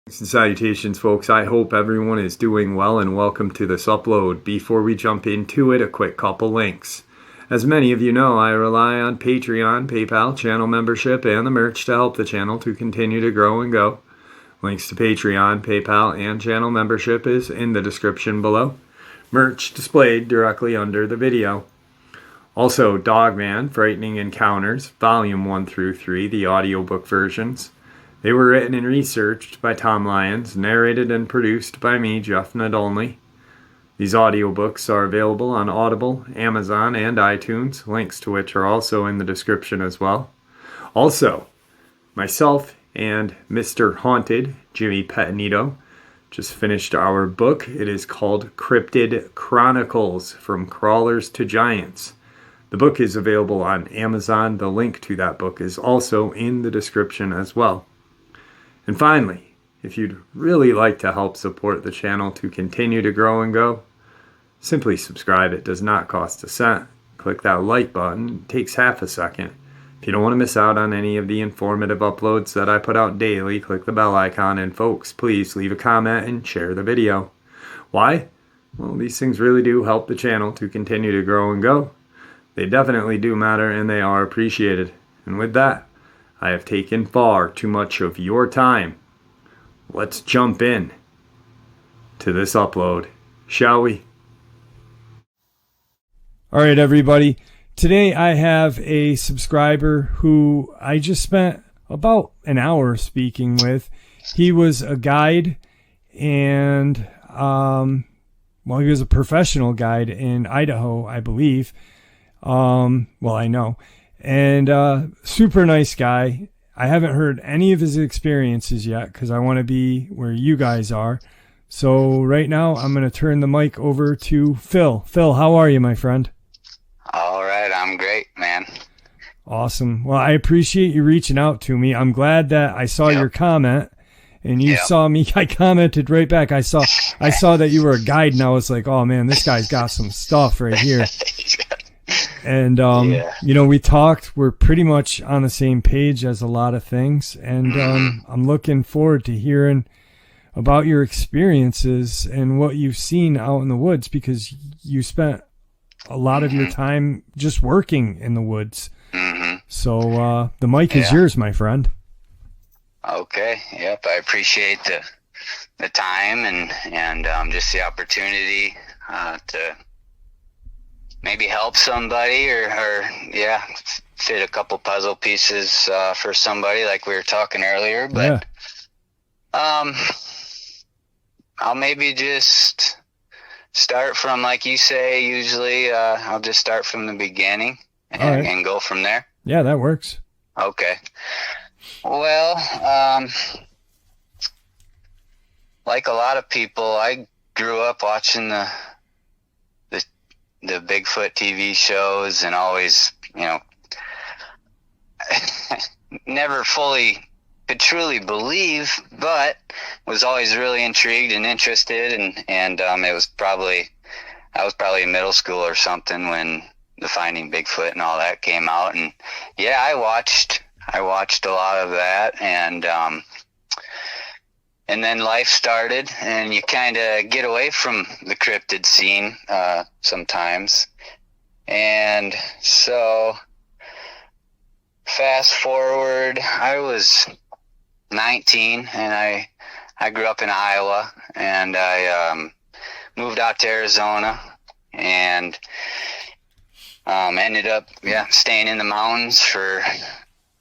Salutations, folks. I hope everyone is doing well and welcome to this upload. Before we jump into it, a quick couple links. As many of you know, I rely on Patreon, PayPal, channel membership, and the merch to help the channel to continue to grow and go. Links to Patreon, PayPal, and channel membership is in the description below. Merch displayed directly under the video. Also, Dogman, Frightening Encounters, Volume 1 through 3, the audiobook versions. They were written and researched by Tom Lyons, narrated and produced by me, Jeff Nadolny. These audiobooks are available on Audible, Amazon, and iTunes, links to which are also in the description as well. Also, myself and Mr. Haunted, Jimmy Petanito, just finished our book. It is called Cryptid Chronicles, From Crawlers to Giants. The book is available on Amazon. The link to that book is also in the description as well. And finally, if you'd really like to help support the channel to continue to grow and go, simply subscribe. It does not cost a cent. Click that like button. It takes half a second. If you don't want to miss out on any of the informative uploads that I put out daily, click the bell icon. And folks, please leave a comment and share the video. Why? Well, these things really do help the channel to continue to grow and go. They definitely do matter, and they are appreciated. And with that, I have taken far too much of your time. Let's jump in to this upload, shall we? All right, everybody. Today I have a subscriber who I just spent about an hour speaking with. He was a guide and, he was a professional guide in Idaho, I believe. I know. And super nice guy. I haven't heard any of his experiences yet because I want to be where you guys are. So right now I'm going to turn the mic over to Phil. Phil, how are you, my friend? All right, I'm great, man. Awesome. Well, I appreciate you reaching out to me. I'm glad that I saw your comment and you saw me. I commented right back. I saw that you were a guide and I was like, oh man, this guy's got some stuff right here. And, we talked, we're pretty much on the same page as a lot of things. And I'm looking forward to hearing about your experiences and what you've seen out in the woods, because you spent a lot of your time just working in the woods. So the mic is yours, my friend. Okay. Yep. I appreciate the time and just the opportunity to maybe help somebody or fit a couple puzzle pieces for somebody like we were talking earlier. But I'll maybe just start from, like you say, usually I'll just start from the beginning and go from there. Yeah, that works. Okay. Well, like a lot of people, I grew up watching the Bigfoot TV shows and always, never fully could truly believe, but was always really intrigued and interested. And I was probably in middle school or something when the Finding Bigfoot and all that came out. And yeah, I watched a lot of that. And then life started, and you kind of get away from the cryptid scene sometimes. And so fast forward, I was 19, and I grew up in Iowa, and I moved out to Arizona, and ended up staying in the mountains for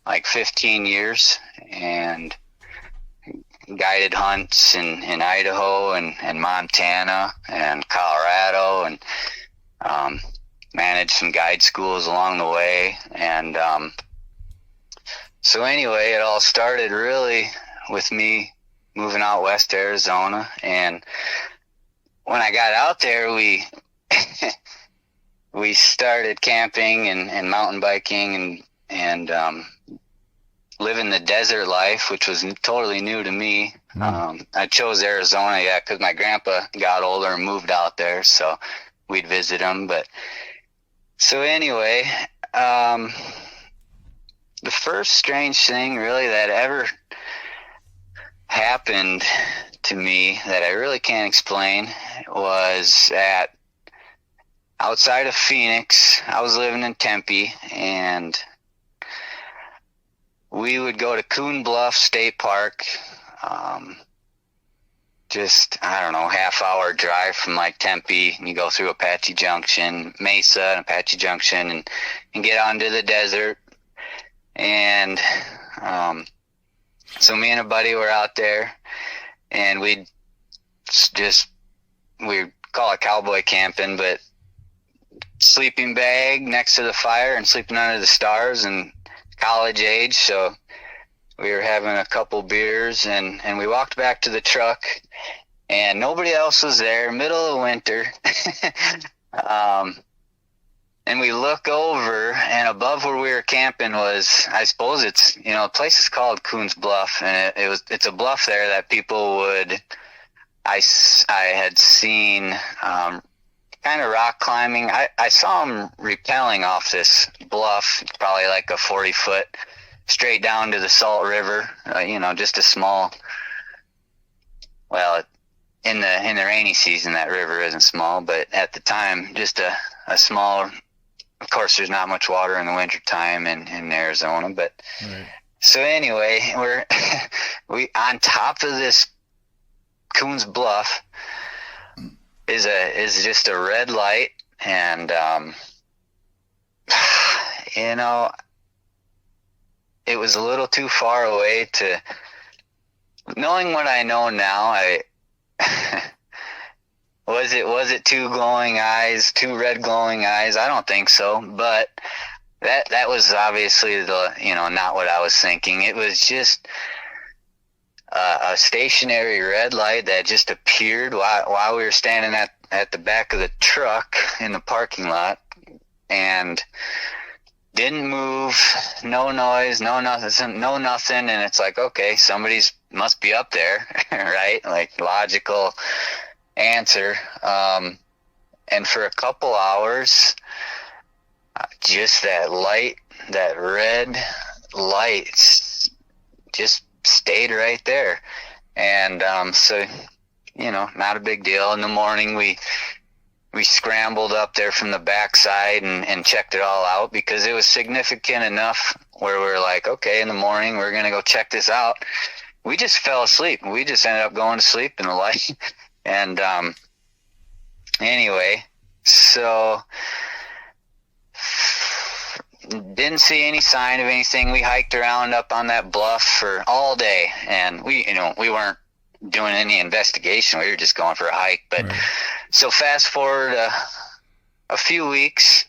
like 15 years, and guided hunts in Idaho and Montana and Colorado, and managed some guide schools along the way. And so anyway, it all started really with me moving out west to Arizona. And when I got out there, we we started camping and mountain biking and living the desert life, which was totally new to me. I chose Arizona, because my grandpa got older and moved out there, so we'd visit him. But so anyway, The first strange thing really that ever happened to me that I really can't explain was outside of Phoenix. I was living in Tempe, and we would go to Coon Bluff State Park. Just, I don't know, half-hour drive from like Tempe, and you go through Apache Junction, Mesa and Apache Junction, and get onto the desert. And so me and a buddy were out there, and we'd call it cowboy camping, but sleeping bag next to the fire and sleeping under the stars, and college age, so we were having a couple beers, and we walked back to the truck, and nobody else was there, middle of winter. And we look over, and above where we were camping was, I suppose it's, the place is called Coons Bluff, and it's a bluff there that people would, I had seen, kind of rock climbing. I saw them rappelling off this bluff, probably like a 40-foot, straight down to the Salt River. Just a small. Well, in the rainy season, that river isn't small, but at the time, just a small. Of course, there's not much water in the winter time in Arizona, but right. So anyway, we on top of this Coons Bluff is just a red light, and it was a little too far away to, knowing what I know now, was it two red glowing eyes? I don't think so, but that was obviously not what I was thinking. It was just a stationary red light that just appeared while we were standing at the back of the truck in the parking lot, and didn't move, no noise, no nothing, and it's like, okay, somebody's must be up there, right? Like, logical answer. And for a couple hours, just that red light just stayed right there. And so, not a big deal. In the morning, we scrambled up there from the backside and checked it all out, because it was significant enough where we're like, okay, in the morning we're going to go check this out. We just fell asleep. We just ended up going to sleep in the light. And anyway, so didn't see any sign of anything. We hiked around up on that bluff for all day, and we weren't doing any investigation. We were just going for a hike. But right. So fast forward a few weeks,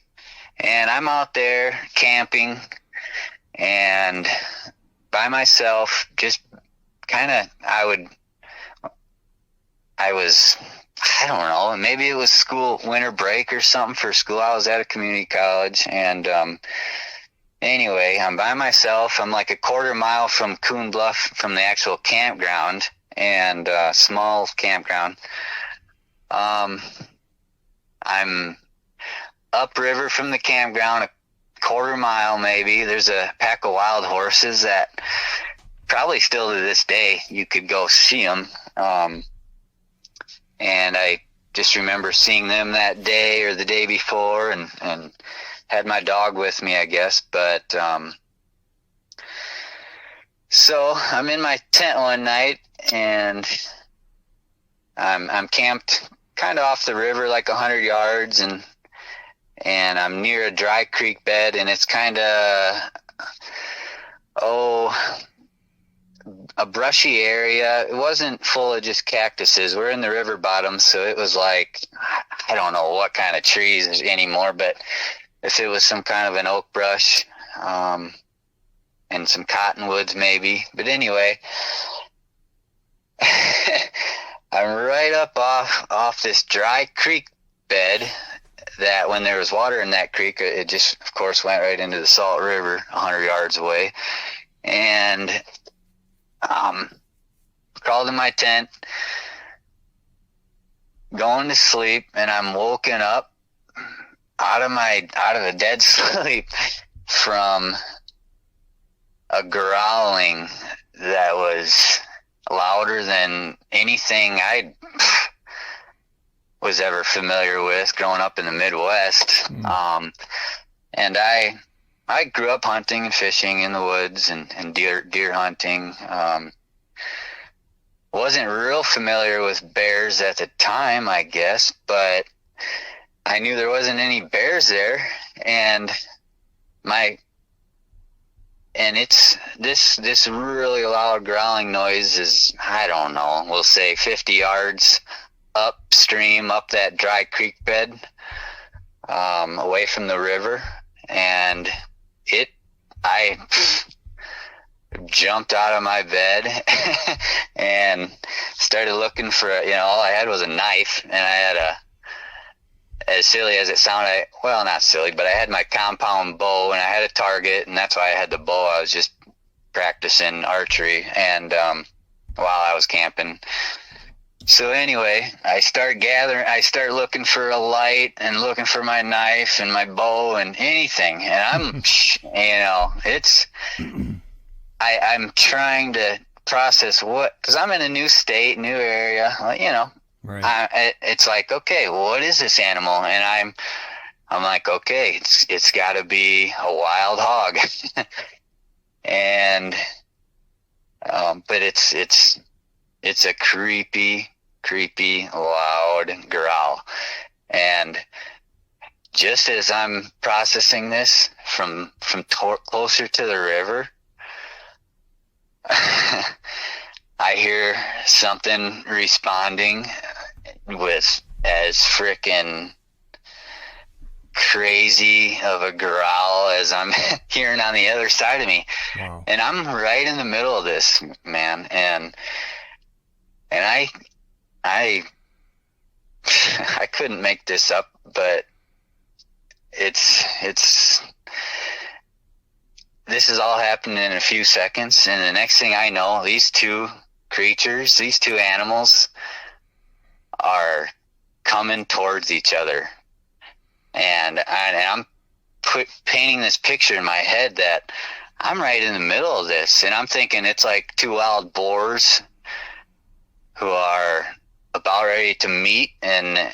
and I'm out there camping and by myself, just kind of, I don't know, maybe it was school winter break or something for school. I was at a community college, and anyway, I'm by myself. I'm like a quarter mile from Coon Bluff, from the actual campground, and small campground. I'm upriver from the campground, a quarter mile maybe. There's a pack of wild horses that probably still to this day you could go see them. And I just remember seeing them that day or the day before, and had my dog with me, I guess. But so I'm in my tent one night, and I'm camped kind of off the river, like 100 yards, and I'm near a dry creek bed, and it's kind of a brushy area. It wasn't full of just cactuses. We're in the river bottom, so it was like, I don't know what kind of trees anymore, but if it was some kind of an oak brush, and some cottonwoods maybe. But anyway, I'm right up off this dry creek bed that when there was water in that creek, it just, of course, went right into the Salt River 100 yards away. And crawled in my tent, going to sleep, and I'm woken up out of a dead sleep from a growling that was louder than anything I was ever familiar with growing up in the Midwest. And I grew up hunting and fishing in the woods and deer hunting. Wasn't real familiar with bears at the time, I guess, but I knew there wasn't any bears there, and it's this really loud growling noise is, I don't know, we'll say 50 yards upstream, up that dry creek bed, away from the river, and I jumped out of my bed and started looking for, all I had was a knife, and I had as silly as it sounded, well, not silly, but I had my compound bow and I had a target, and that's why I had the bow. I was just practicing archery and while I was camping. So anyway, I start looking for a light and looking for my knife and my bow and anything. And I'm, I'm trying to process because I'm in a new state, new area, right. It's like, okay, well, what is this animal? And I'm like, okay, it's gotta be a wild hog. And, but it's a creepy, loud growl. And just as I'm processing this from closer to the river, I hear something responding with as frickin' crazy of a growl as I'm hearing on the other side of me. Wow. And I'm right in the middle of this, man. And I couldn't make this up, but this is all happening in a few seconds, and the next thing I know, these two animals are coming towards each other, and I'm painting this picture in my head that I'm right in the middle of this, and I'm thinking it's like two wild boars who are about ready to meet and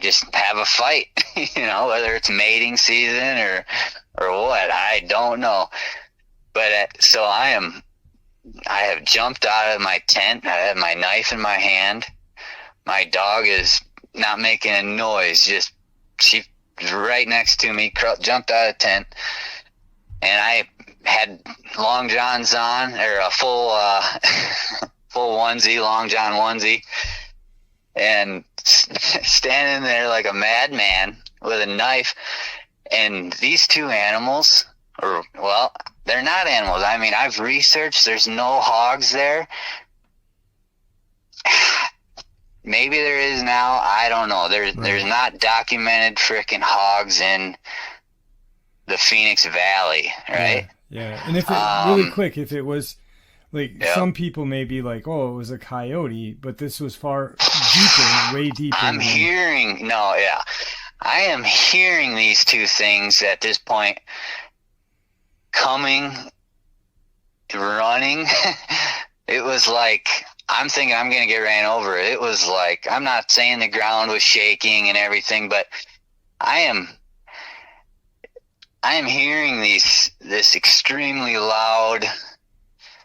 just have a fight, whether it's mating season or what, I don't know. But so I have jumped out of my tent. I have my knife in my hand. My dog is not making a noise. She's right next to me, jumped out of the tent. And I had long johns on, or a full onesie, long john onesie. And standing there like a madman with a knife. And these two animals, they're not animals. I mean, I've researched, there's no hogs there. Maybe there is now. I don't know. There's not documented freaking hogs in the Phoenix Valley, right? Yeah. And if it, really quick, if it was, like, some people may be like, oh, it was a coyote, but this was far deeper, way deeper. I am hearing these two things at this point coming, running. It was like, I'm thinking I'm going to get ran over. It was like, I'm not saying the ground was shaking and everything, but I am hearing this extremely loud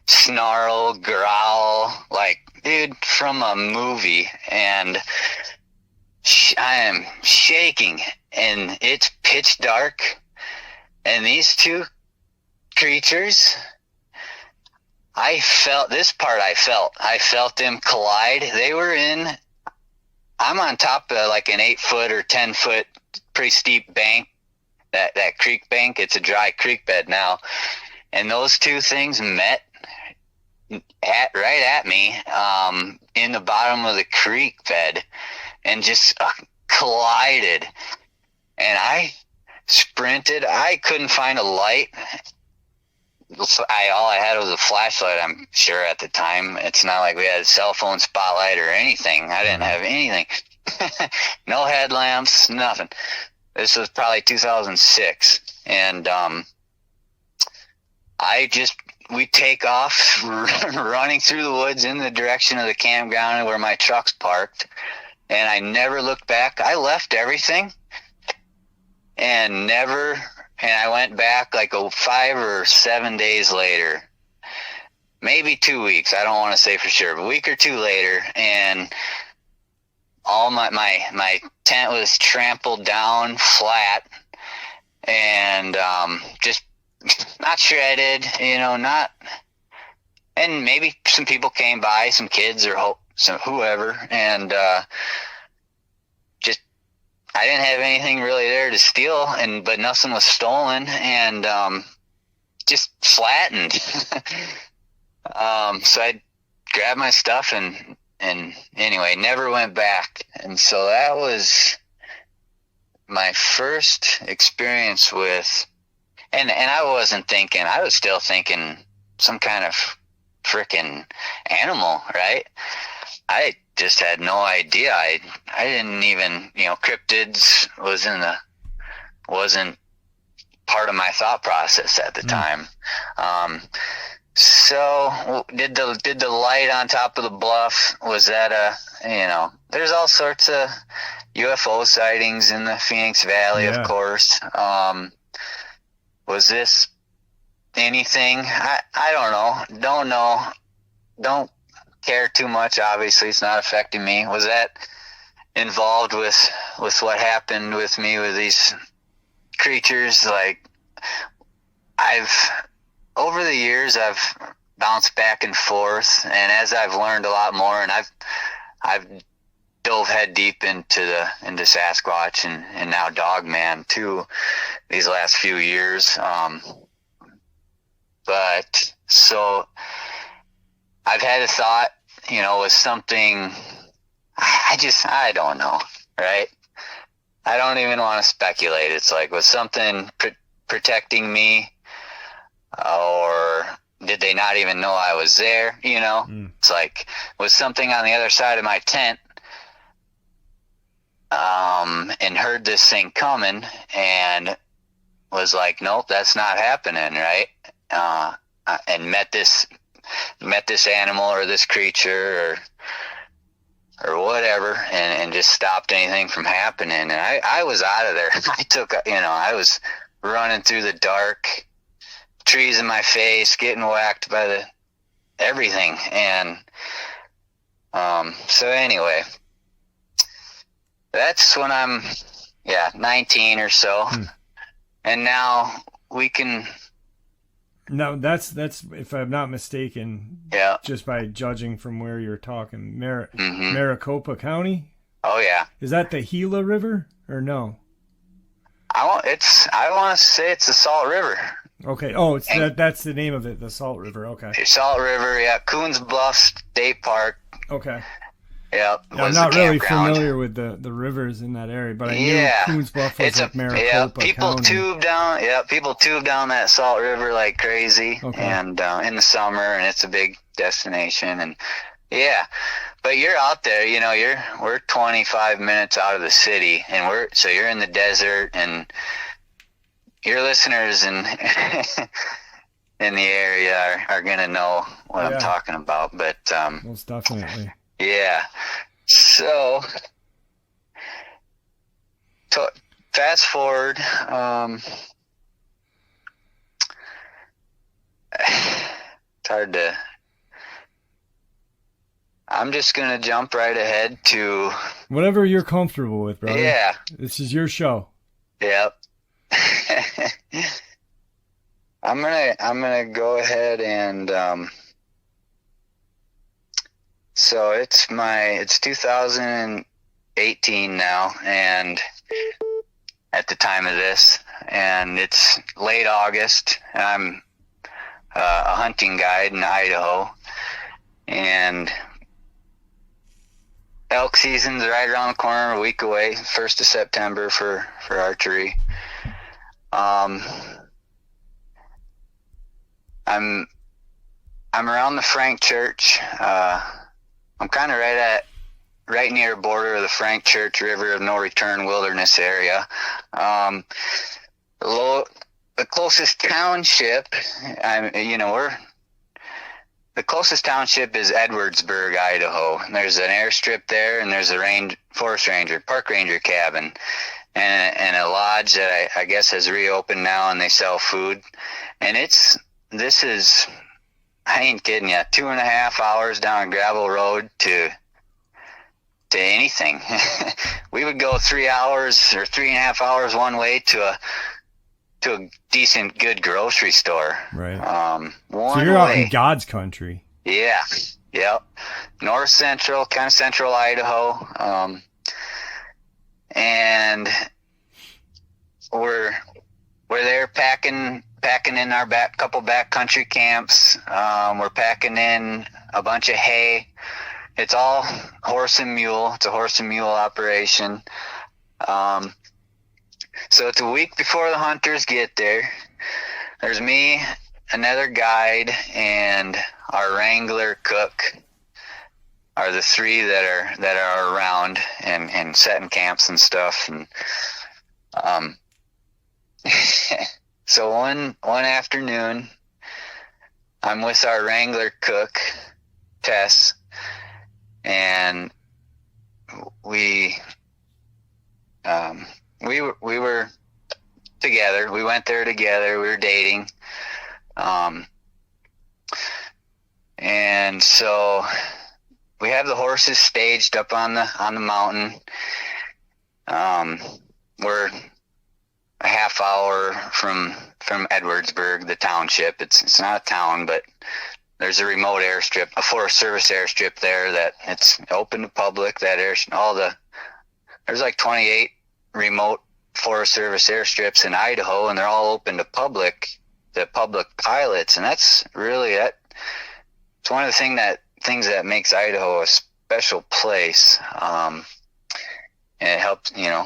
snarl, growl, like, dude, from a movie, and I am shaking, and it's pitch dark, and these two creatures, I felt them collide. I'm on top of like an 8-foot or 10-foot pretty steep bank, that creek bank. It's a dry creek bed now, and those two things met right at me in the bottom of the creek bed and just collided, and I sprinted. I couldn't find a light. All I had was a flashlight, I'm sure, at the time. It's not like we had a cell phone spotlight or anything. I didn't have anything. No headlamps, nothing. This was probably 2006. And we take off running through the woods in the direction of the campground where my truck's parked. And I never looked back. I left everything and I went back like 5 or 7 days later, maybe 2 weeks. I don't want to say for sure, but a week or two later. And all my tent was trampled down flat and just not shredded, and maybe some people came by, some kids or whoever, and just I didn't have anything really there to steal, but nothing was stolen, and just flattened. So I grabbed my stuff and anyway, never went back. And so that was my first experience with, and I wasn't thinking, I was still thinking some kind of frickin' animal, right? I just had no idea. I didn't even, cryptids wasn't part of my thought process at the time. So did the light on top of the bluff, was that there's all sorts of UFO sightings in the Phoenix Valley, of course. Was this anything? I don't know. Don't care too much. Obviously, it's not affecting me. Was that involved with what happened with me with these creatures? Like, over the years, I've bounced back and forth, and as I've learned a lot more, and I've dove head deep into Sasquatch and now Dogman too these last few years. But so I've had a thought, was something, I don't know, right? I don't even want to speculate. It's like, was something protecting me, or did they not even know I was there? It's like, was something on the other side of my tent, and heard this thing coming and was like, nope, that's not happening, right? And met this animal or this creature or whatever, and just stopped anything from happening. And I was out of there. I was running through the dark, trees in my face, getting whacked by everything. And so anyway, that's when I'm 19 or so. And now we can. No, that's if I'm not mistaken. Yeah. Just by judging from where you're talking, Maricopa County. Oh yeah. Is that the Gila River or no? I want to say it's the Salt River. Okay. Oh, that's the name of it, the Salt River. Okay. Salt River, yeah. Coons Bluff State Park. Okay. Yeah, I'm not really familiar with the rivers in that area, but I knew Coons Bluff was like Maricopa people County. People tube down that Salt River like crazy, and in the summer, and it's a big destination, and but you're out there, we're 25 minutes out of the city, and so you're in the desert, and your listeners in in the area are gonna know what I'm talking about, but most definitely. Yeah. So, fast forward. It's hard to. I'm just gonna jump right ahead to whatever you're comfortable with, brother. Yeah. This is your show. Yep. I'm gonna go ahead and. So it's 2018 now, and at the time of this, and it's late August, and I'm a hunting guide in Idaho, and elk season's right around the corner, a week away, 1st of September for archery. I'm around the Frank Church. I'm kind of right right near the border of the Frank Church River of No Return Wilderness area. The closest township, the closest township is Edwardsburg, Idaho. There's an airstrip there, and there's a park ranger cabin, and a lodge that I guess has reopened now, and they sell food. And I ain't kidding you, 2.5 hours down a gravel road to anything. We would go 3 hours or 3.5 hours one way to a decent, good grocery store. Right. So you're out in God's country. Yeah. Yep. North central, kind of central Idaho. And we're there packing in our couple backcountry camps. We're packing in a bunch of hay. It's all horse and mule. It's a horse and mule operation. So it's a week before the hunters get there. There's me, another guide, and our wrangler cook are the three that are around and setting camps and stuff. And so one afternoon, I'm with our wrangler cook, Tess, and we were together. We went there together. We were dating. And so we have the horses staged up on the mountain. We're a half hour from Edwardsburg, the township. It's not a town, but there's a remote airstrip, a Forest Service airstrip there that it's open to public. There's like 28 remote Forest Service airstrips in Idaho, and they're all open to the public pilots. And that's really it. It's one of the things that makes Idaho a special place. And it helps, it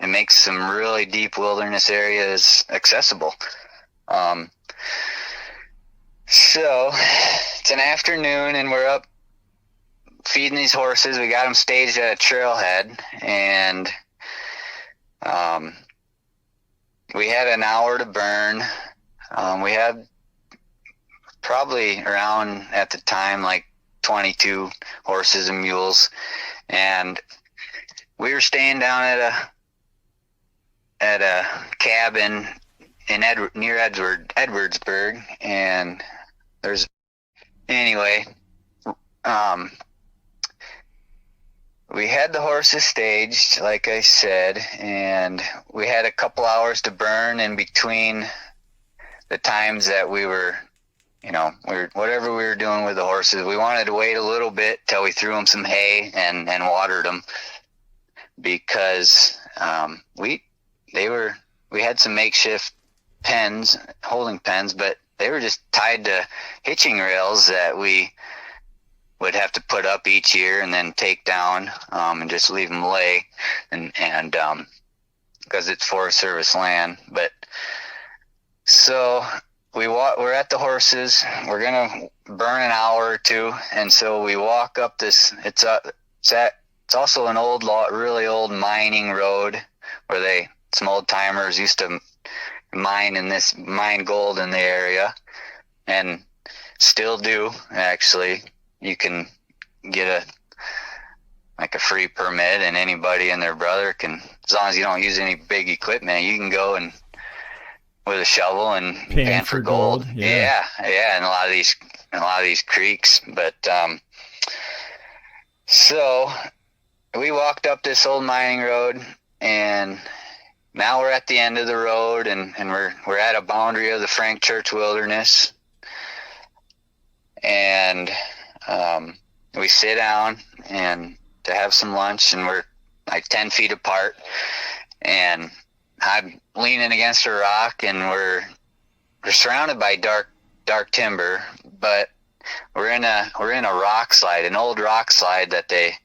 makes some really deep wilderness areas accessible. So it's an afternoon, and we're up feeding these horses. We got them staged at a trailhead, and we had an hour to burn. We had probably around, at the time, like 22 horses and mules, and we were staying down at a cabin near Edwardsburg, and we had the horses staged, like I said, and we had a couple hours to burn in between the times that we were, whatever we were doing with the horses. We wanted to wait a little bit till we threw them some hay and watered them, because we had some makeshift holding pens, but they were just tied to hitching rails that we would have to put up each year and then take down, and just leave them lay, and because it's Forest Service land. But so we're at the horses. We're gonna burn an hour or two, and so we walk up this. It's also an really old mining road where some old timers used to mine gold in the area, and still do, actually. You can get a free permit, and anybody and their brother can, as long as you don't use any big equipment, you can go and with a shovel and pan for gold. Yeah, in a lot of these creeks. But so we walked up this old mining road, and now we're at the end of the road, and we're at a boundary of the Frank Church Wilderness, and we sit down and to have some lunch, and we're like 10 feet apart, and I'm leaning against a rock, and we're surrounded by dark timber, but we're in a rock slide, an old rock slide that they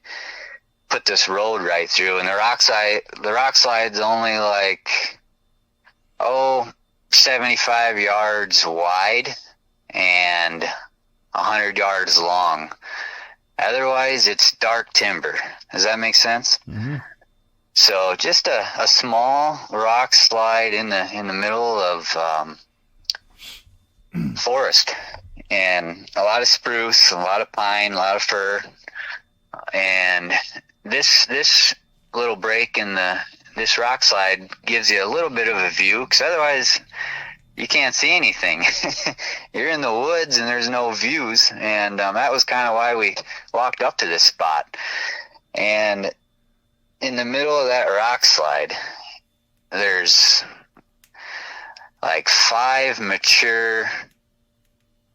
put this road right through, and the rock slide's only like 75 yards wide and 100 yards long. Otherwise, it's dark timber. Does that make sense? Mm-hmm. So just a small rock slide in the middle of forest, and a lot of spruce, a lot of pine, a lot of fir, and this little break in this rock slide gives you a little bit of a view, because otherwise you can't see anything. You're in the woods and there's no views, and that was kind of why we walked up to this spot. And in the middle of that rock slide, there's like 5 mature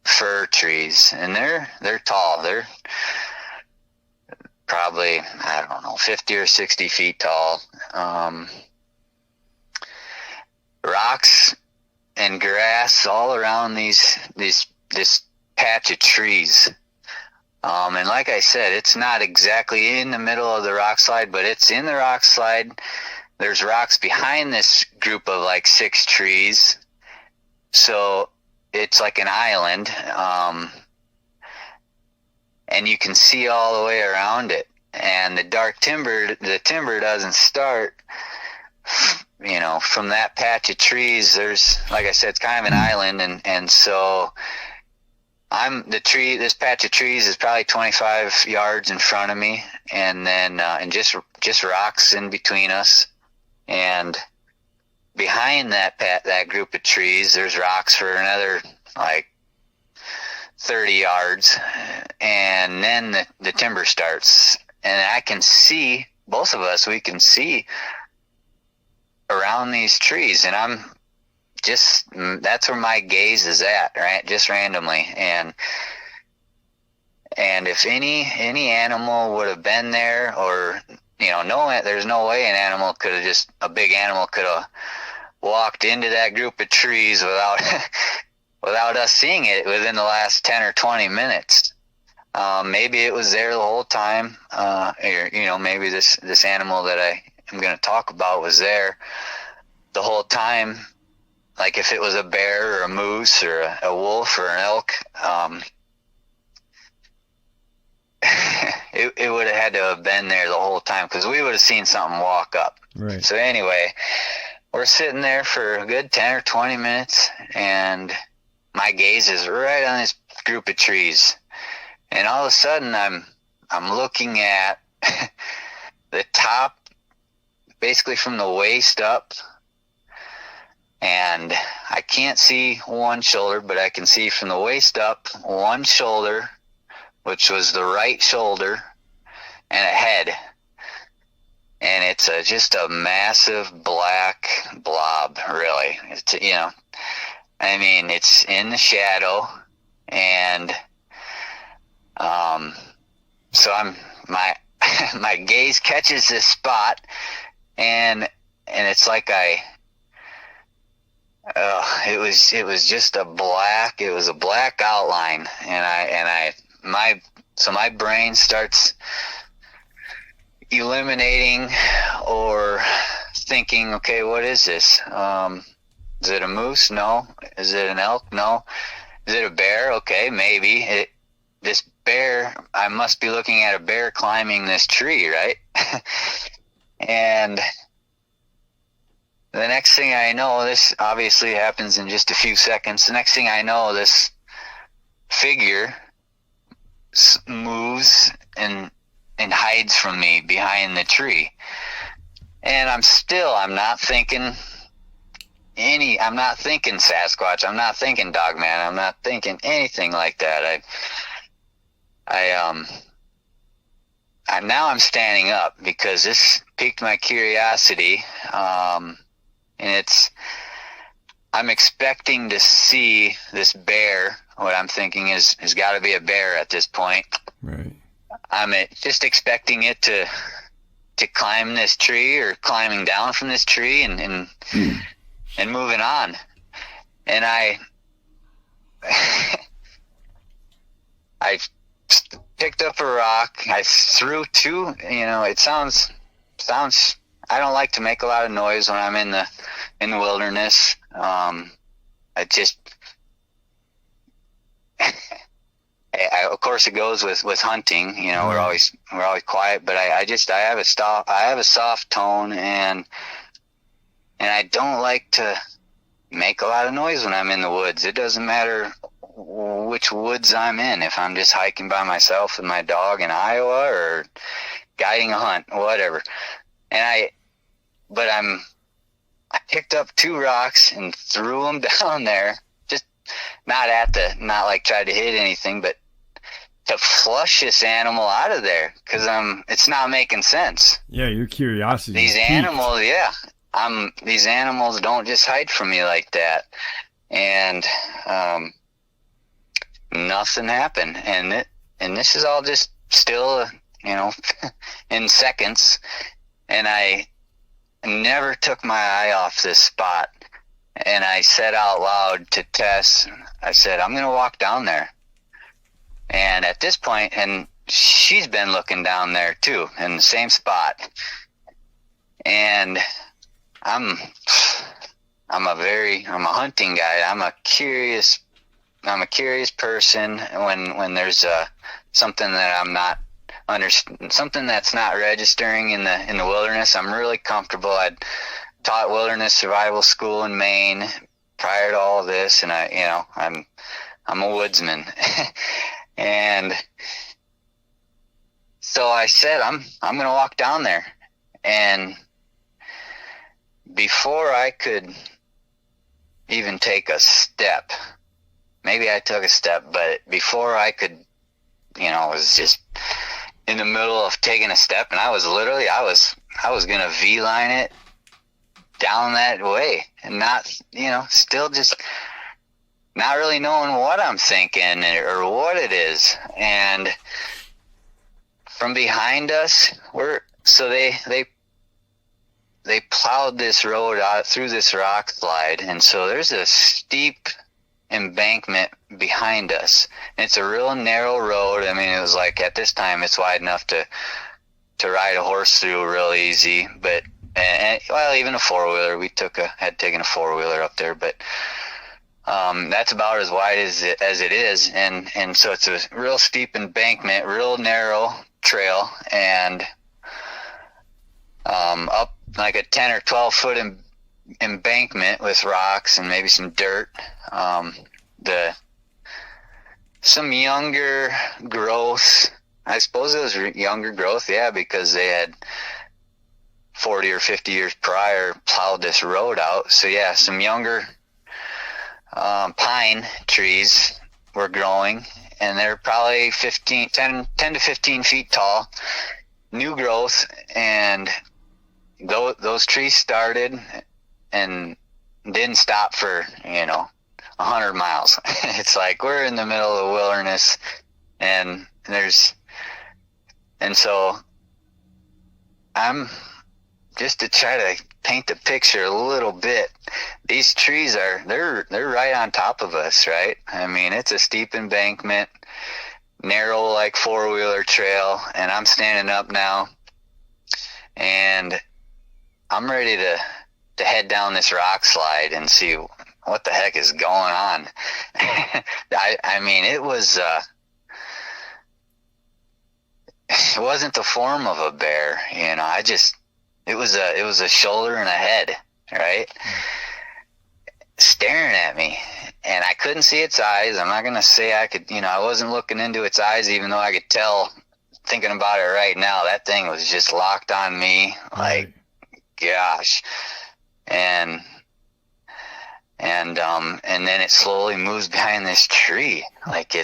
fir trees, and they're tall. They're probably, I don't know, 50 or 60 feet tall. Rocks and grass all around this patch of trees. And like I said, it's not exactly in the middle of the rock slide, but it's in the rock slide. There's rocks behind this group of like 6 trees. So it's like an island. And you can see all the way around it. And the timber doesn't start, from that patch of trees. There's, like I said, it's kind of an island. And so this patch of trees is probably 25 yards in front of me, and then and just rocks in between us. And behind that group of trees, there's rocks for another like 30 yards, and then the timber starts, and I can see, both of us, we can see around these trees, and that's where my gaze is at, right? Just randomly. And if any animal would have been there, or, there's no way a big animal could have walked into that group of trees without without us seeing it within the last 10 or 20 minutes. Maybe it was there the whole time. Or, maybe this animal that I am going to talk about was there the whole time. Like if it was a bear or a moose or a wolf or an elk, it would have had to have been there the whole time, because we would have seen something walk up. Right. So anyway, we're sitting there for a good 10 or 20 minutes, and my gaze is right on this group of trees. And all of a sudden I'm looking at the top, basically from the waist up, and I can't see one shoulder, but I can see from the waist up one shoulder, which was the right shoulder, and a head. And it's just a massive black blob, really. It's, it's in the shadow, and so my gaze catches this spot, and it's like it was just a black outline, so my brain starts eliminating or thinking, okay, what is this? Is it a moose? No. Is it an elk? No. Is it a bear? Okay, maybe. This bear, I must be looking at a bear climbing this tree, right? And the next thing I know, this obviously happens in just a few seconds. The next thing I know, this figure moves and hides from me behind the tree. And I'm not thinking Sasquatch. I'm not thinking Dogman. I'm not thinking anything like that. Now I'm standing up because this piqued my curiosity. And I'm expecting to see this bear. What I'm thinking has got to be a bear at this point. Right. I'm just expecting it to climb this tree, or climbing down from this tree, and moving on. And I picked up a rock. I threw two. It sounds. I don't like to make a lot of noise when I'm in the wilderness. of course it goes with hunting, you know, we're always quiet, but I have a soft tone, and I don't like to make a lot of noise when I'm in the woods. It doesn't matter which woods I'm in. If I'm just hiking by myself with my dog in Iowa or guiding a hunt, whatever. I picked up 2 rocks and threw them down there. Just not like tried to hit anything, but to flush this animal out of there, because it's not making sense. Yeah, your curiosity. These animals, these animals don't just hide from me like that. And nothing happened. And this is all just still, you know, in seconds. And I never took my eye off this spot. And I said out loud to Tess, I said, I'm going to walk down there. And at this point, and she's been looking down there too, in the same spot. And I'm a hunting guy. I'm a curious person. When there's something that I'm not something that's not registering in the wilderness, I'm really comfortable. I'd taught wilderness survival school in Maine prior to all of this, and I'm a woodsman. And so I said, I'm going to walk down there. And before I could even take a step, maybe I took a step, but before I could, you know, I was just in the middle of taking a step, and I was going to V-line it down that way, and not, you know, still just not really knowing what I'm thinking or what it is. And from behind us, they plowed this road out through this rock slide, and so there's a steep embankment behind us. It's a real narrow road. I mean, it was like, at this time, it's wide enough to ride a horse through real easy, but even a four-wheeler. Had taken a four-wheeler up there, but that's about as wide as it is, and so it's a real steep embankment, real narrow trail, and up like a 10 or 12 foot embankment with rocks and maybe some dirt. Some younger growth. I suppose it was younger growth, yeah, because they had 40 or 50 years prior plowed this road out. So yeah, some younger pine trees were growing, and they're probably 10 to 15 feet tall, new growth. And those trees started and didn't stop for, 100 miles. It's like we're in the middle of the wilderness, and so I'm just to try to paint the picture a little bit. These trees they're right on top of us, right? I mean, it's a steep embankment, narrow like four-wheeler trail, and I'm standing up now, and I'm ready to head down this rock slide and see what the heck is going on. I mean, it wasn't the form of a bear, it was a shoulder and a head, right? Staring at me, and I couldn't see its eyes. I'm not going to say I could, I wasn't looking into its eyes, even though I could tell, thinking about it right now, that thing was just locked on me, like, gosh. And then it slowly moves behind this tree. Like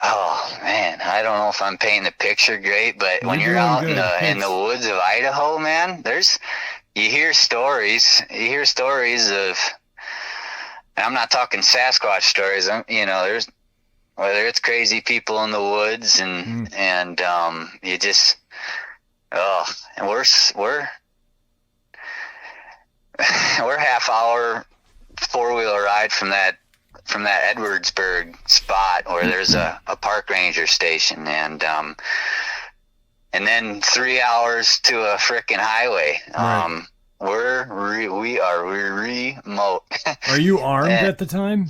oh man, I don't know if I'm painting the picture great, but when you're out in the woods of Idaho, man, you hear stories of, and I'm not talking Sasquatch stories. There's, whether it's crazy people in the woods and you just, and we're half-hour four-wheeler ride from that Edwardsburg spot where there's a park ranger station, and then 3 hours to a frickin' highway. Right. We are remote. Are you armed at the time?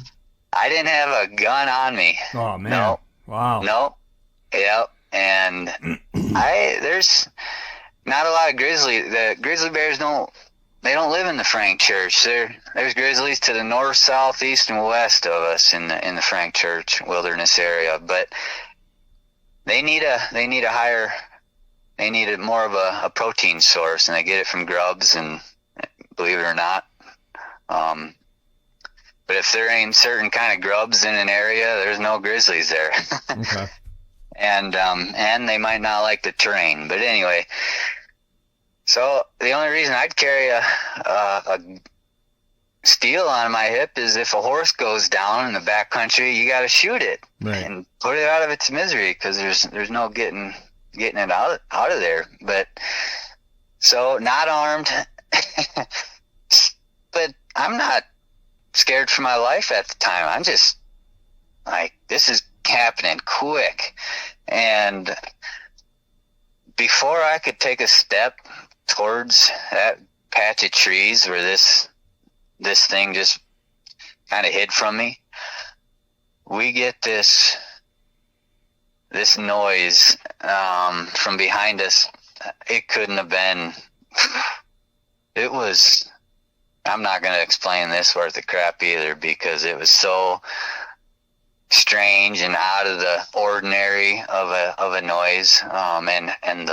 I didn't have a gun on me. Oh man. No. Wow. No. Yep. And there's not a lot of grizzly. The grizzly bears don't live in the Frank Church. There's grizzlies to the north, south, east, and west of us in the Frank Church wilderness area. But they need more of a protein source, and they get it from grubs, and believe it or not. But if there ain't certain kind of grubs in an area, there's no grizzlies there. Okay. And they might not like the terrain. But anyway, so the only reason I'd carry a steel on my hip is if a horse goes down in the backcountry, you got to shoot it and put it out of its misery, because there's no getting it out of there. But so not armed, but I'm not scared for my life at the time. I'm just like, this is happening quick. And before I could take a step towards that patch of trees where this thing just kind of hid from me, we get this noise from behind us. It couldn't have been, it was, I'm not going to explain this worth of crap either, because it was so strange and out of the ordinary of a noise, and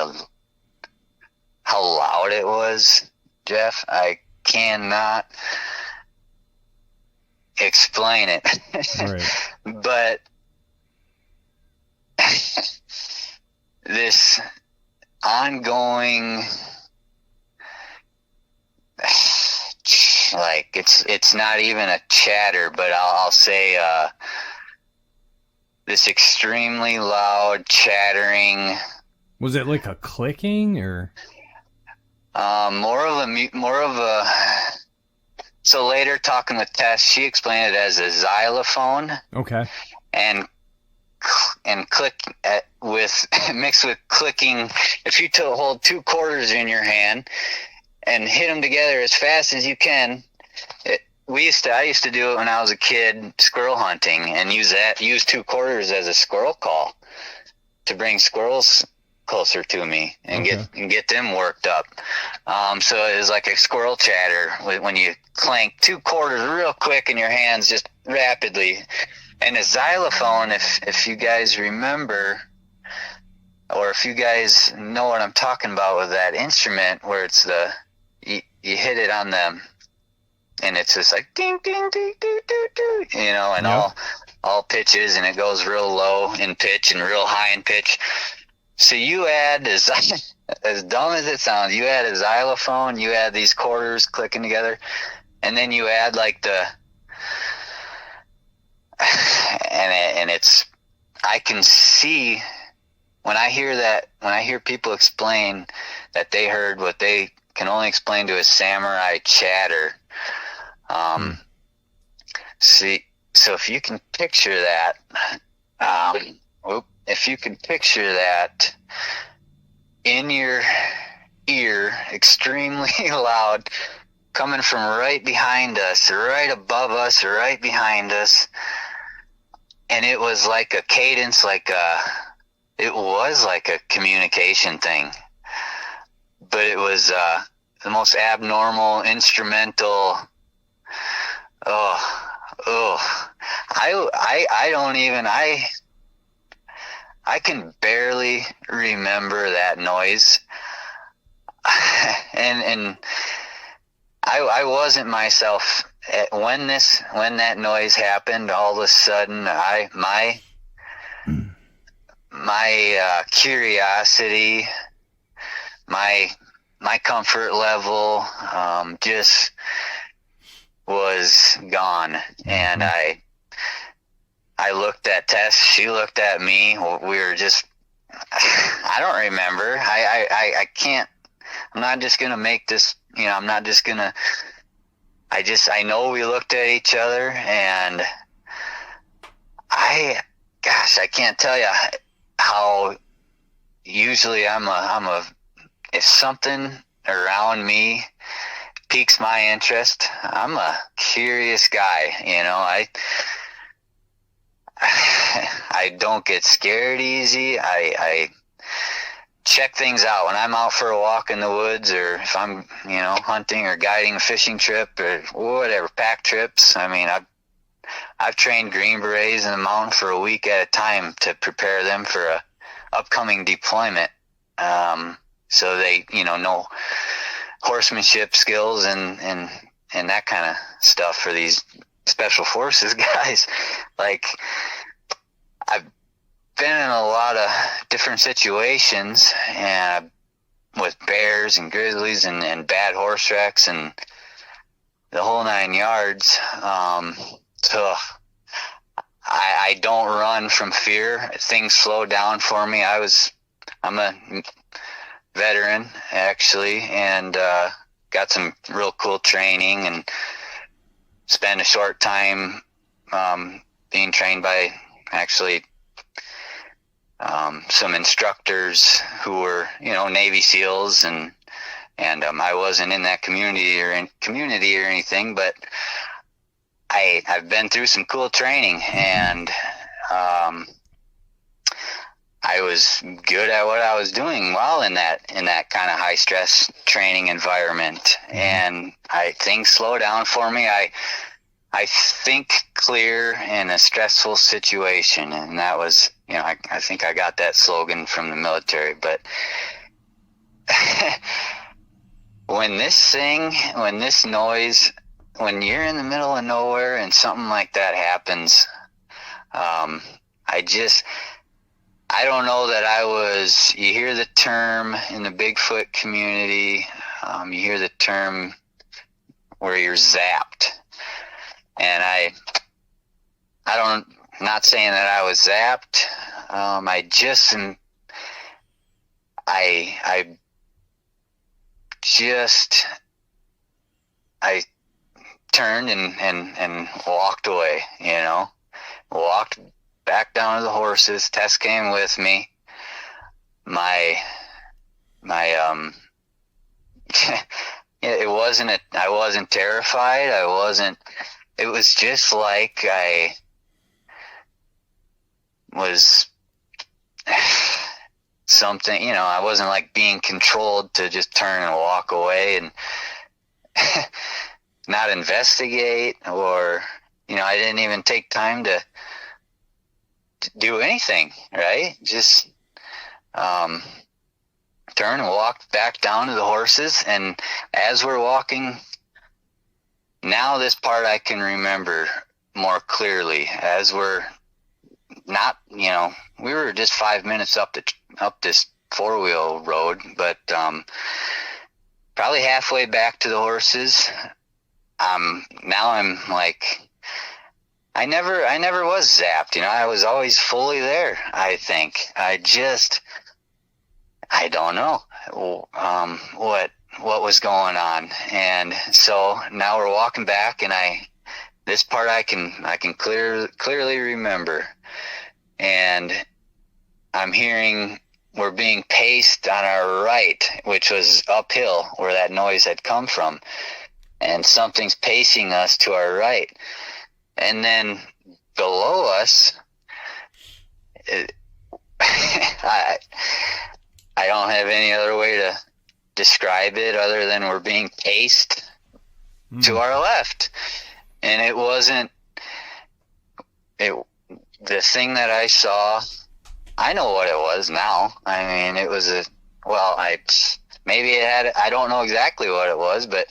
how loud it was, Jeff. I cannot explain it. Right. But this ongoing, like, it's not even a chatter, but I'll say this extremely loud chattering. Was it like a clicking or? More of a. So later, talking with Tess, she explained it as a xylophone. Okay. And click mixed with clicking. If you hold 2 quarters in your hand and hit them together as fast as you can. I used to do it when I was a kid, squirrel hunting, and use 2 quarters as a squirrel call to bring squirrels closer to me and get them worked up. So it was like a squirrel chatter when you clank 2 quarters real quick in your hands, just rapidly. And a xylophone, if you guys remember, or if you guys know what I'm talking about with that instrument, where it's you hit it on the, and it's just like ding ding ding ding ding ding, and all pitches, and it goes real low in pitch and real high in pitch. So you add, as dumb as it sounds, you add a xylophone, you add these quarters clicking together, and then you add like and it's, I can see when I hear people explain that they heard what they can only explain to a samurai chatter. See, so if you can picture that, in your ear, extremely loud, coming from right behind us, right above us, right behind us, and it was like a cadence, it was like a communication thing, but it was the most abnormal instrumental. I can barely remember that noise. and I wasn't myself when that noise happened. All of a sudden, my curiosity, my comfort level, just was gone. And I looked at Tess, she looked at me. We were just, I don't remember. I can't, I'm not just going to make this, I'm not just going to, I know we looked at each other, and I can't tell you how usually if something around me piques my interest, I'm a curious guy, I don't get scared easy. I check things out when I'm out for a walk in the woods, or if I'm, hunting or guiding a fishing trip or whatever, pack trips. I mean, I've trained Green Berets in the mountain for a week at a time to prepare them for a upcoming deployment. So they, know horsemanship skills and that kind of stuff for these special forces guys. Like, I've been in a lot of different situations, and with bears and grizzlies and bad horse wrecks and the whole 9 yards. So I don't run from fear. Things slow down for me. I'm a veteran, actually, and got some real cool training and spent a short time being trained by actually some instructors who were, Navy SEALs, and I wasn't in that community or anything, but I've been through some cool training, and I was good at what I was doing while in that kind of high stress training environment. And things slow down for me. I think clear in a stressful situation, and that was, I think I got that slogan from the military. But when this noise, when you're in the middle of nowhere and something like that happens, I don't know that you hear the term in the Bigfoot community, you hear the term where you're zapped. And not saying that I was zapped. I turned and walked away, walked back down to the horses. Tess came with me. I wasn't terrified. It was just like I was something, I wasn't like being controlled to just turn and walk away and not investigate, or, I didn't even take time to do anything, right? Just turn and walk back down to the horses. And as we're walking, now this part I can remember more clearly, as we're not, we were just 5 minutes up this 4-wheel road, but probably halfway back to the horses. Now I'm like, I never was zapped. I was always fully there. I think I don't know what was going on. And so now we're walking back, and this part I can clearly remember. And I'm hearing we're being paced on our right, which was uphill where that noise had come from. And something's pacing us to our right. And then below us, I don't have any other way to describe it other than we're being paced to our left. And it wasn't the thing that I saw. I know what it was now. I mean, it was I don't know exactly what it was, but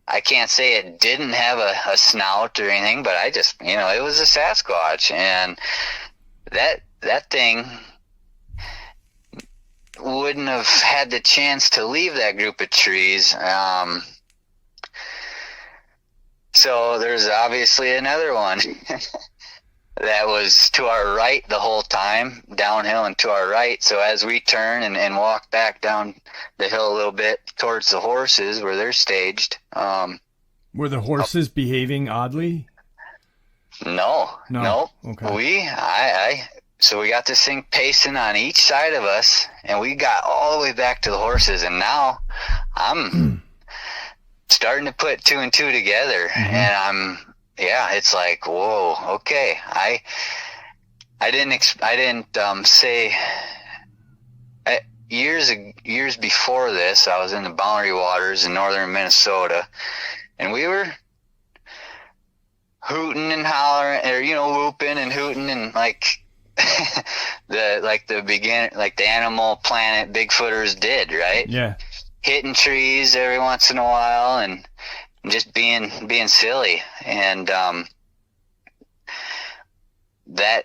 I can't say it didn't have a snout or anything, but I just, it was a Sasquatch. And that thing wouldn't have had the chance to leave that group of trees. So there's obviously another one that was to our right the whole time, downhill and to our right. So as we turn and walk back down the hill a little bit towards the horses where they're staged. Were the horses behaving oddly? No. Okay. So we got this thing pacing on each side of us, and we got all the way back to the horses. And now I'm starting to put two and two together, and yeah, it's like, whoa, okay. I didn't say years before this, I was in the Boundary Waters in northern Minnesota, and we were hooting and hollering, or whooping and hooting, and like the Animal Planet Bigfooters did, right? Yeah. Hitting trees every once in a while and just being silly, and that.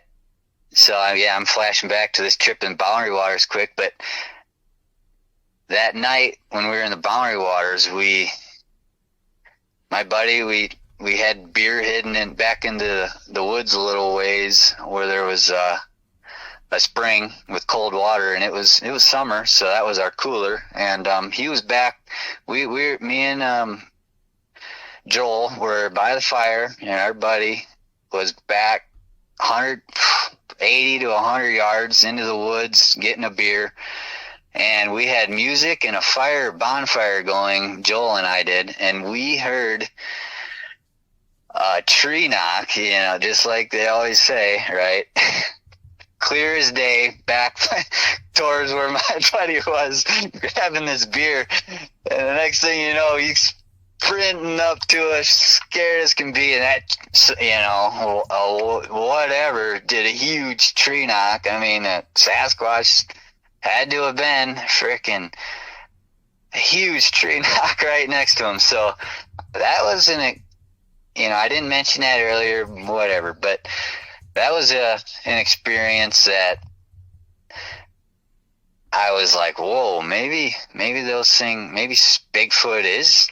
So yeah, I'm flashing back to this trip in Boundary Waters quick, but that night when we were in the Boundary Waters, my buddy, we had beer hidden back into the woods a little ways where there was a spring with cold water, and it was summer, so that was our cooler. And he was back. Me and Joel were by the fire, and our buddy was back 180 to 100 yards into the woods getting a beer. And we had music and a bonfire going, Joel and I did, and we heard a tree knock, just like they always say, right? Clear as day, back towards where my buddy was grabbing this beer. And the next thing you know, he's sprinting up to us, scared as can be, and that, whatever, did a huge tree knock. I mean, a Sasquatch had to have been freaking a huge tree knock right next to him. So that was I didn't mention that earlier, whatever, but that was an experience that I was like, whoa, maybe Bigfoot is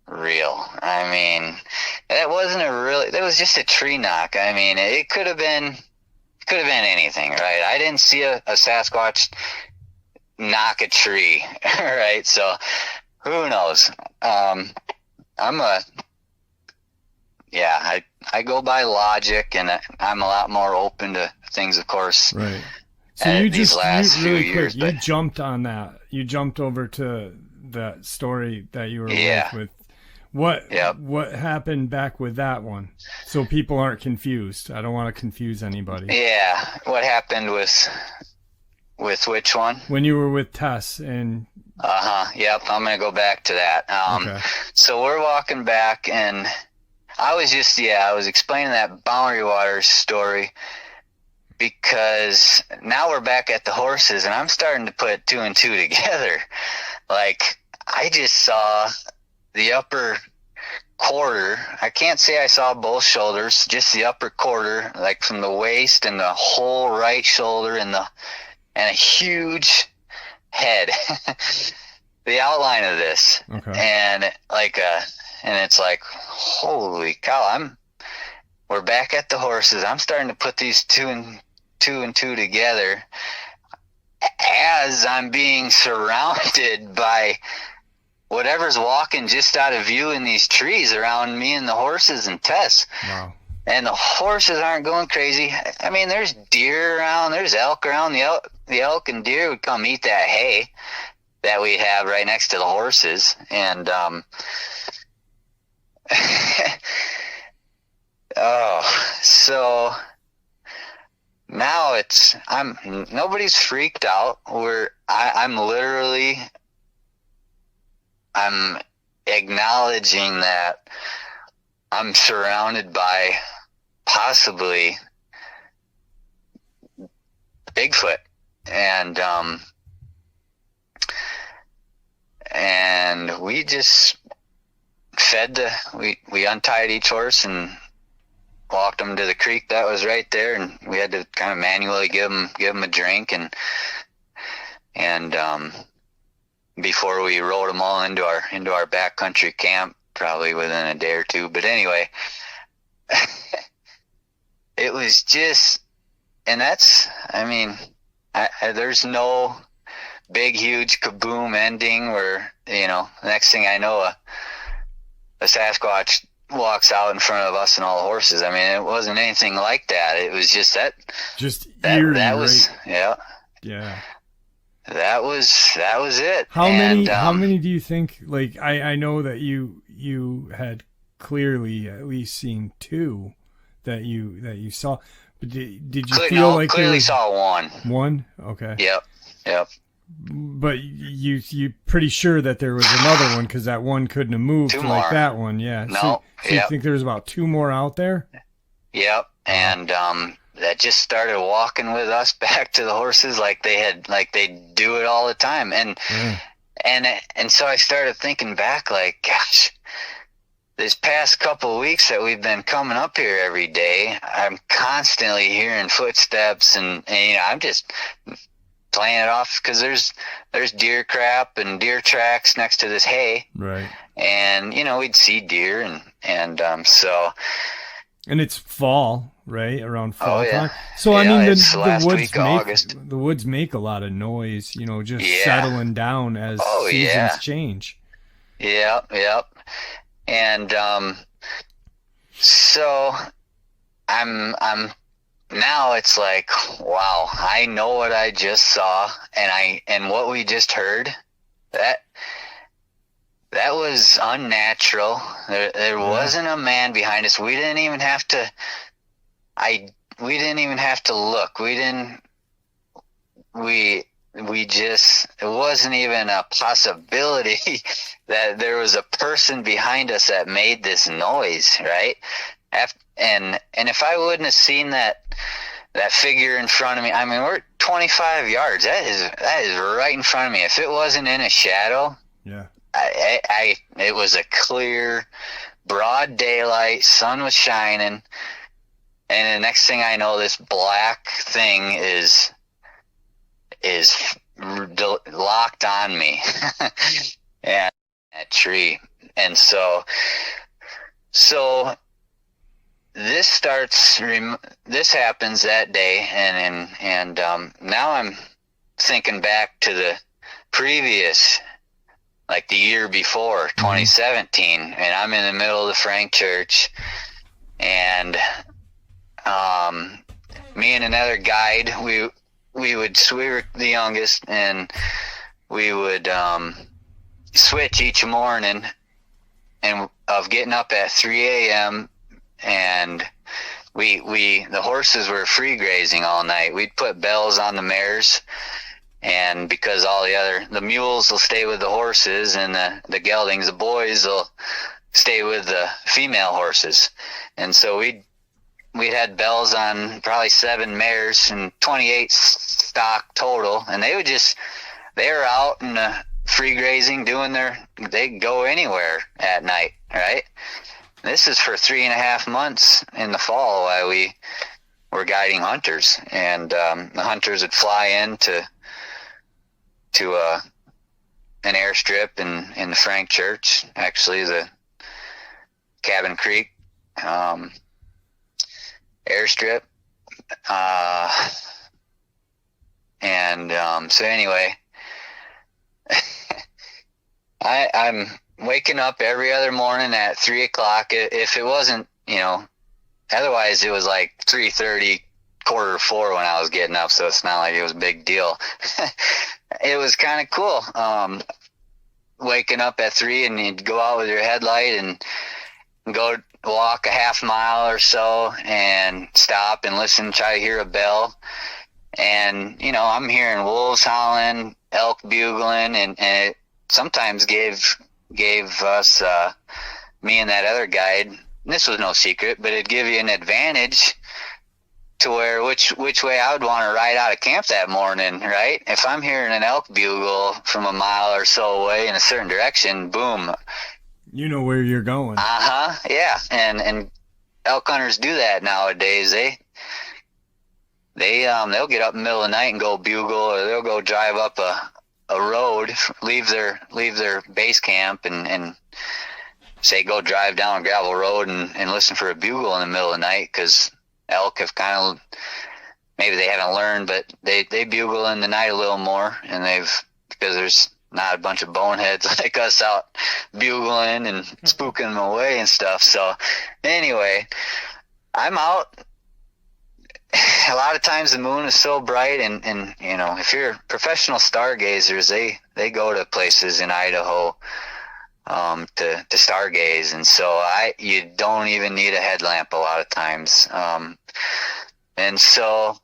real. I mean, that was just a tree knock. I mean, it could have been anything, right? I didn't see a Sasquatch knock a tree, right? So who knows? I go by logic, and I'm a lot more open to things, of course. Right. So you jumped on that. You jumped over to that story that you were with. What happened back with that one? So people aren't confused. I don't want to confuse anybody. Yeah. What happened with which one? When you were with Tess and... Yep. I'm going to go back to that. Okay. So we're walking back, and I was explaining that Boundary Waters story because now we're back at the horses, and I'm starting to put two and two together. Like, I just saw the upper quarter. I can't say I saw both shoulders, just the upper quarter, like from the waist and the whole right shoulder and a huge head. The outline of this. Okay. And it's like, holy cow, we're back at the horses. I'm starting to put these two and two together as I'm being surrounded by whatever's walking just out of view in these trees around me and the horses and Tess. Wow. And the horses aren't going crazy. I mean, there's deer around, there's elk around. The elk and deer would come eat that hay that we have right next to the horses. And so now nobody's freaked out. I'm acknowledging that I'm surrounded by possibly Bigfoot, and we just we untied each horse and walked them to the creek that was right there, and we had to kind of manually give them a drink, and before we rode them all into our backcountry camp, probably within a day or two. But anyway, it was just, and that's, I mean, there's no big, huge kaboom ending where, the next thing I know, a Sasquatch walks out in front of us and all the horses. I mean, it wasn't anything like that. It was just that. Just eerie, that was, right? yeah. Yeah. That was it. How many do you think, like, I know that you had clearly at least seen two that you saw. But did you feel like clearly saw one? One? Okay. Yep. But you pretty sure that there was another one because that one couldn't have moved like that one. Yeah. No. So you think there's about two more out there? Yep. And that just started walking with us back to the horses like they do it all the time. And so I started thinking back, like, gosh, this past couple of weeks that we've been coming up here every day, I'm constantly hearing footsteps, and I'm just playing it off because there's deer crap and deer tracks next to this hay, right? And we'd see deer, and so. And it's fall, right? Around fall. Oh yeah. So I mean, the woods make a lot of noise, just settling down as seasons change. Yep. And so I'm now it's like, wow, I know what I just saw, and what we just heard, that was unnatural. There wasn't a man behind us. We didn't even have to look. It wasn't even a possibility that there was a person behind us that made this noise, right? And if I wouldn't have seen that figure in front of me, I mean, we're 25 yards. That is right in front of me. If it wasn't in a shadow, it was a clear, broad daylight, sun was shining, and the next thing I know, this black thing is locked on me and that tree. And so this happens that day, and now I'm thinking back to the previous, like the year before, 2017, and I'm in the middle of the Frank Church, and me and another guide, we were the youngest, and we would switch each morning, and of getting up at 3 a.m. and the horses were free grazing all night. We'd put bells on the mares, and because the mules will stay with the horses, and the geldings, the boys, will stay with the female horses. And so we'd had bells on probably 7 mares and 28 stock total, and they were out in the free grazing they'd go anywhere at night, right? This is for 3.5 months in the fall while we were guiding hunters, and the hunters would fly in to an airstrip in the Frank Church, actually the Cabin Creek airstrip, so anyway, I'm waking up every other morning at 3 o'clock. If it wasn't, otherwise it was like 3:30, 3:45 when I was getting up, so it's not like it was a big deal. It was kind of cool, waking up at 3, and you'd go out with your headlight and go walk a half mile or so and stop and listen, try to hear a bell. And, I'm hearing wolves howling, elk bugling, and it sometimes gave us, me and that other guide, this was no secret, but it'd give you an advantage to where which way I would want to ride out of camp that morning, right? If I'm hearing an elk bugle from a mile or so away in a certain direction, boom. You know where you're going. Yeah. And elk hunters do that nowadays. They'll get up in the middle of the night and go bugle, or they'll go drive up a road, leave their base camp and say go drive down a gravel road and listen for a bugle in the middle of the night, because elk have maybe they haven't learned, but they bugle in the night a little more, and because there's not a bunch of boneheads like us out bugling and spooking them away and stuff. So anyway, I'm out. A lot of times the moon is so bright, and if you're professional stargazers, they go to places in Idaho to stargaze. And so you don't even need a headlamp a lot of times. And so,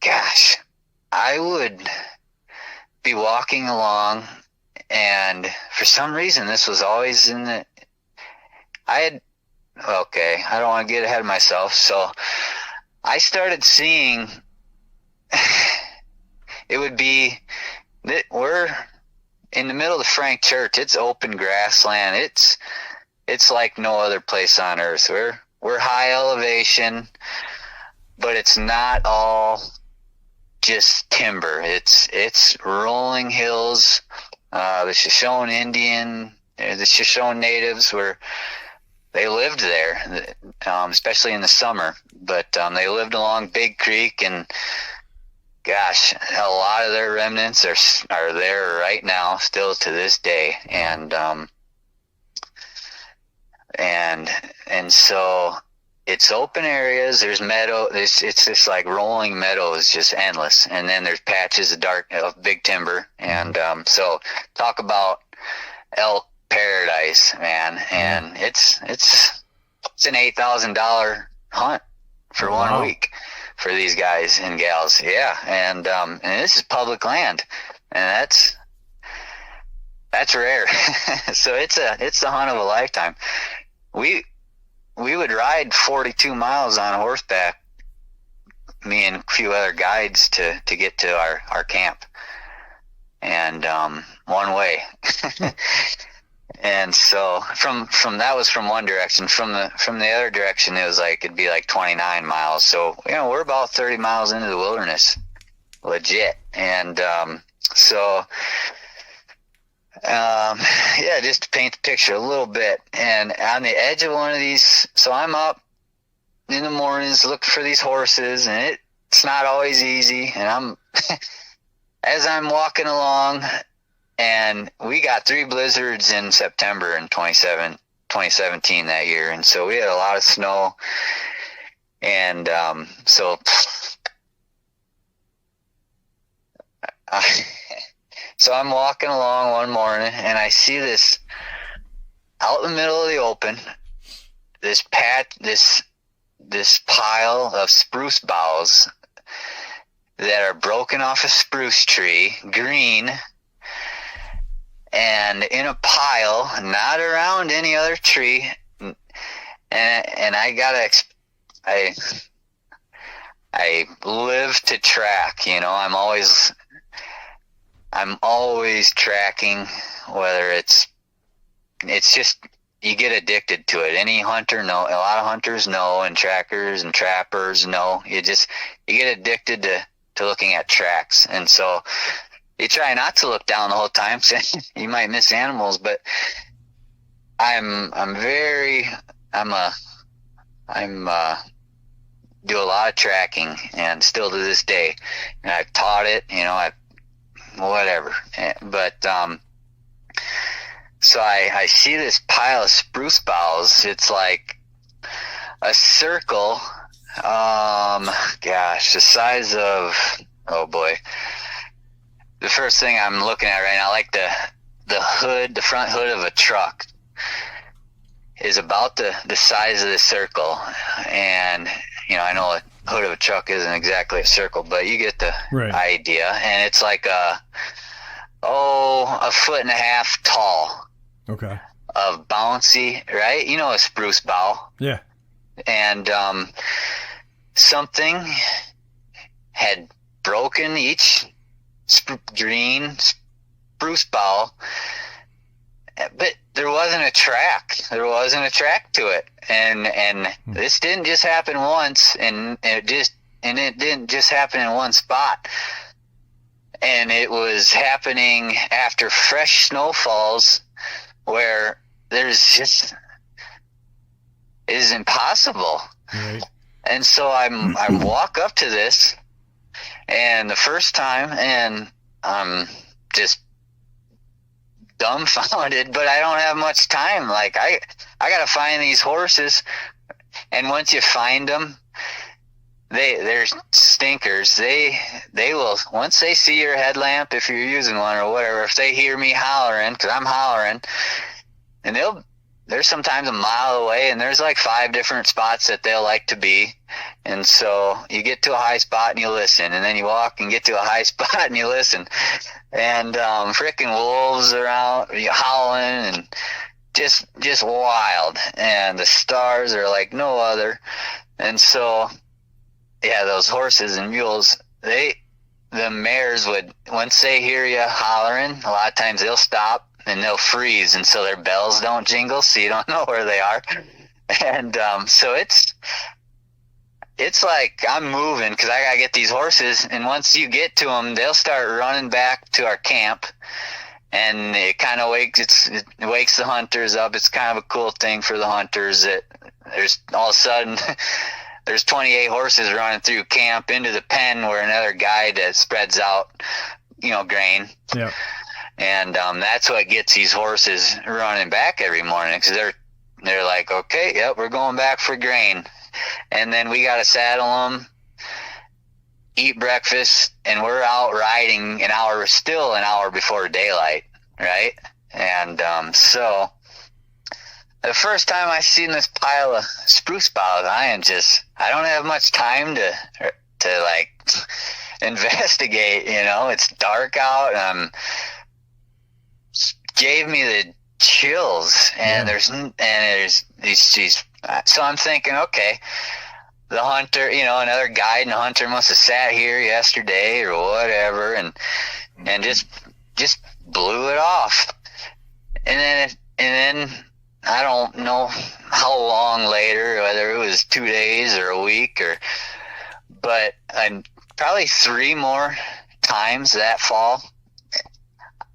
gosh, I would be walking along, and for some reason this was always I don't want to get ahead of myself. So I started seeing, it would be, we're in the middle of the Frank Church. It's open grassland. It's like no other place on earth. We're high elevation, but it's not all just timber. It's rolling hills. The Shoshone natives they lived there, especially in the summer. But they lived along Big Creek, and gosh, a lot of their remnants are there right now, still to this day. And so it's open areas. There's meadow. It's just like rolling meadows, just endless. And then there's patches of big timber. And so talk about elk paradise, man. And it's an $8,000 hunt for 1 week for these guys and gals. Yeah. And this is public land, and that's rare. So it's the hunt of a lifetime. We would ride 42 miles on horseback, me and a few other guides, to get to our camp, and one way. And so from that was from one direction. From the other direction, it'd be like 29 miles. So we're about 30 miles into the wilderness, legit. And just to paint the picture a little bit. And on the edge of one of these, so I'm up in the mornings looking for these horses, and it's not always easy. And I'm as I'm walking along, and we got 3 blizzards in September in 2017 that year. And so we had a lot of snow. And so I'm walking along one morning, and I see this out in the middle of the open, this pile of spruce boughs that are broken off a spruce tree, green, and in a pile, not around any other tree. And I live to track. I'm always tracking, whether it's just, you get addicted to it. Any hunter a lot of hunters know, and trackers and trappers know, you get addicted to looking at tracks. And so you try not to look down the whole time, so you might miss animals, but I'm do a lot of tracking, and still to this day, and I've taught it, whatever. But so I see this pile of spruce boughs. It's like a circle, the size of, oh boy, the first thing I'm looking at right now, like the front hood of a truck is about the size of the circle. And I know a hood of a truck isn't exactly a circle, but you get the idea. And it's like a 1.5 foot tall. Okay. Of bouncy, right? A spruce bough. Yeah. And something had broken each green spruce bough, but there wasn't a track. There wasn't a track to it. And this didn't just happen once, and it didn't just happen in one spot. And it was happening after fresh snowfalls, where it is impossible. Right. And so I walk up to this, and the first time, and I'm just dumbfounded, but I don't have much time. Like I gotta find these horses, and once you find them, they're stinkers. They will, once they see your headlamp, if you're using one or whatever, if they hear me hollering, because I'm hollering, and they're sometimes a mile away, and there's like 5 different spots that they'll like to be. And so you get to a high spot and you listen, and then you walk and get to a high spot and you listen. And frickin' wolves are out howling and just wild. And the stars are like no other. And so, yeah, those horses and mules, the mares would, once they hear you hollering, a lot of times they'll stop and they'll freeze, and so their bells don't jingle, so you don't know where they are. And so it's like I'm moving because I gotta get these horses, and once you get to them, they'll start running back to our camp, and it kind of wakes the hunters up. It's kind of a cool thing for the hunters that there's all of a sudden there's 28 horses running through camp into the pen where another guide that spreads out, grain. Yeah. And that's what gets these horses running back every morning, because they're like, okay, yep, we're going back for grain. And then we got to saddle them, eat breakfast, and we're out riding still an hour before daylight, right? And so the first time I seen this pile of spruce boughs, I don't have much time to like investigate. It's dark out, and gave me the chills, and there's these so I'm thinking, okay, the hunter, another guide and a hunter must have sat here yesterday or whatever, and just blew it off. And then I don't know how long later, whether it was 2 days or a week, but probably 3 more times that fall,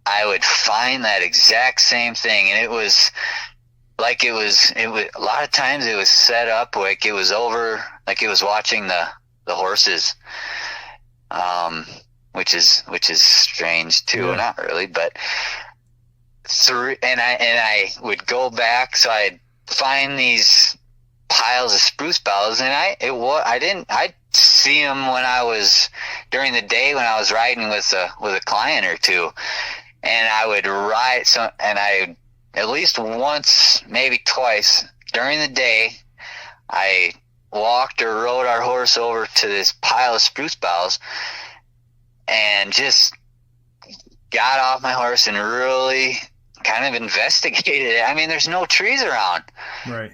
I would find that exact same thing. And it was a lot of times it was set up like it was over, like it was watching the horses, which is strange too. Yeah. Not really, but I would go back, so I'd find these piles of spruce boughs, and I'd see them during the day when I was riding with a client or two, and I would ride and at least once, maybe twice during the day, I walked or rode our horse over to this pile of spruce boughs and just got off my horse and really kind of investigated it. I mean, there's no trees around. Right.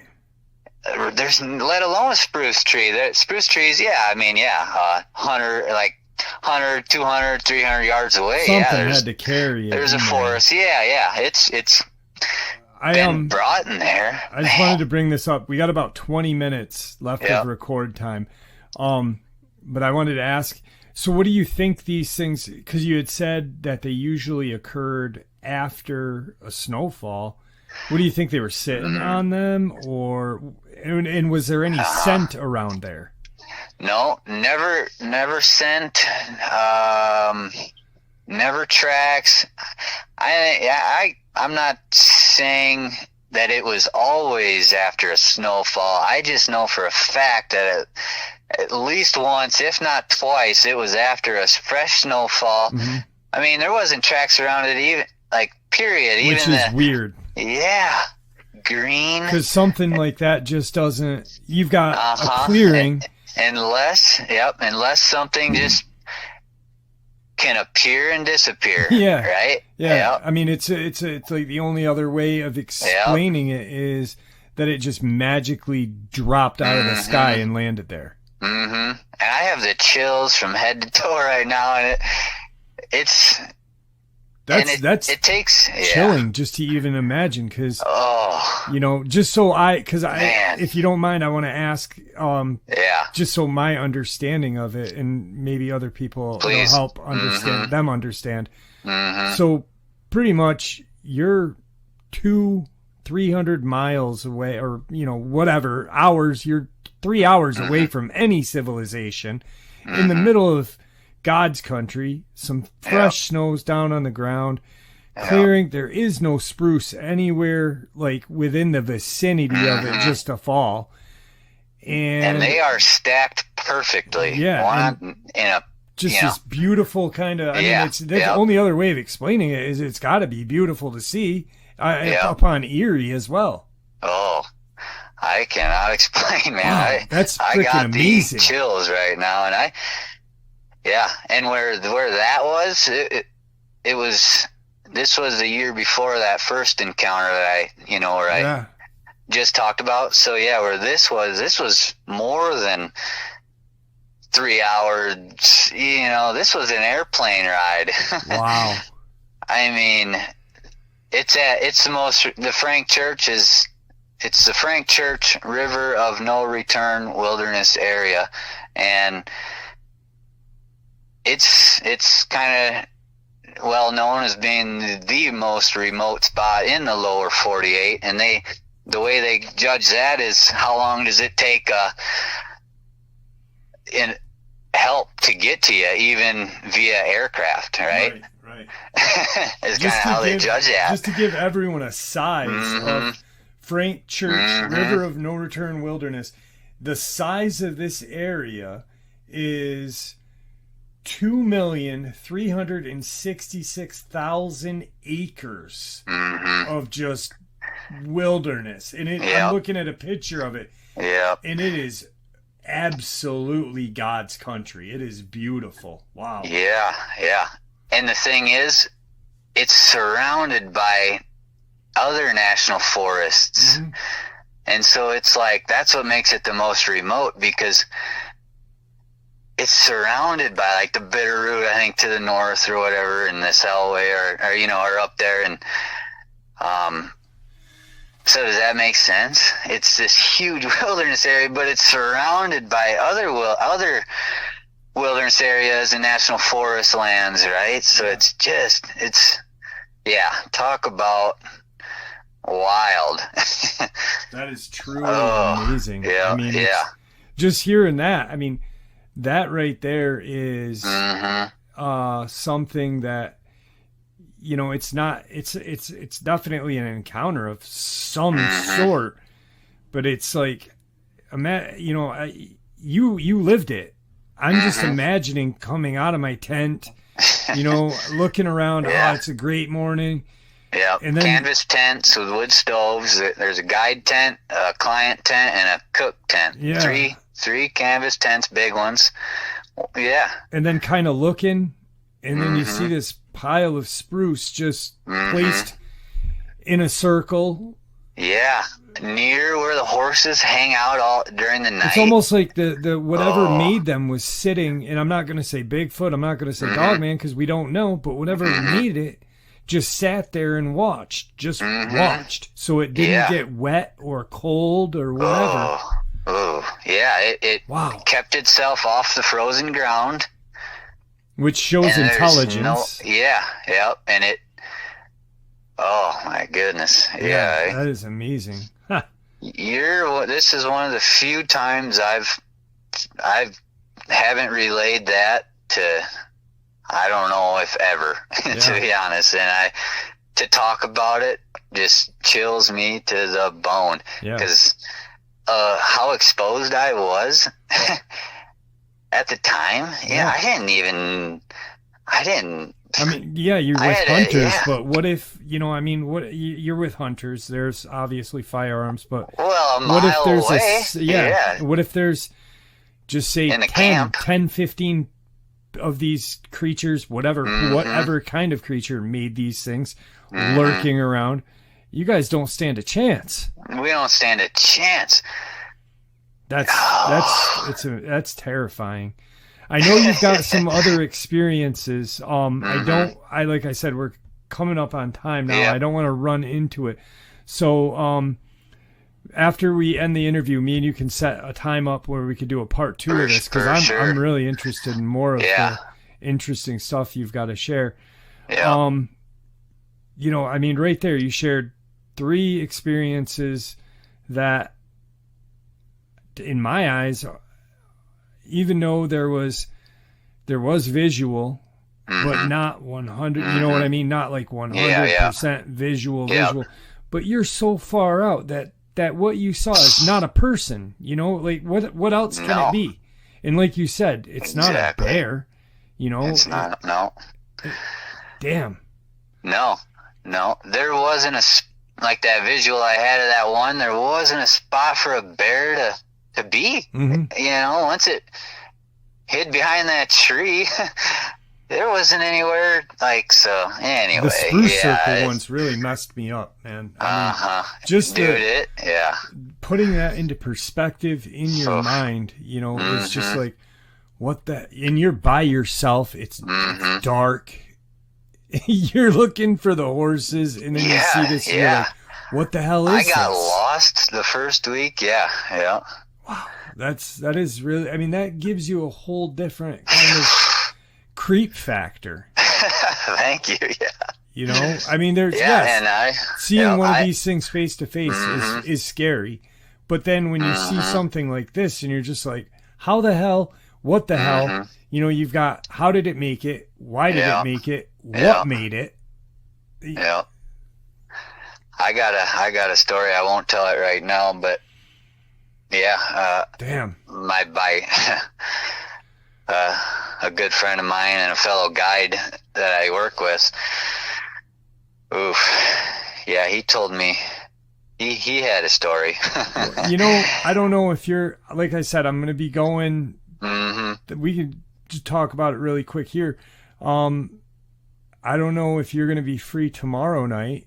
There's, let alone a spruce tree. Spruce trees, 100, 200, 300 yards away. Something had to carry it. There's a forest. Yeah. It's been brought in there. I just wanted to bring this up. We got about 20 minutes left of record time. But I wanted to ask, so what do you think these things, because you had said that they usually occurred after a snowfall. What do you think, they were sitting on them, and was there any scent around there? No, never scent, never tracks. I'm not saying that it was always after a snowfall. I just know for a fact that at least once, if not twice, it was after a fresh snowfall. Mm-hmm. I mean, there wasn't tracks around it even, period. Which is weird. Yeah. Green. Because something like that just doesn't, you've got a clearing. Unless something just can appear and disappear. Yeah. Right? Yeah. Yep. I mean, it's like the only other way of explaining it is that it just magically dropped out of the sky and landed there. Mm-hmm. And I have the chills from head to toe right now, and it takes chilling just to even imagine, because just so if you don't mind, I want to ask just so my understanding of it, and maybe other people will help understand them understand. Mm-hmm. So pretty much you're 200-300 miles away, or whatever hours, you're 3 hours away from any civilization, in the middle of God's country, some fresh snows down on the ground, clearing. There is no spruce anywhere within the vicinity of it just to fall. And they are stacked perfectly. Yeah. This beautiful kind of, I mean, that's the only other way of explaining it is it's got to be beautiful to see. up on Erie as well. Oh, I cannot explain, man. Wow, that's freaking amazing. The chills right now, and and where that was, this was the year before that first encounter that I just talked about. So yeah, where this was more than 3 hours. This was an airplane ride. Wow. I mean, the Frank Church it's the Frank Church River of No Return Wilderness Area, and it's kind of well known as being the most remote spot in the lower 48, and the way they judge that is how long does it take in help to get to you, even via aircraft, right? Right. It's kind of how they judge that. Just to give everyone a size of Frank Church River of No Return Wilderness, the size of this area is 2,366,000 acres of just wilderness. And I'm looking at a picture of it. Yeah. And it is absolutely God's country. It is beautiful. Wow. Yeah. And the thing is, it's surrounded by other national forests. And so it's like, that's what makes it the most remote, because it's surrounded by like the Bitterroot, I think, to the north or whatever, and the Selway or up there. And so does that make sense? It's this huge wilderness area, but it's surrounded by other wilderness areas and national forest lands, right? So it's talk about wild. That is truly amazing. Yeah, I mean, just hearing that, I mean, that right there is something that, it's definitely an encounter of some sort, but it's like, you lived it. I'm just imagining coming out of my tent, looking around. Oh, it's a great morning. Yeah, and then canvas tents with wood stoves. There's a guide tent, a client tent, and a cook tent. Yeah. Three canvas tents, big ones. Yeah. And then kind of looking, and then you see this pile of spruce just placed in a circle. Yeah, near where the horses hang out all during the night. It's almost like the whatever made them was sitting, and I'm not going to say Bigfoot, I'm not going to say Dogman, because we don't know, but whatever made it just sat there and watched, so it didn't get wet or cold or whatever. Oh, yeah, it kept itself off the frozen ground. Which shows intelligence. And it, oh my goodness. Yeah. That is amazing. Huh. This is one of the few times I've haven't relayed that to, I don't know if ever, to be honest. And to talk about it just chills me to the bone, because how exposed I was at the time. I mean, you're with hunters, but what if, you're with hunters, there's obviously firearms, but what if there's away. What if there's just say 10, 15 of these creatures, whatever kind of creature made these things lurking around? You guys don't stand a chance. We don't stand a chance. That's terrifying. I know you've got some other experiences. Like I said, we're coming up on time now. I don't want to run into it. So, after we end the interview, me and you can set a time up where we could do a part 2 of this, because I'm really interested in more of the interesting stuff you've got to share. Yeah. Right there, you shared 3 experiences that, in my eyes, even though there was visual, but not 100. You know what I mean? Not like 100% visual. But you're so far out that what you saw is not a person. Like what else can it be? And like you said, it's not a bear. It's not. No. Damn. No. No, there wasn't like that visual I had of that one. There wasn't a spot for a bear to be. Mm-hmm. Once it hid behind that tree, there wasn't anywhere. So anyway, the spruce circle once really messed me up, man. Just putting that into perspective in your mind, it's just like, what the, and you're by yourself. It's dark. You're looking for the horses, and then you see this. And you're like, what the hell is this? I got lost the first week. Yeah. Wow, that is really. I mean, that gives you a whole different kind of creep factor. Thank you. Yeah. I mean, there's seeing one of these things face to face is scary, but then when you see something like this, and you're just like, how the hell? What the hell? You've got, how did it make it? Why did it make it? What made it? Yeah. I got a story. I won't tell it right now, but damn. A good friend of mine and a fellow guide that I work with. Yeah, he told me he had a story. I don't know if you're, like I said, I'm going to be going. We can just talk about it really quick here. I don't know if you're going to be free tomorrow night.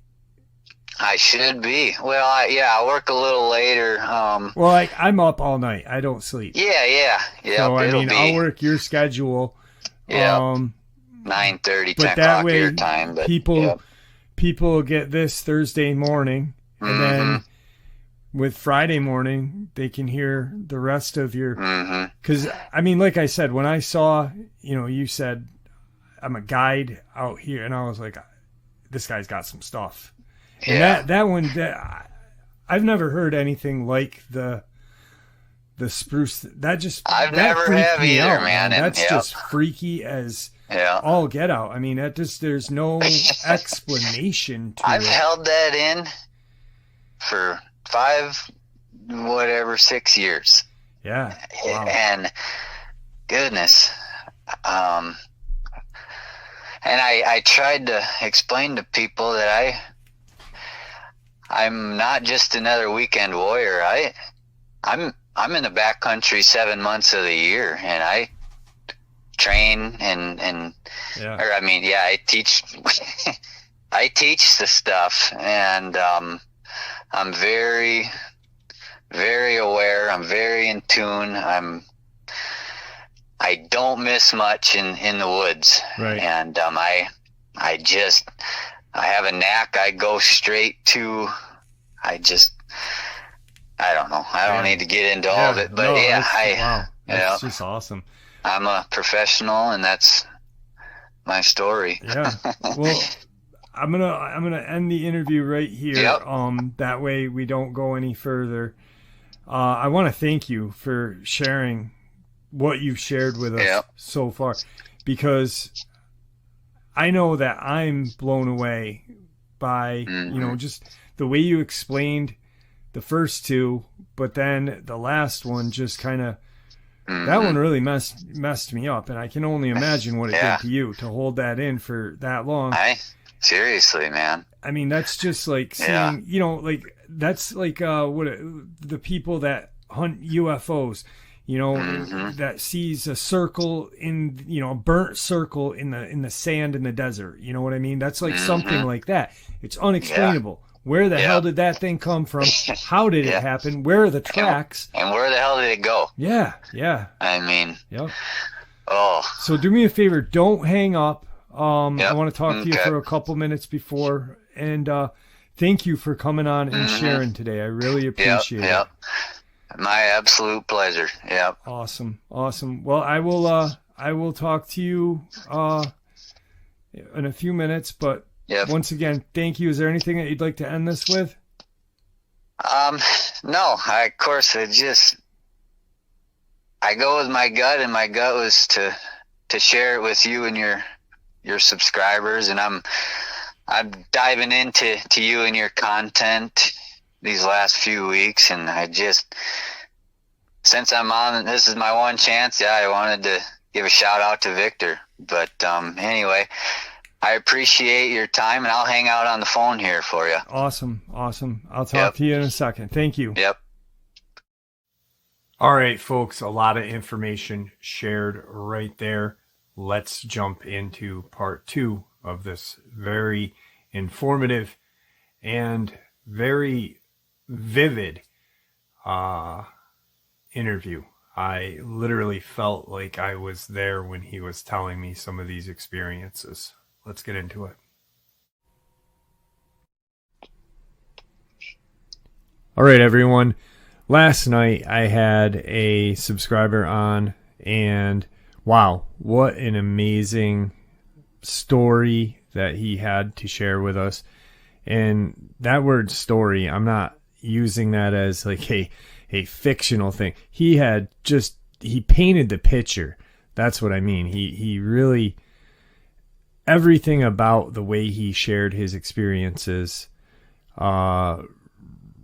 I should be. Well, I work a little later. I'm up all night. I don't sleep. Yeah. So I'll work your schedule. Yeah. 9:30, 10 o'clock way, your time. But people get this Thursday morning, and then with Friday morning, they can hear the rest of your. Because like I said, when I saw, you said, I'm a guide out here, and I was like, this guy's got some stuff. And that one, I've never heard anything like the spruce. I've never have either, out, man. That's just freaky as all get out. I mean, there's no explanation to it. I've held that in for 6 years. Yeah. Wow. And goodness. And I tried to explain to people that I'm not just another weekend warrior. I'm in the backcountry 7 months of the year, and I train I teach. I teach the stuff, and I'm very, very aware. I'm very in tune. I don't miss much in the woods, right. And I have a knack. I go straight to. I don't know. I don't need to get into all of it, but wow, that's just awesome. I'm a professional, and that's my story. Yeah. Well, I'm gonna end the interview right here. Yep. That way we don't go any further. I want to thank you for sharing what you've shared with us so far, because I know that I'm blown away by just the way you explained the first two, but then the last one just kind of that one really messed me up, and I can only imagine what it did to you to hold that in for that long. Seriously, man. I mean, that's just like seeing, that's like the people that hunt UFOs, that sees a circle in, a burnt circle in the sand in the desert. You know what I mean? That's like something like that. It's unexplainable. Where the hell did that thing come from? How did it happen? Where are the tracks? And where the hell did it go? Yeah. I mean, So do me a favor, don't hang up. I want to talk to you for a couple minutes before, and thank you for coming on and sharing today. I really appreciate it. My absolute pleasure. Yep. Awesome. Well, I will talk to you in a few minutes, but once again, thank you. Is there anything that you'd like to end this with? No, I go with my gut, and my gut was to share it with you and your subscribers, and I'm diving into you and your content these last few weeks, and since I'm on, this is my one chance. I wanted to give a shout out to Victor, but anyway, I appreciate your time, and I'll hang out on the phone here for you. Awesome. I'll talk to you in a second. Thank you. Yep. All right, folks, a lot of information shared right there. Let's jump into part 2 of this very informative and very vivid interview. I literally felt like I was there when he was telling me some of these experiences. Let's get into it. All right, everyone. Last night I had a subscriber on, and wow, what an amazing story that he had to share with us. And that word story, I'm not using that as like a fictional thing. He painted the picture. That's what I mean. He really, everything about the way he shared his experiences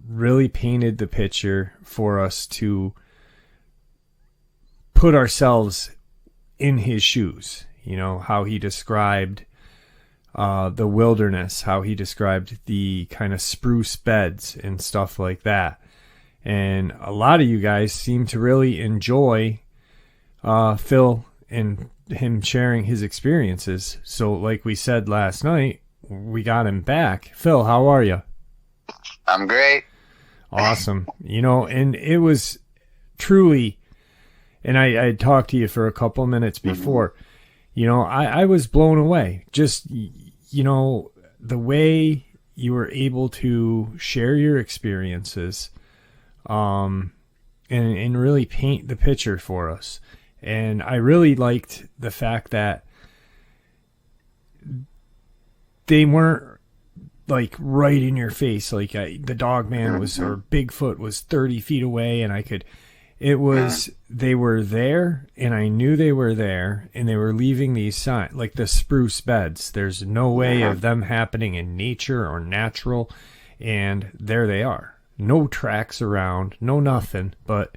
really painted the picture for us to put ourselves in his shoes. You know, how he described the wilderness, how he described the kind of spruce beds and stuff like that. And a lot of you guys seem to really enjoy Phil and him sharing his experiences. So like we said last night, we got him back. Phil, how are you? I'm great. Awesome. You know, and it was truly, and I talked to you for a couple minutes before, you know, I was blown away. Just, you know, the way you were able to share your experiences and really paint the picture for us. And I really liked the fact that they weren't like right in your face. Like the Dogman was, or Bigfoot was 30 feet away, and they were there, and I knew they were there, and they were leaving these signs, like the spruce beds. There's no way of them happening in nature or natural, and there they are. No tracks around, no nothing, but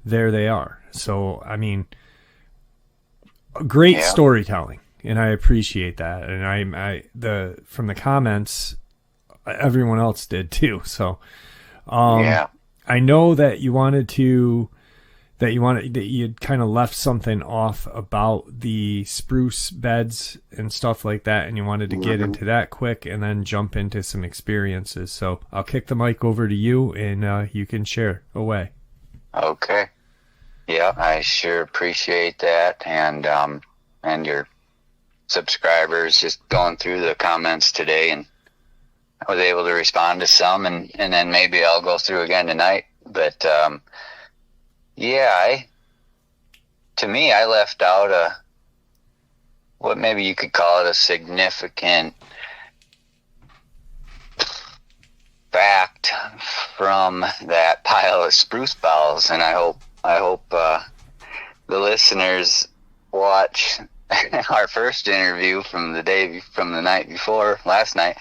there they are. So, I mean, great storytelling, and I appreciate that. And from the comments, everyone else did too. So, I know that you had kind of left something off about the spruce beds and stuff like that, and you wanted to get into that quick and then jump into some experiences. So I'll kick the mic over to you, and you can share away. Okay. Yeah, I sure appreciate that, and your subscribers, just going through the comments today, and I was able to respond to some, and then maybe I'll go through again tonight. But to me, I left out what maybe you could call it a significant fact from that pile of spruce boughs, and I hope the listeners watch our first interview from the night before, last night,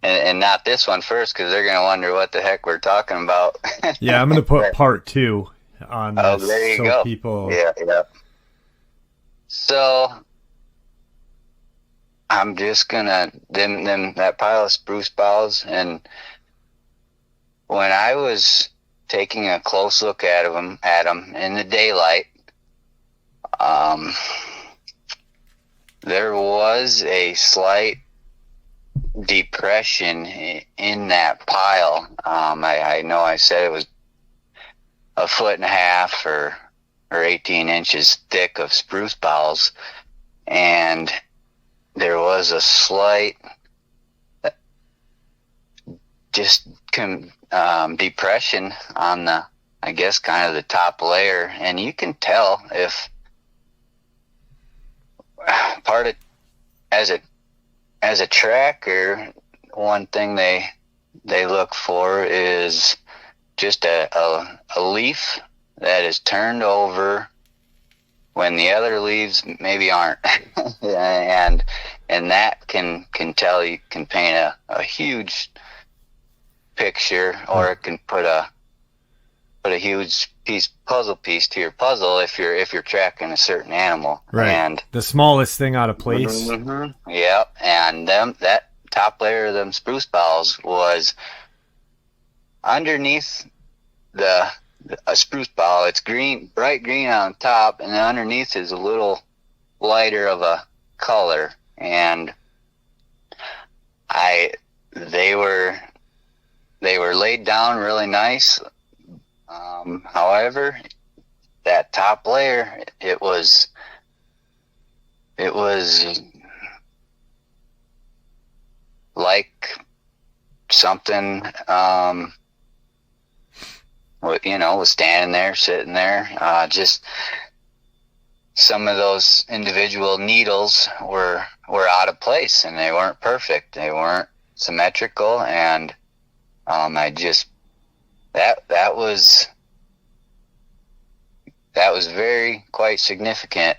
and not this one first, because they're going to wonder what the heck we're talking about. Yeah, I'm going to put part 2 on this. Oh, there you go. People... Yeah. So I'm just going to them that pile of spruce boughs, and when I was taking a close look at them in the daylight, there was a slight depression in that pile. I know I said it was 1.5 foot or 18 inches thick of spruce boughs, and there was a slight depression on the, I guess, kind of the top layer, and you can tell if part of, as a tracker, one thing they look for is just a leaf that is turned over when the other leaves maybe aren't. and that can tell you, can paint a huge picture, or it can put a put a huge puzzle piece to your puzzle if you're tracking a certain animal. Right. And the smallest thing out of place. Mm-hmm, yeah. And that top layer of them spruce boughs was underneath a spruce bough. It's green, bright green on top, and then underneath is a little lighter of a color. And they were laid down really nice. However, that top layer, it was like something, was standing there, sitting there. Just some of those individual needles were out of place, and they weren't perfect. They weren't symmetrical, and that was quite significant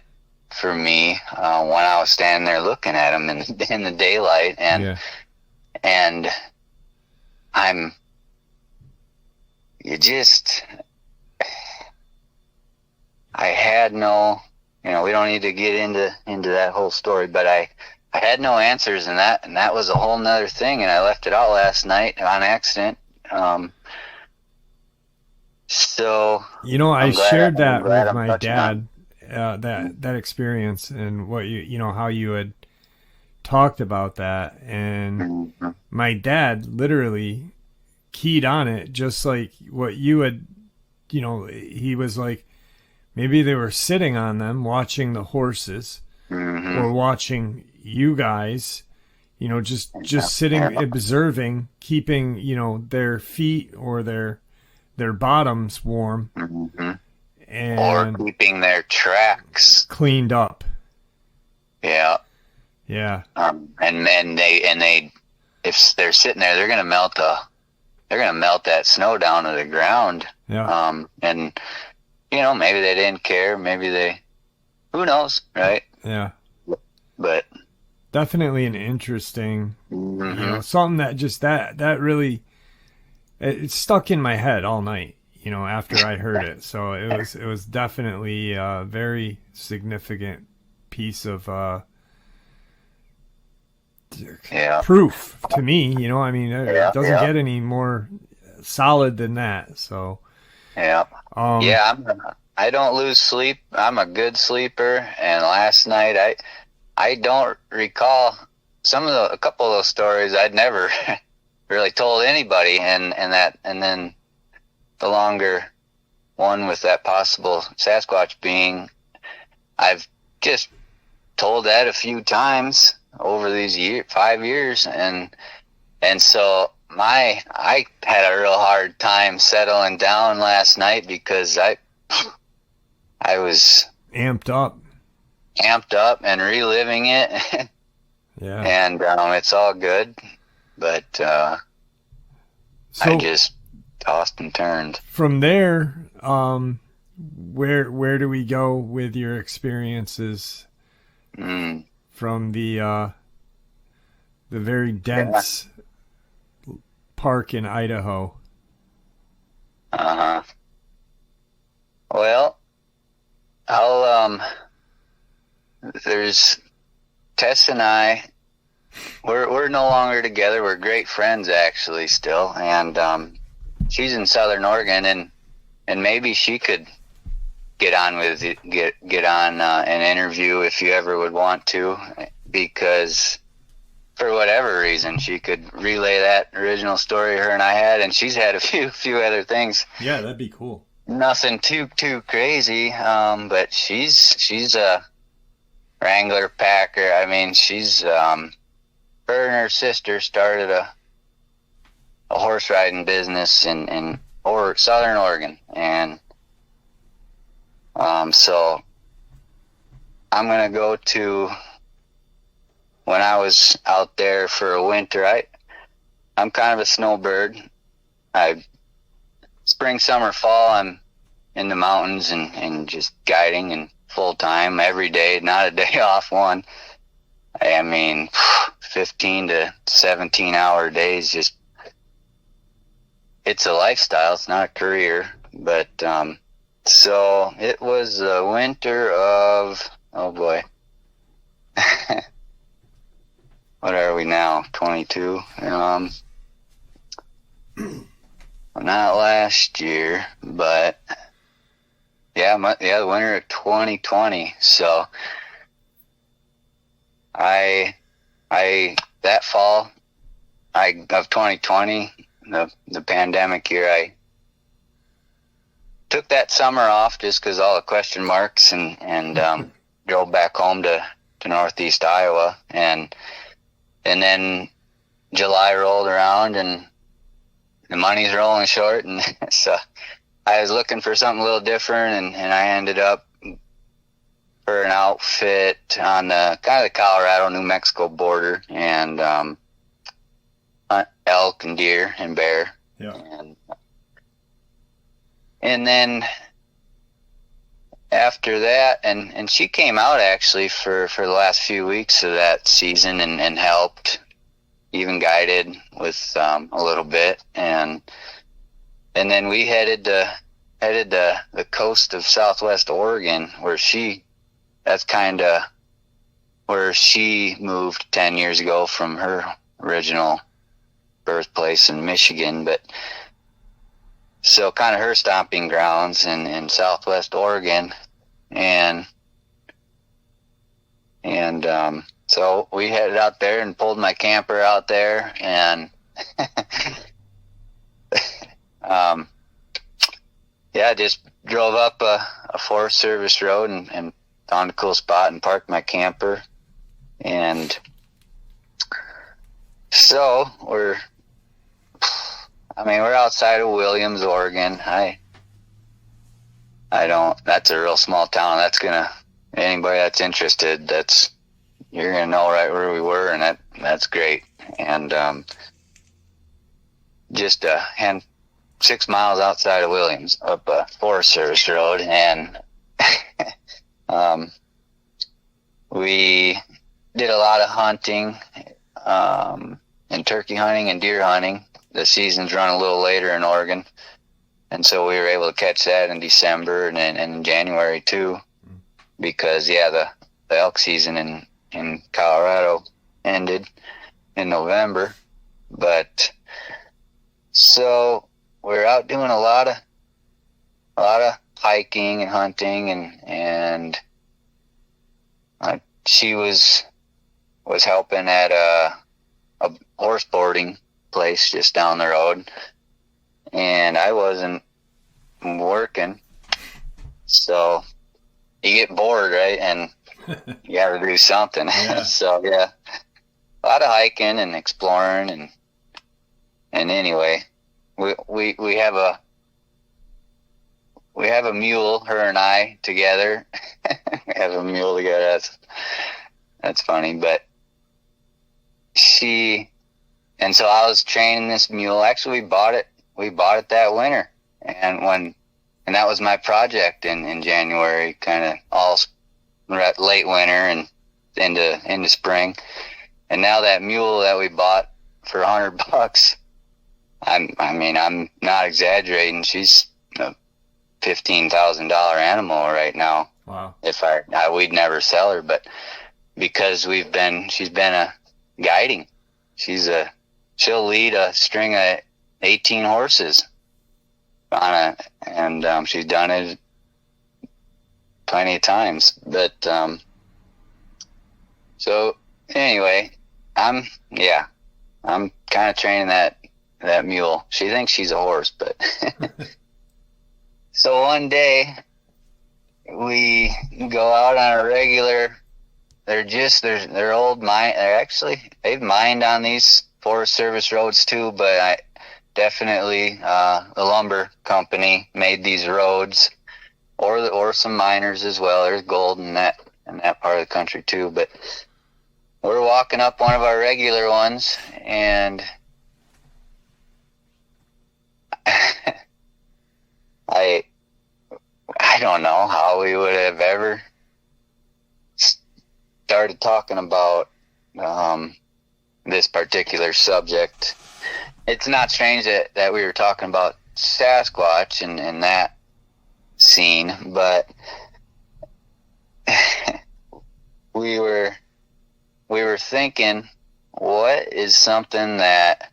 for me when I was standing there looking at them in the daylight, and I had no, we don't need to get into that whole story, but I had no answers, and that was a whole nother thing, and I left it out last night on accident. So I shared that with my dad, that experience, and what how you had talked about that, and my dad literally keyed on it, just like what you had. He was like, maybe they were sitting on them watching the horses, or watching you guys, just sitting, observing, keeping their feet or their bottoms warm, and or keeping their tracks cleaned up. Yeah. And they if they're sitting there, they're gonna melt that snow down to the ground. Yeah. And maybe they didn't care. Maybe who knows, right? Yeah. But definitely an interesting, something that just that really, it stuck in my head all night, after I heard it. So it was definitely a very significant piece of proof to me. It doesn't get any more solid than that. So I don't lose sleep. I'm a good sleeper, and last night I don't recall a couple of those stories I'd never really told anybody, and then the longer one with that possible Sasquatch being, I've just told that a few times over these 5 years, and so I had a real hard time settling down last night because I was amped up and reliving it. Yeah. And it's all good, but I just tossed and turned. From there, where do we go with your experiences from the very dense park in Idaho? Well, there's Tess and I. We're no longer together. We're great friends, actually, still. And she's in Southern Oregon, and maybe she could get on an interview if you ever would want to, because for whatever reason she could relay that original story her and I had, and she's had a few other things. Yeah, that'd be cool. Nothing too crazy, but she's a Wrangler packer. I mean, she's her and her sister started a horse riding business in Southern Oregon, and so I'm gonna go to, when I was out there for a winter, I'm kind of a snowbird. Spring, summer, fall, I'm in the mountains and just guiding and full time every day, not a day off one. I mean, 15 to 17 hour days. Just, it's a lifestyle. It's not a career, But so it was the winter of, oh boy, what are we now? 22. Not last year, but the winter of 2020. So that fall of 2020, the pandemic year, I took that summer off just because all the question marks, and drove back home to Northeast Iowa, and then July rolled around and the money's rolling short, and so I was looking for something a little different, and I ended up for an outfit on the kind of the Colorado New Mexico border, and hunt elk and deer and bear. Yeah. And then after that, and she came out actually for the last few weeks of that season and helped, even guided with a little bit, and then we headed the coast of Southwest Oregon, that's kind of where she moved 10 years ago from her original birthplace in Michigan, but so kind of her stomping grounds in Southwest Oregon, and so we headed out there and pulled my camper out there, and just drove up a Forest Service road and found a cool spot and parked my camper. And so we're outside of Williams, Oregon. That's a real small town. Anybody that's interested, you're going to know right where we were, and that's great. And just 6 miles outside of Williams, up a Forest Service road, and we did a lot of hunting, and turkey hunting and deer hunting. The seasons run a little later in Oregon, and so we were able to catch that in December and in January too, because the elk season in Colorado ended in November. But so we're out doing a lot of hiking and hunting, and she was helping at a horse boarding place just down the road, and I wasn't working, so you get bored, right? And you got to do something. Yeah. So a lot of hiking and exploring, and anyway, we have a mule, her and I together. We have a mule together. That's funny, but and so I was training this mule. Actually, we bought it that winter, and that was my project in January, kind of all late winter and into spring. And now that mule that we bought for $100, I'm not exaggerating. She's a $15,000 animal right now. Wow. If we'd never sell her, but because she's been a guiding. She'll lead a string of 18 horses and she's done it plenty of times. But so anyway, I'm kind of training that mule. She thinks she's a horse, but so one day we go out on a regular. They're old mine. They've mined on these Forest Service roads too, but definitely the lumber company made these roads, or some miners as well. There's gold in that part of the country too. But we're walking up one of our regular ones, and I don't know how we would have ever started talking about this particular subject. It's not strange that we were talking about Sasquatch in that scene, but we were thinking, what is something that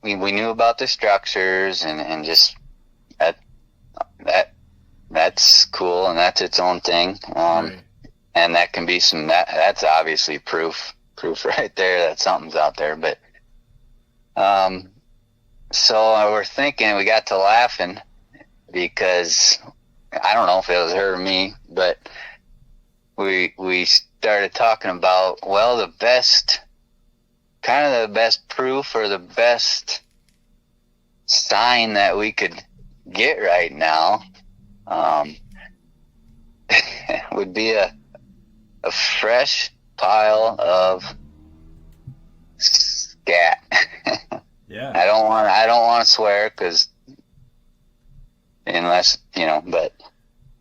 we knew about the structures and just that's cool and that's its own thing. Right. And that can be that's obviously proof right there that something's out there. But so we're thinking, we got to laughing because I don't know if it was her or me, but we started talking about, well, the best proof or the best sign that we could get right now would be a fresh pile of scat. Yeah. I don't want to swear, because unless, but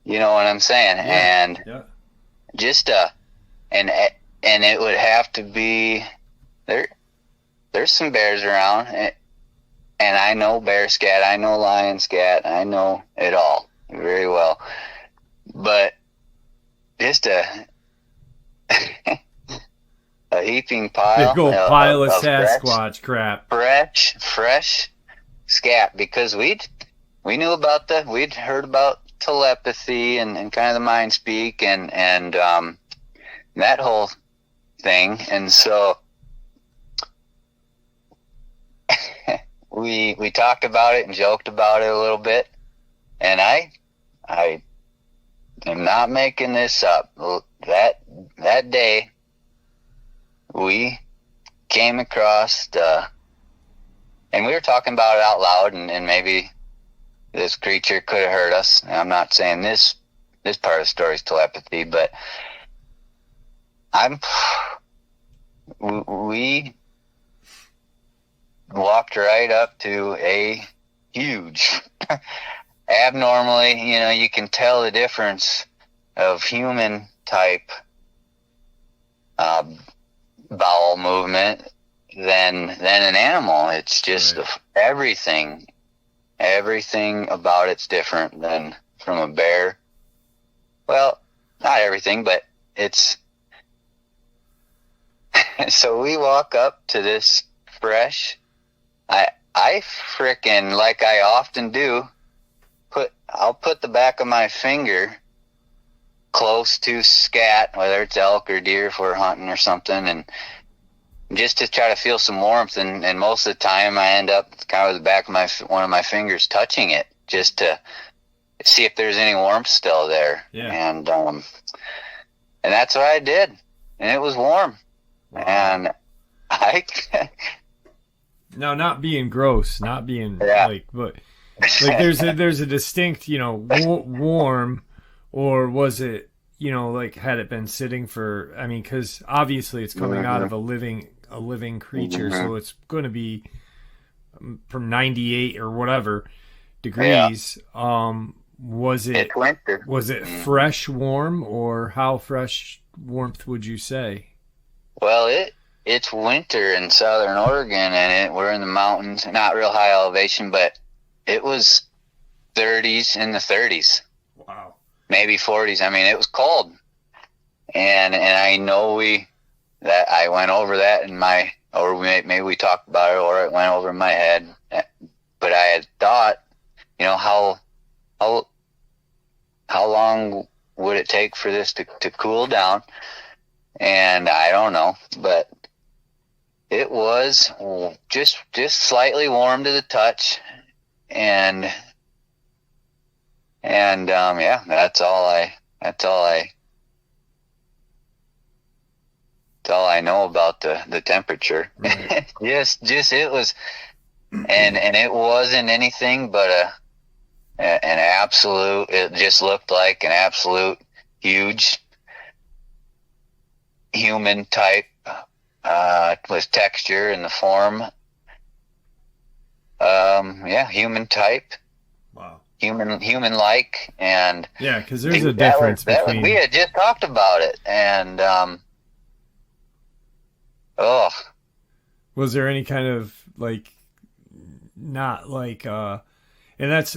you know what I'm saying. Yeah. And yeah. just and it would have to be there's some bears around, and I know bear scat, I know lion scat, I know it all very well, but just a heaping pile, Big old pile of Sasquatch crap, fresh scat, because we'd heard about telepathy and kind of the mind speak and that whole thing, and so we talked about it and joked about it a little bit, and I am not making this up. That day we came across and we were talking about it out loud, and maybe this creature could have heard us. I'm not saying this part of the story is telepathy, but we walked right up to a huge, abnormally, you can tell the difference of human type bowel movement than an animal. It's just right. Everything about it's different than from a bear. Well, not everything, but it's so we walk up to this fresh, I frickin', like I often do, I'll put the back of my finger close to scat, whether it's elk or deer if we're hunting or something, and just to try to feel some warmth, and most of the time I end up kind of with the back of one of my fingers touching it, just to see if there's any warmth still there. Yeah. And that's what I did, and it was warm. Wow. And now, not being gross, not being but there's a distinct, warm, or was it, had it been sitting for, because obviously it's coming out of a living creature, so it's going to be from 98 or whatever degrees. Was it winter? Was it fresh warm, or how fresh warmth would you say? Well, it's winter in southern Oregon, and we're in the mountains, not real high elevation, but it was 30s, in the 30s. Wow. Maybe 40s. It was cold. And I know that I went over that maybe we talked about it, or it went over in my head. But I had thought, how long would it take for this to cool down? And I don't know, but it was just slightly warm to the touch, and that's all I know about the temperature. Right. just it was, and it wasn't anything but an absolute. It just looked like an absolute huge human type, with texture in the form. Human type. Wow. Human like, and yeah, because there's a difference between. We had just talked about it, and was there any kind of not like and that's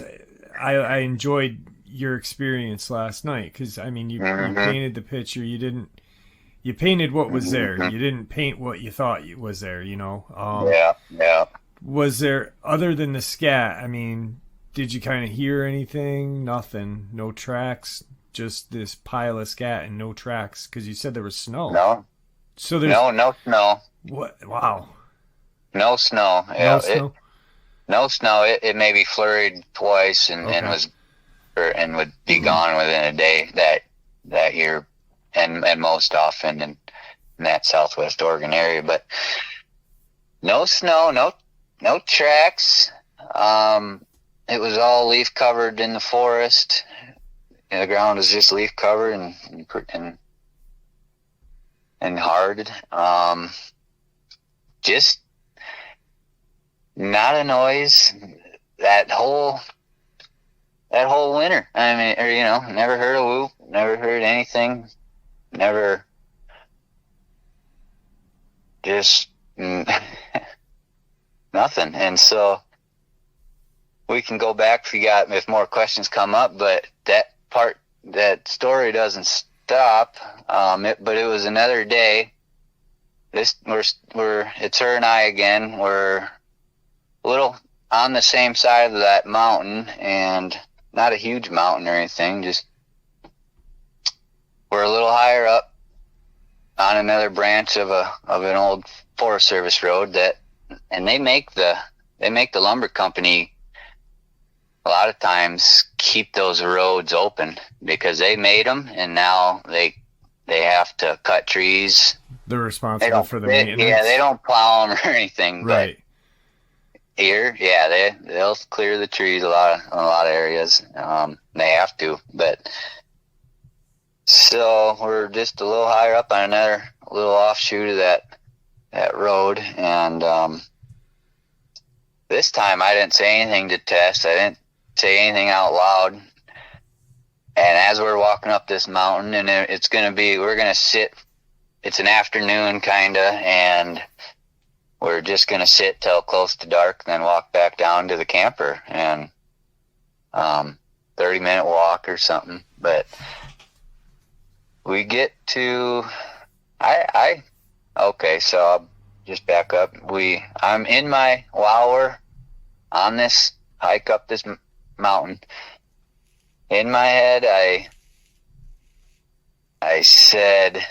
I enjoyed your experience last night, because I mean you painted the picture. You painted what was there. You didn't paint what you thought was there, you know. Yeah. Was there, other than the scat, I mean, did you kind of hear anything? Nothing. No tracks. Just this pile of scat and no tracks, because you said there was snow. No. So there's no snow. What? Wow. No snow. No snow. No snow. It maybe flurried twice and would be gone within a day that year, and most often in that Southwest Oregon area. But no snow, no tracks. It was all leaf covered in the forest. The ground was just leaf covered and hard. Just not a noise that whole winter. I mean, never heard a whoop, never heard anything, never, just nothing. And so we can go back if more questions come up, but that story doesn't stop. But it was another day. It's her and I again. We're a little on the same side of that mountain, and not a huge mountain or anything. Just we're a little higher up on another branch of an old Forest Service road and they make the lumber company a lot of times keep those roads open because they made them, and now they have to cut trees. They're responsible for the maintenance. Yeah, they don't plow them or anything. Right. But here, yeah, they'll clear the trees in a lot of areas. They have to, but so we're just a little higher up on another little offshoot of that road, and this time I didn't say anything to Tess. I didn't say anything out loud. And as we're walking up this mountain, and we're gonna sit. It's an afternoon kinda, and we're just gonna sit till close to dark, then walk back down to the camper, and 30-minute walk or something. But we get to okay, so I'll just back up. While we're on this hike up this mountain, in my head I said,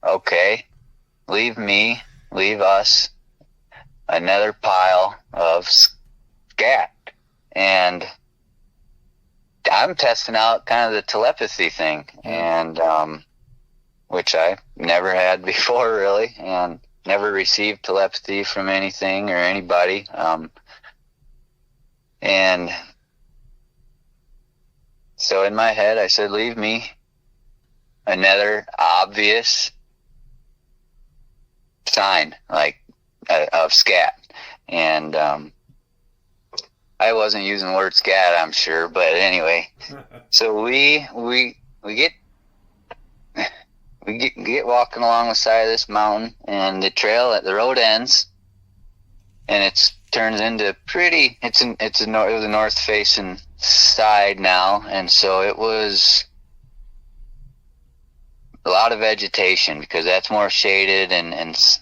okay, leave us another pile of scat. And I'm testing out kind of the telepathy thing, and which I never had before, really, and never received telepathy from anything or anybody. And so in my head, I said, leave me another obvious sign, like of scat. And I wasn't using the word scat, I'm sure, but anyway. So we get walking along the side of this mountain, and the trail at the road ends, and it turns into it was a north facing side now, and so it was a lot of vegetation because that's more shaded, and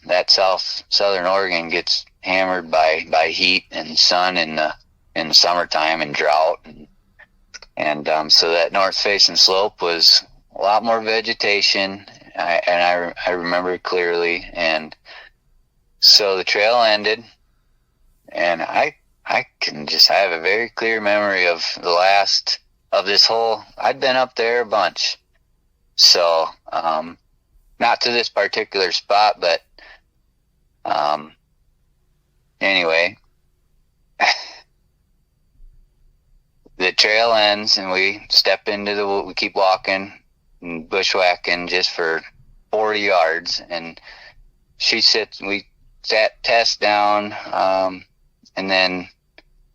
that southern Oregon gets hammered by heat and sun in the summertime and drought, and so that north facing slope was a lot more vegetation, and I remember it clearly. And so the trail ended, and I have a very clear memory of the last of this whole. I'd been up there a bunch, so not to this particular spot, but anyway, the trail ends, and we step into we keep walking and bushwhacking just for 40 yards, and we sat Tess down, and then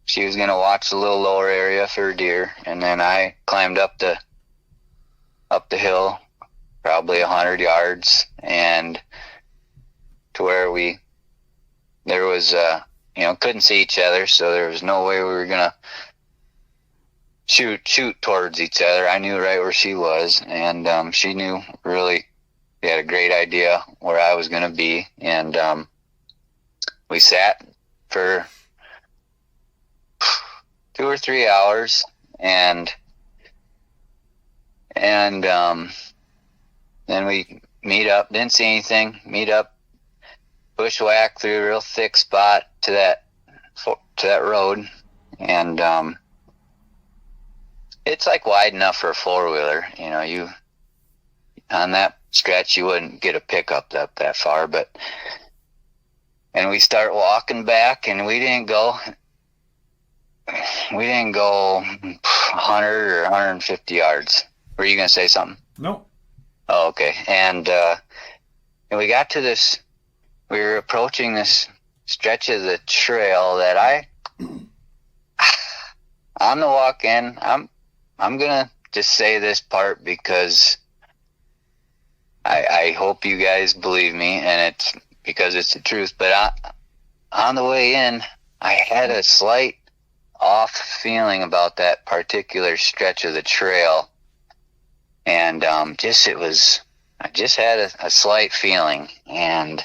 she was going to watch the little lower area for deer, and then I climbed up the hill probably 100 yards, and to where there was couldn't see each other, so there was no way we were gonna shoot towards each other. I knew right where she was, and she knew really. She had a great idea where I was gonna be, and we sat for 2 or 3 hours, and then we meet up. Didn't see anything. Meet up, bushwhack through a real thick spot to that road, and it's like wide enough for a 4-wheeler. You on that stretch you wouldn't get a pickup up that far, and we start walking back, and we didn't go 100 or 150 yards. Were you gonna say something? No. Oh, okay. And we got to this. We were approaching this stretch of the trail that on the walk in. I'm gonna just say this part because I hope you guys believe me, and it's because it's the truth. But on the way in, I had a slight off feeling about that particular stretch of the trail, and I just had a slight feeling, and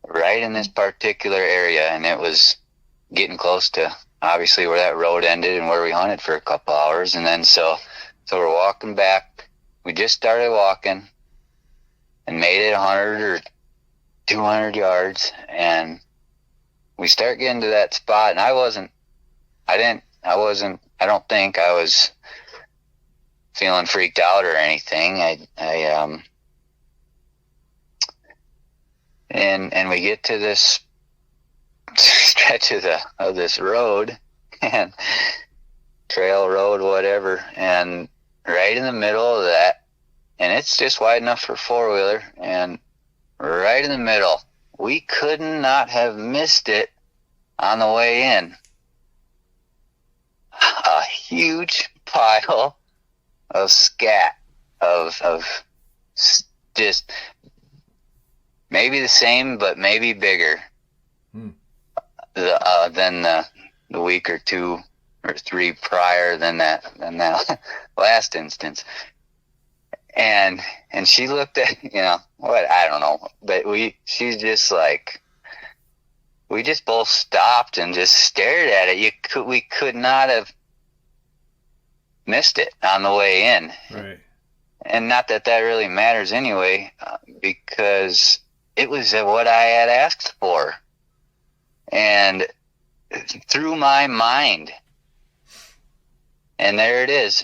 right in this particular area, and it was getting close to obviously where that road ended and where we hunted for a couple hours. And then so we're walking back. We just started walking and made it 100 or 200 yards, and we start getting to that spot, and I don't think I was feeling freaked out or anything. And we get to this stretch of this road, and trail road, whatever, and right in the middle of that, and it's just wide enough for a 4-wheeler, and right in the middle, we could not have missed it on the way in. A huge pile of scat, of just maybe the same, but maybe bigger than the week or 2 or 3 prior than that last instance. And she looked at, what, I don't know, but she's just like, we just both stopped and just stared at it. We could not have missed it on the way in. Right. And not that really matters anyway, because it was what I had asked for. And through my mind, and there it is.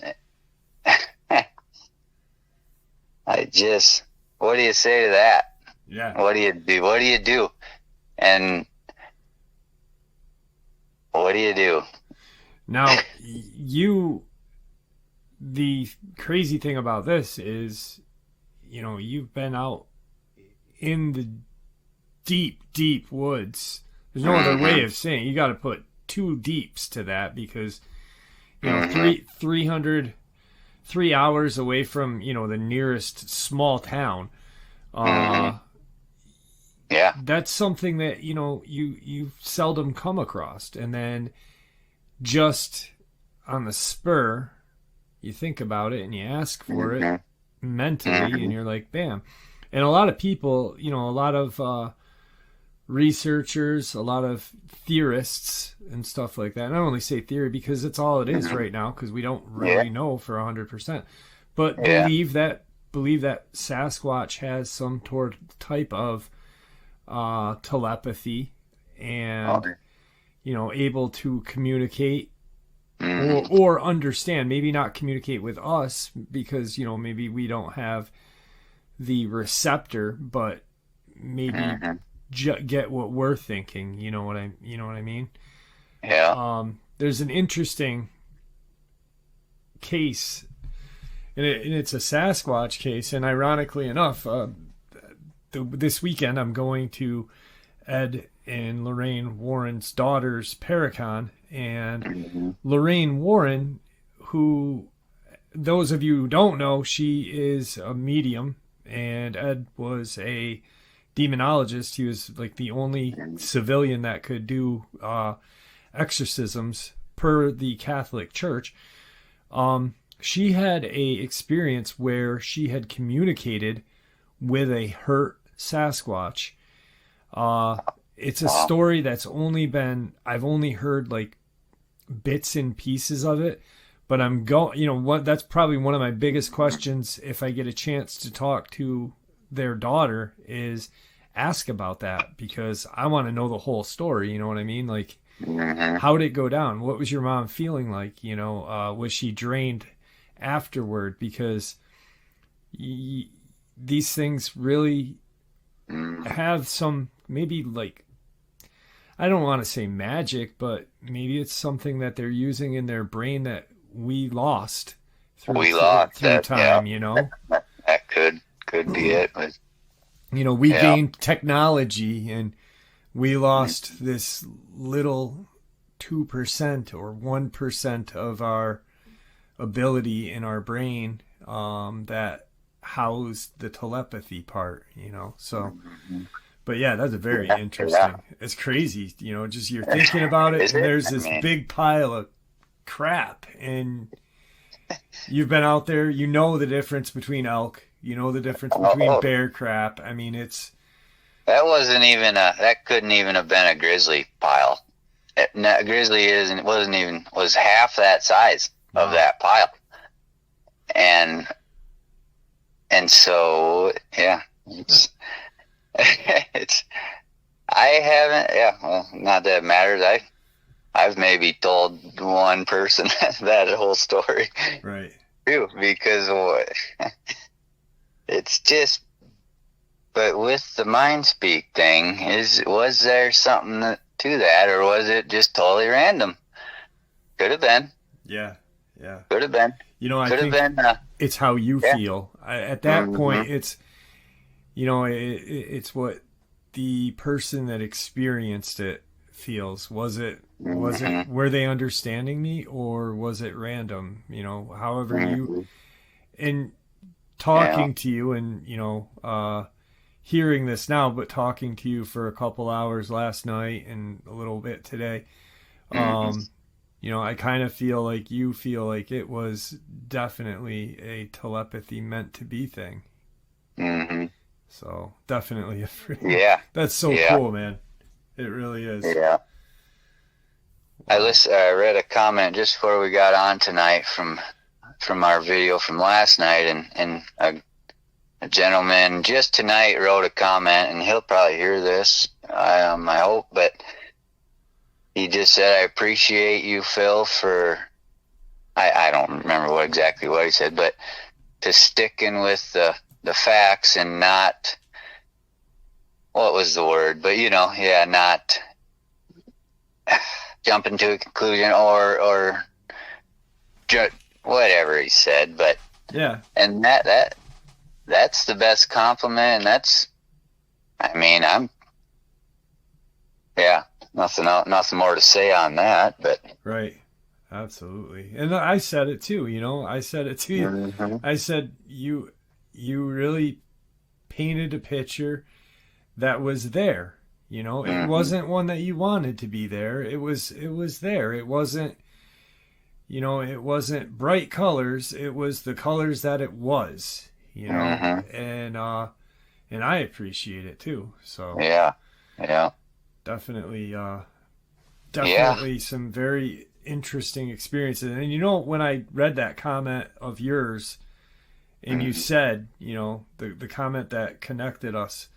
What do you say to that? Yeah. What do you do? And what do you do? Now, the crazy thing about this is, you've been out in the deep, deep woods. There's no other way of saying it. You got to put 2 deeps to that, because, 3 hours away from, the nearest small town. Yeah. That's something that, you seldom come across. And then just on the spur, you think about it and you ask for it mentally, and you're like, bam. And a lot of people, a lot of researchers, a lot of theorists and stuff like that. And I only say theory because it's all it is right now, because we don't really know for 100%. But believe that Sasquatch has some type of telepathy and able to communicate or understand. Maybe not communicate with us because maybe we don't have the receptor, but maybe get what we're thinking. You know what I mean? Yeah. There's an interesting case, and it's a Sasquatch case. And ironically enough, this weekend I'm going to Ed and Lorraine Warren's daughter's Paracon, and Lorraine Warren, who those of you who don't know, she is a medium, and Ed was a demonologist. He was like the only civilian that could do exorcisms per the Catholic Church. She had a experience where she had communicated with a hurt Sasquatch. It's a story that's I've only heard like bits and pieces of it, but that's probably one of my biggest questions if I get a chance to talk to their daughter, is ask about that, because I want to know the whole story. You know what I mean? Like, how did it go down? What was your mom feeling like? Was she drained afterward? Because these things really have some, maybe like, I don't want to say magic, but maybe it's something that they're using in their brain that we lost through time, That could be it. But, we gained technology and we lost this little 2% or 1% of our ability in our brain that housed the telepathy part, so. But yeah, that's a very interesting. Yeah. It's crazy, just you're thinking about it, and there's this big pile of crap, and you've been out there, the difference between elk, the difference between bear crap. I mean, that couldn't even have been a grizzly pile. Grizzly was half that size of that pile, and so yeah. Not that it matters. I've maybe told one person that whole story, right? Too, because it's just. But with the mind speak thing, was there something to that, or was it just totally random? Could have been. Yeah. Could have been. I think it's how you feel at that point. It's. It's what the person that experienced it feels. Were they understanding me, or was it random? However you, and talking to you and, hearing this now, but talking to you for a couple hours last night and a little bit today, I kind of feel like you feel like it was definitely a telepathy meant to be thing. Mm-hmm. So definitely that's so cool, man. It really is. Yeah. Wow. I read a comment just before we got on tonight from our video from last night, and a gentleman just tonight wrote a comment, and he'll probably hear this, I hope, but he just said, "I appreciate you, Phil, for," I don't remember exactly what he said, but to sticking with the facts and not, what was the word, but not jumping to a conclusion or whatever he said, but and that's the best compliment, and that's, nothing more to say on that, but right. Absolutely. And I said it too, I said it to you. Mm-hmm. I said, you really painted a picture that was there. It wasn't one that you wanted to be there. It was there. It wasn't, it wasn't bright colors. It was the colors that it was, and I appreciate it too. So yeah. Definitely some very interesting experiences. And when I read that comment of yours, and you said, the comment that connected us,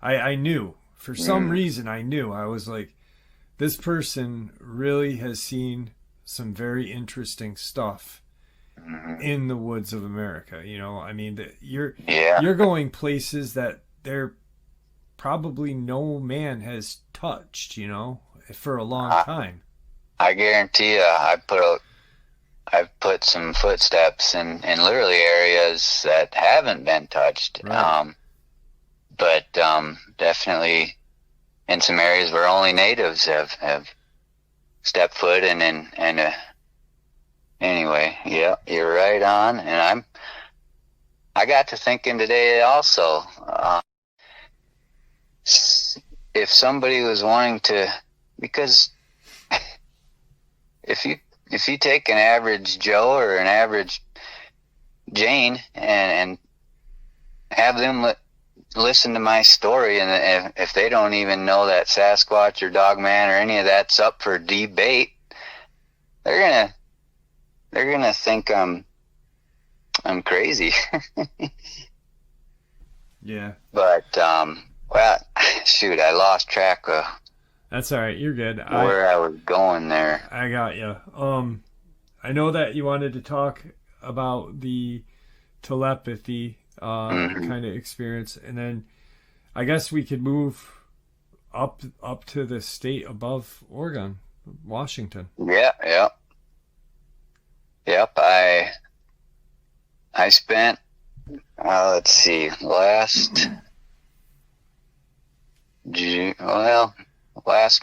I knew, for some reason, I was like, this person really has seen some very interesting stuff in the woods of America. You're going places that there probably no man has touched, for a long time. I guarantee you, I've put some footsteps in literally areas that haven't been touched. Right. But definitely in some areas where only natives have stepped foot in, and anyway, yeah, you're right on. And I got to thinking today also, if somebody was wanting to, because if you take an average Joe or an average Jane and have them listen to my story, and if they don't even know that Sasquatch or Dogman or any of that's up for debate, they're gonna think I'm crazy. Yeah. But well, shoot, I lost track of. That's all right. You're good. Where I was going there. I got you. I know that you wanted to talk about the telepathy kind of experience, and then I guess we could move up to the state above Oregon, Washington. Yep. I spent let's see, last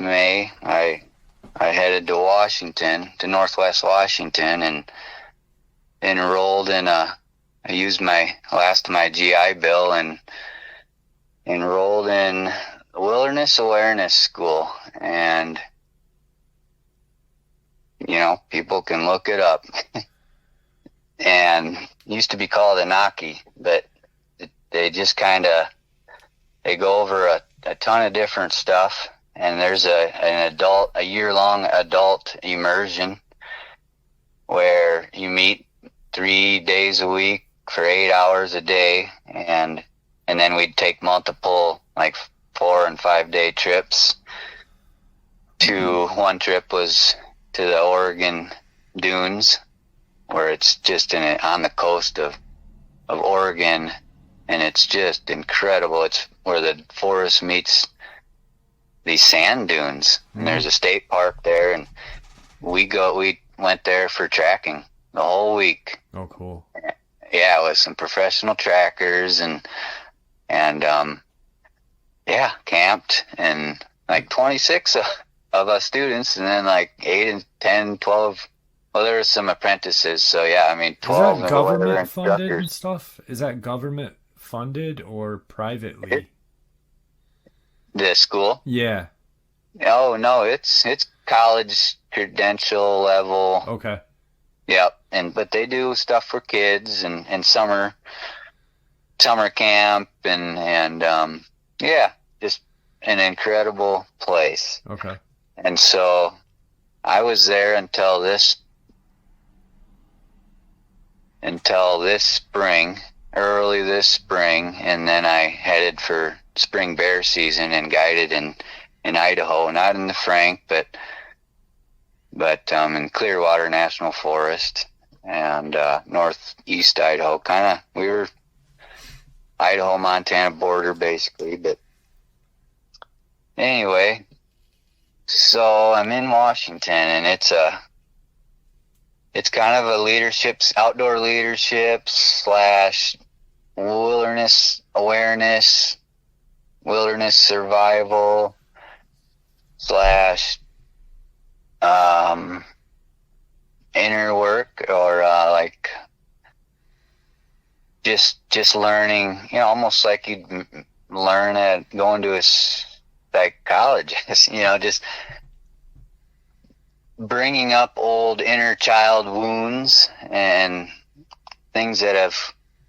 May I headed to Washington, to Northwest Washington, and enrolled in I used my GI Bill and enrolled in Wilderness Awareness School. And people can look it up. And used to be called Anaki, but they just they go over a ton of different stuff. And there's a year-long adult immersion where you meet 3 days a week for 8 hours a day, and then we'd take multiple, like 4 and 5 day trips. One trip was to the Oregon dunes, where it's just on the coast of Oregon, and it's just incredible. It's where the forest meets these sand dunes, and there's a state park there, and we went there for tracking the whole week. Oh, cool. Yeah, with some professional trackers and camped, and like 26 of us students, and then like 8 and 10, 12. Well, there were some apprentices, so yeah, I mean 12. Is that government funded and stuff? Is that government funded or privately? The school? Yeah. Oh no, it's college credential level. Okay. Yep, but they do stuff for kids and summer camp and just an incredible place. Okay. And so I was there until this spring, early this spring, and then I headed for spring bear season and guided in Idaho, not in the Frank, but in Clearwater National Forest and northeast Idaho. We were Idaho-Montana border basically, but anyway, so I'm in Washington, and it's kind of a outdoor leadership / wilderness awareness, wilderness survival / inner work, or like just learning, almost like you'd learn at going to a psychologist, just bringing up old inner child wounds and things that have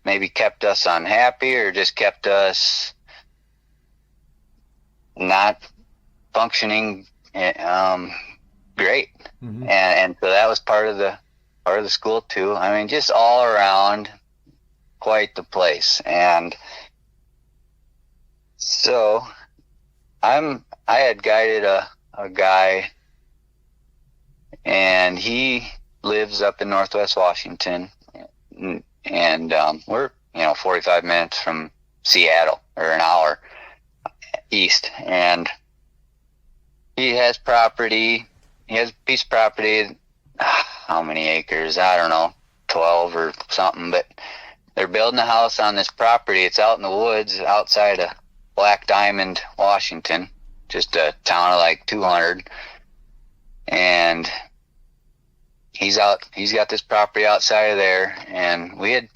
maybe kept us unhappy or just kept us not functioning great. Mm-hmm. And so that was part of the school too. I mean, just all around quite the place. And so I had guided a guy, and he lives up in Northwest Washington, and we're 45 minutes from Seattle, or an hour east, and he has property. He has a piece of property, how many acres? I don't know, 12 or something, but they're building a house on this property. It's out in the woods outside of Black Diamond, Washington, just a town of like 200. And he's got this property outside of there, and we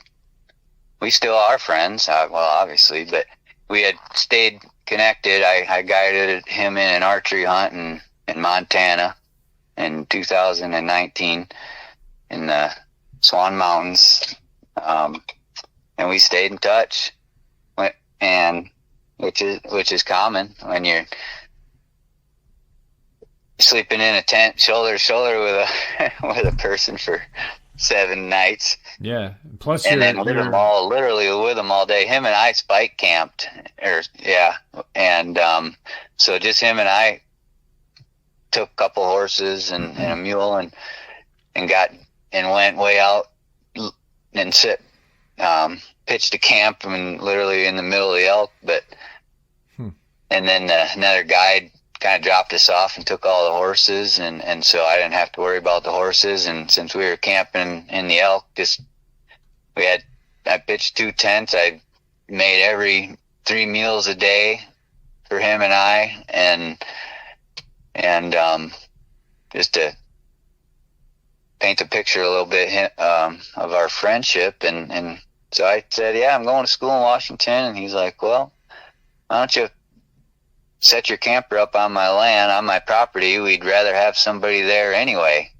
still are friends, well, obviously, but we had stayed connected, I guided him in an archery hunt in Montana in 2019 in the Swan Mountains, and we stayed in touch. And which is common when you're sleeping in a tent shoulder to shoulder with a person for 7 nights. Yeah. Plus, and then literally with them all day. Him and I spike camped, and so just him and I took a couple horses and a mule and went way out and pitched a camp literally in the middle of the elk, and then another guide kind of dropped us off and took all the horses, and so I didn't have to worry about the horses. And since we were camping in the elk, I pitched 2 tents. I made every 3 meals a day for him and I, and just to paint a picture a little bit of our friendship. And so I said, yeah, I'm going to school in Washington. And he's like, well, why don't you set your camper up on my land, on my property? We'd rather have somebody there anyway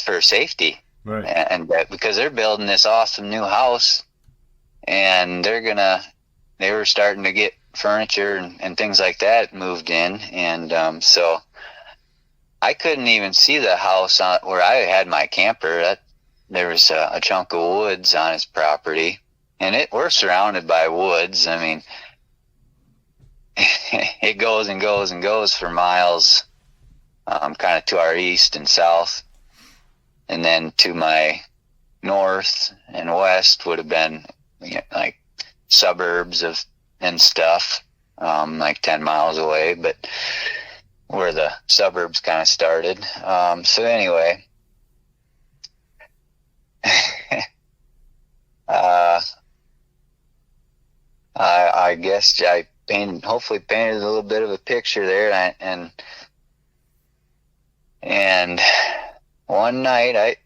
for safety. Right. And because they're building this awesome new house, and they were starting to get furniture and things like that moved in. And so I couldn't even see the house where I had my camper. There was a chunk of woods on his property, and we're surrounded by woods. I mean, it goes and goes and goes for miles, kind of to our east and south. And then to my north and west would have been like suburbs and stuff, like 10 miles away, but where the suburbs kind of started. So anyway, I guess I hopefully painted a little bit of a picture there, and one night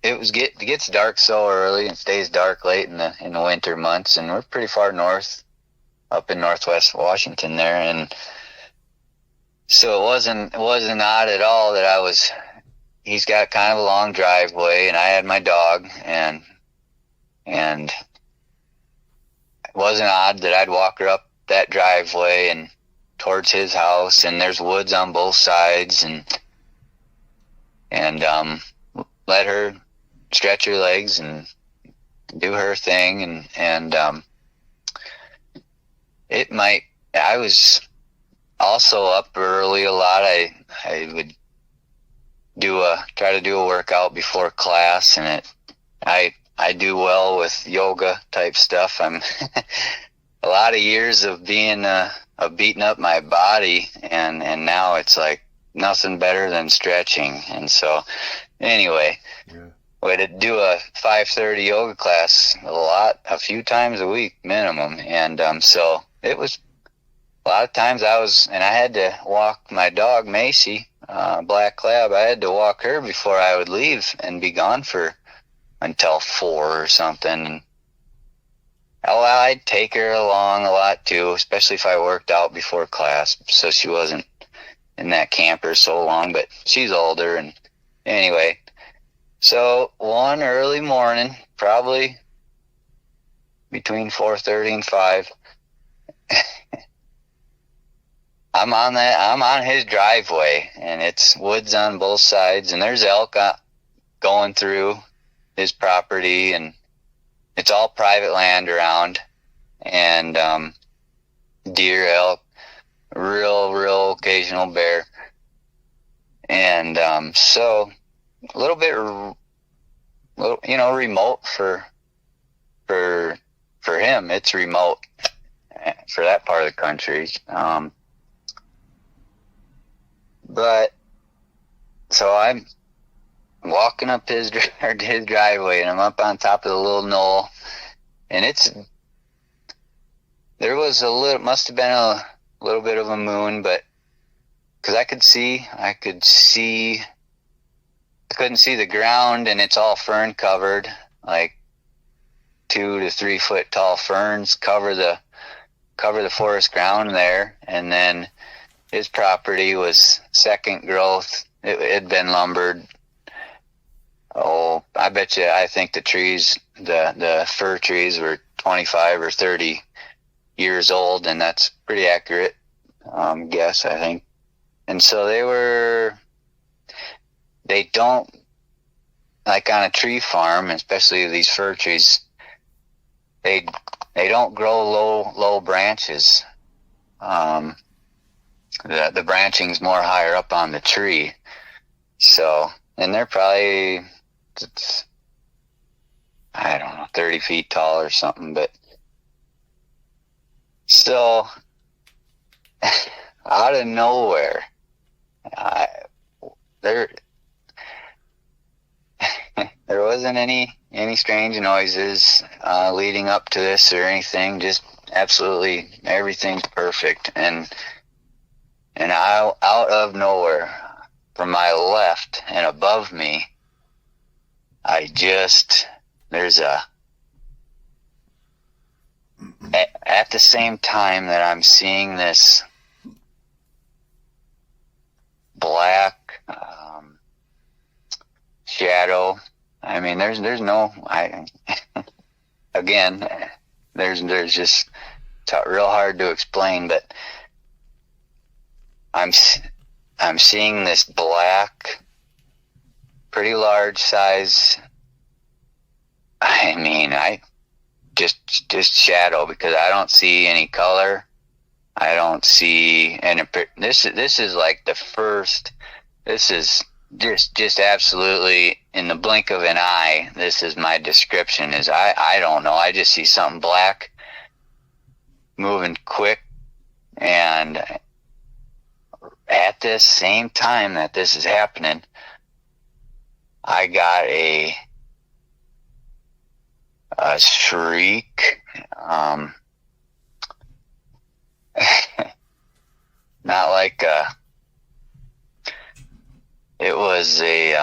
it gets dark so early and stays dark late in the winter months, and we're pretty far north, up in northwest Washington there, and so it wasn't odd at all that he's got kind of a long driveway, and I had my dog, and it wasn't odd that I'd walk her up that driveway and towards his house, and there's woods on both sides, and let her stretch her legs and do her thing, and I was also up early a lot. I would try to do a workout before class, and I do well with yoga type stuff. I'm a lot of years of beating up my body, and now it's like nothing better than stretching. And so anyway, we'd do a 5:30 yoga class a few times a week minimum. And so it was a lot of times I had to walk my dog Macy, black lab. I had to walk her before I would leave and be gone until 4 or something. I'd take her along a lot too, especially if I worked out before class, so she wasn't in that camper so long, but she's older. And anyway, so one early morning, probably between 4:30 and 5, I'm on his driveway, and it's woods on both sides, and there's elk going through his property, and it's all private land around, and deer, elk, real occasional bear. And so a little bit remote for him. It's remote for that part of the country. But so I'm walking up his driveway, and I'm up on top of the little knoll, and must have been a little bit of a moon, but because I couldn't see the ground, and it's all fern covered, like 2 to 3 foot tall ferns cover cover the forest ground there, and then his property was second growth. It had been lumbered. Oh, I think the trees, the fir trees were 25 or 30 years old, and that's pretty accurate guess, I think. And so they don't, like on a tree farm, especially these fir trees, they don't grow low branches. The branching's more higher up on the tree. So, and they're probably, I don't know, 30 feet tall or something, but so out of nowhere, there wasn't any strange noises leading up to this or anything. Just absolutely everything's perfect, and out of nowhere, from my left and above me, there's at the same time that I'm seeing this black shadow. I mean, there's again, there's just, it's real hard to explain, but I'm seeing this black, pretty large size. I mean, just shadow, because I don't see any color. I don't see, and this is like the first. This is just absolutely in the blink of an eye. This is my description. Is I don't know. I just see something black moving quick, and at this same time that this is happening, I got a shriek. Not like it was a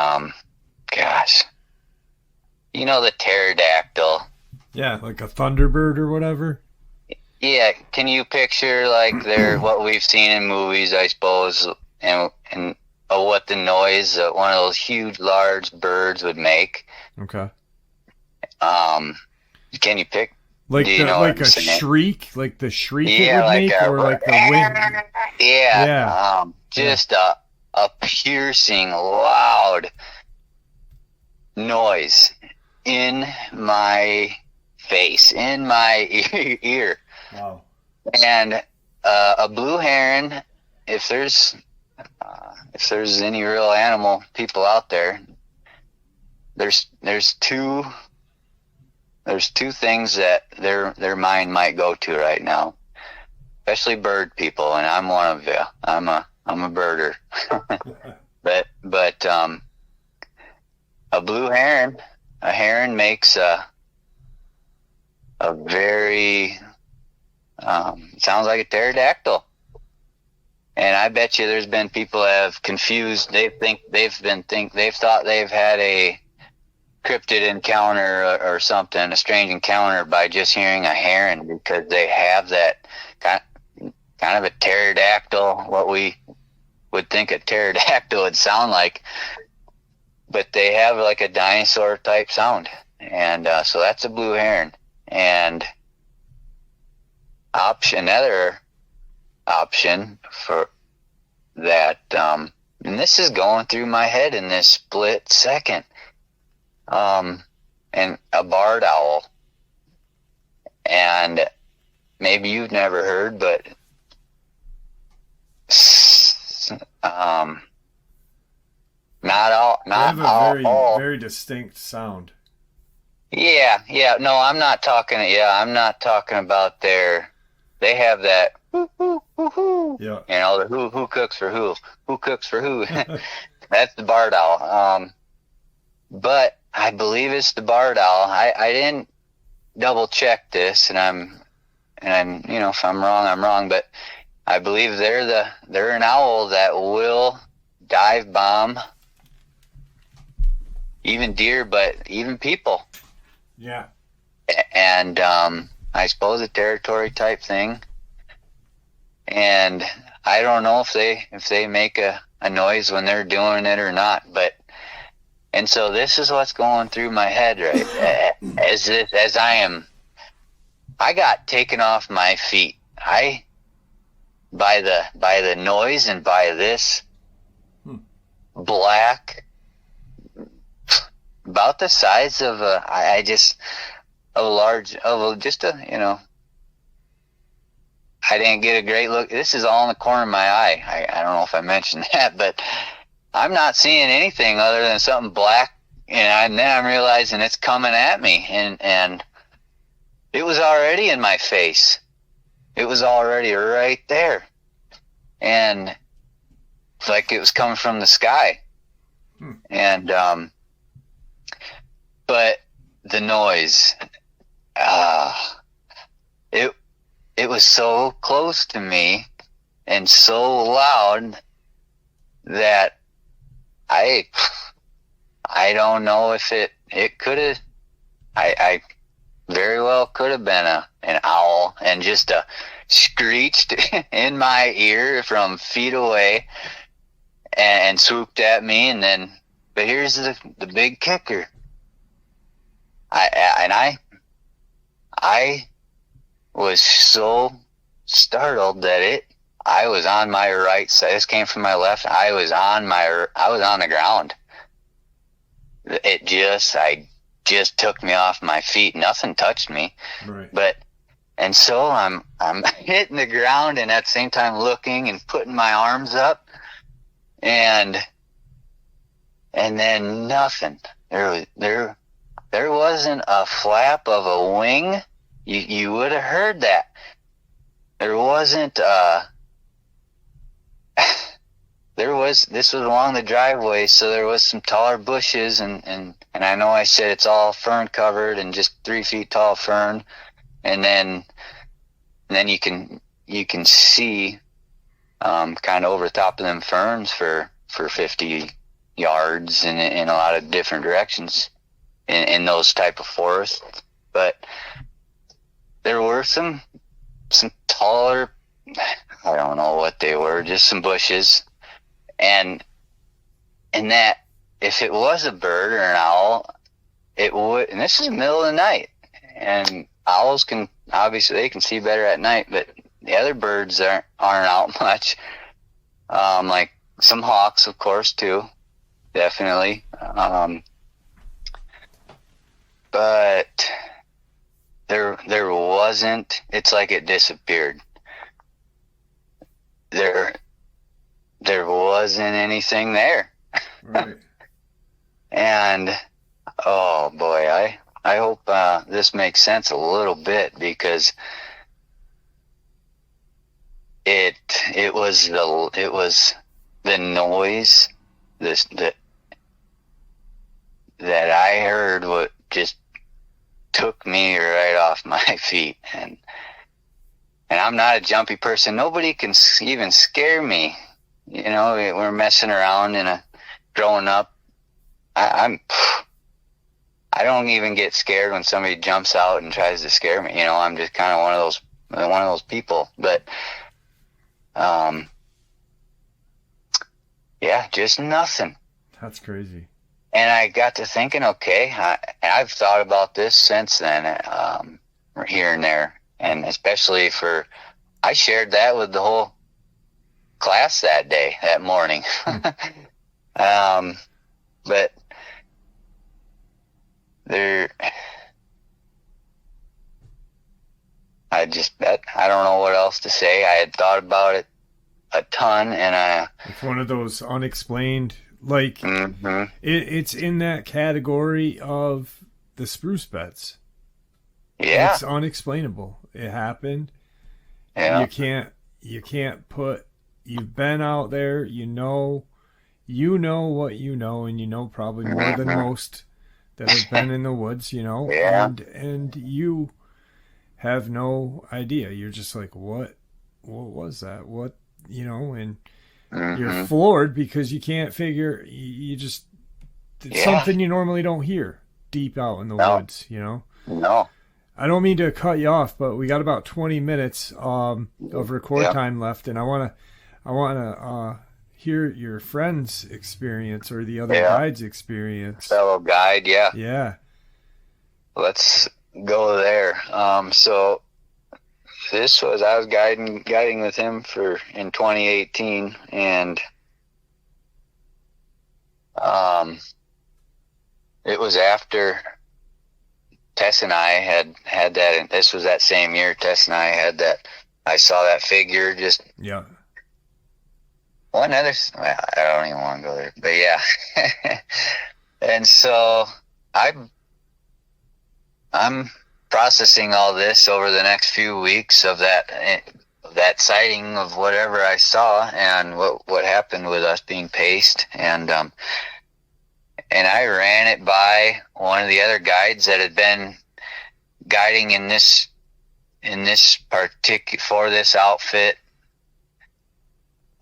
gosh, you know, the pterodactyl. Yeah, like a thunderbird or whatever. Yeah, can you picture like what we've seen in movies, I suppose, and what the noise one of those huge, large birds would make? Okay. Can you pick? Like a shriek, like the shriek it would make, or like the wind? Yeah. Just a piercing, loud noise in my face, in my ear. Wow. And a blue heron, if there's any real animal people out there, there's two things that their mind might go to right now, especially bird people, and I'm one of you. I'm a birder. but a blue heron, a heron makes a very sounds like a pterodactyl. And I bet you there's been people that have confused. They've thought they've had a cryptid encounter or something, a strange encounter, by just hearing a heron, because they have that kind of a pterodactyl, what we would think a pterodactyl would sound like, but they have like a dinosaur type sound. And so that's a blue heron. And another option for that, and this is going through my head in this split second, and a barred owl. And maybe you've never heard, but not all. They have a very distinct sound. Yeah. No, I'm not talking about they have that whoo. Yeah. You know, the who cooks for who cooks for who. That's the barred owl. But I believe it's the barred owl. I didn't double check this, and I'm if I'm wrong, I'm wrong, but I believe they're an owl that will dive bomb even deer, but even people. Yeah. And I suppose a territory type thing. And I don't know if they make a noise when they're doing it or not, and so this is what's going through my head, right? I got taken off my feet. By the noise and by this black, about the size of I didn't get a great look. This is all in the corner of my eye. I don't know if I mentioned that, but I'm not seeing anything other than something black, and then I'm realizing it's coming at me, and it was already in my face. It was already right there, and it's like it was coming from the sky. And but the noise, it was so close to me and so loud that I don't know if it could have. I very well could have been an owl, and just screeched in my ear from feet away and swooped at me. And then, but here's the big kicker. I was so startled that I was on my right side. This came from my left. I was on the ground. I just took me off my feet. Nothing touched me. Right. And so I'm hitting the ground, and at the same time looking and putting my arms up, and then nothing. There wasn't a flap of a wing. You would have heard that. There wasn't this was along the driveway, so there was some taller bushes, and I know I said it's all fern covered and just 3 feet tall fern, and then you can see kind of over the top of them ferns for 50 yards in a lot of different directions in those type of forests. But there were some taller, I don't know what they were, just some bushes. And that if it was a bird or an owl, it would, and this is the middle of the night, and owls can see better at night, but the other birds aren't out much. Like some hawks, of course, too, definitely. But there wasn't. It's like it disappeared. There wasn't anything there. Right. And oh boy, I hope this makes sense a little bit, because it was the noise that I heard, what just took me right off my feet. And I'm not a jumpy person. Nobody can even scare me. You know, we're messing around growing up. I don't even get scared when somebody jumps out and tries to scare me. You know, I'm just kind of one of those people. But yeah, just nothing. That's crazy. And I got to thinking, okay, I've thought about this since then, here and there, and especially I shared that with the whole class that morning. But I don't know what else to say. I had thought about it a ton, and it's one of those unexplained, like, mm-hmm. It's in that category of the spruce beds. Yeah, it's unexplainable. It happened. Yeah, you can't put. You've been out there. You know what you know, and you know probably more than most that have been in the woods. You know, yeah. and you have no idea. You're just like, what was that? What, you know, and mm-hmm. You're floored because you can't figure. It's something you normally don't hear deep out in the woods. You know. No. I don't mean to cut you off, but we got about 20 minutes of record time left, and I wanna hear your friend's experience or the other guide's experience. Fellow guide, yeah. Yeah. Let's go there. So this was, I was guiding with him in 2018, and it was after Tess and I had that, and this was that same year Tess and I had that, I saw that figure just. Yeah. One other, well, I don't even want to go there, but yeah. And so I'm processing all this over the next few weeks of that sighting of whatever I saw and what happened with us being paced, and I ran it by one of the other guides that had been guiding in this particular, for this outfit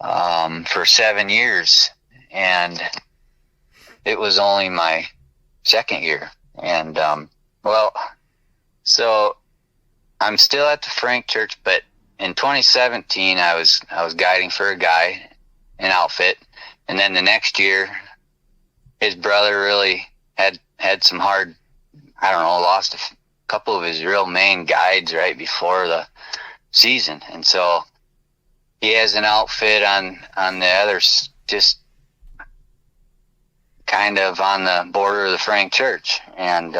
for 7 years, and it was only my second year. And so I'm still at the Frank Church, but in 2017 I was guiding for a guy, an outfit, and then the next year his brother really had some hard, I don't know, lost a couple of his real main guides right before the season, and so he has an outfit on the other, just kind of on the border of the Frank Church, and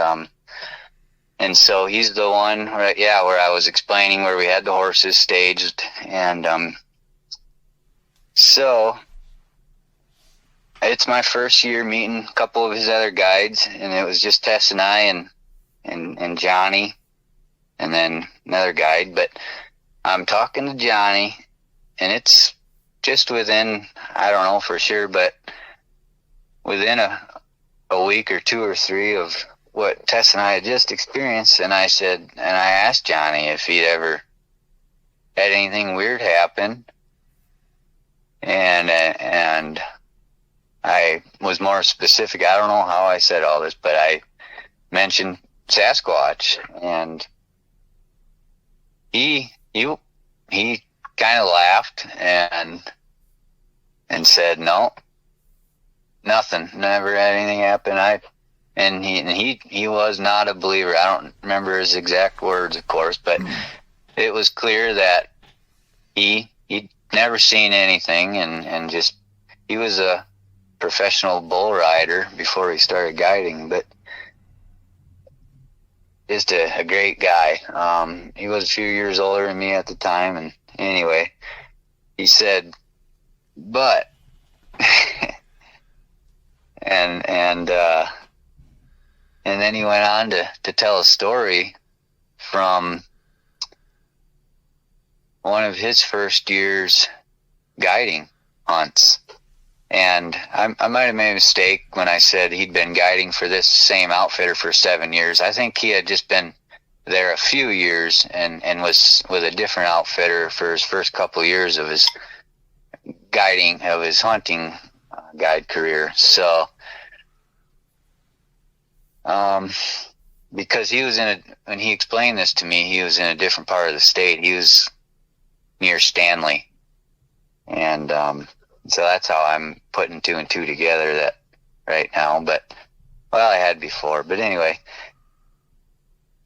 so he's the one, where I was explaining where we had the horses staged, and so it's my first year meeting a couple of his other guides, and it was just Tess and I and Johnny, and then another guide. But I'm talking to Johnny, and it's just within, I don't know for sure, but within a week or two or three of what Tess and I had just experienced, and I asked Johnny if he'd ever had anything weird happen, and I was more specific. I don't know how I said all this, but I mentioned Sasquatch, and he kind of laughed and said, no, nothing, never had anything happen. And he was not a believer. I don't remember his exact words, of course, but it was clear that he'd never seen anything, and just, he was a professional bull rider before he started guiding, but just a great guy. He was a few years older than me at the time, and anyway, he said, but and then he went on to tell a story from one of his first year's guiding hunts. And I might have made a mistake when I said he'd been guiding for this same outfitter for 7 years. I think he had just been there a few years and was with a different outfitter for his first couple of years of his guiding, of his hunting guide career. So, because he was when he explained this to me, he was in a different part of the state. He was near Stanley. And, so that's how I'm putting two and two together that right now. But, well, I had before. But anyway,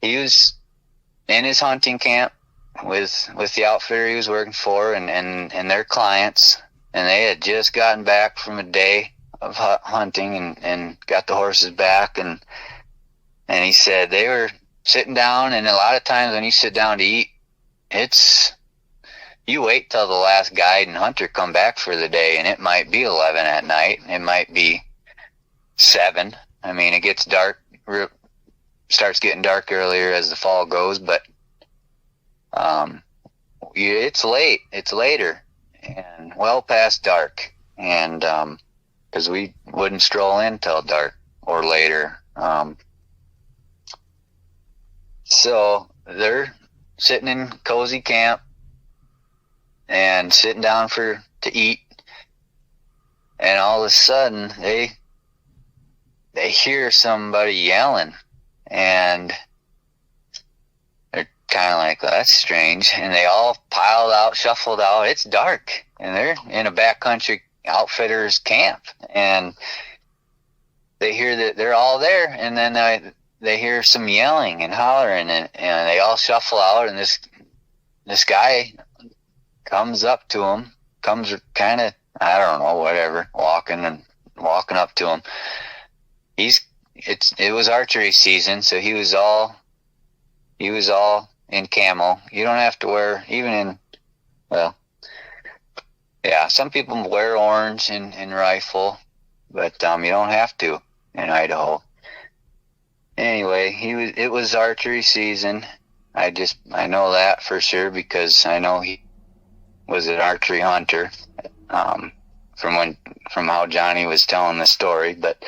he was in his hunting camp with the outfitter he was working for and their clients. And they had just gotten back from a day of hunting and got the horses back. And he said they were sitting down. And a lot of times when you sit down to eat, you wait till the last guide and hunter come back for the day, and it might be 11 at night. It might be 7. I mean, it gets dark, starts getting dark earlier as the fall goes, but it's late. It's later and well past dark, and because we wouldn't stroll in till dark or later. So they're sitting in cozy camp and sitting down to eat, and all of a sudden they hear somebody yelling, and kind of like, well, that's strange. And they all piled out, shuffled out. It's dark, and they're in a backcountry outfitter's camp, and they hear that they're all there, and then they hear some yelling and hollering, and they all shuffle out, and this guy comes up to them, comes kind of, I don't know, whatever, walking up to him. It was archery season, so he was all in camo. You don't have to wear, some people wear orange in rifle, but you don't have to in Idaho. Anyway, it was archery season. I know that for sure because I know he was an archery hunter, from how Johnny was telling the story. But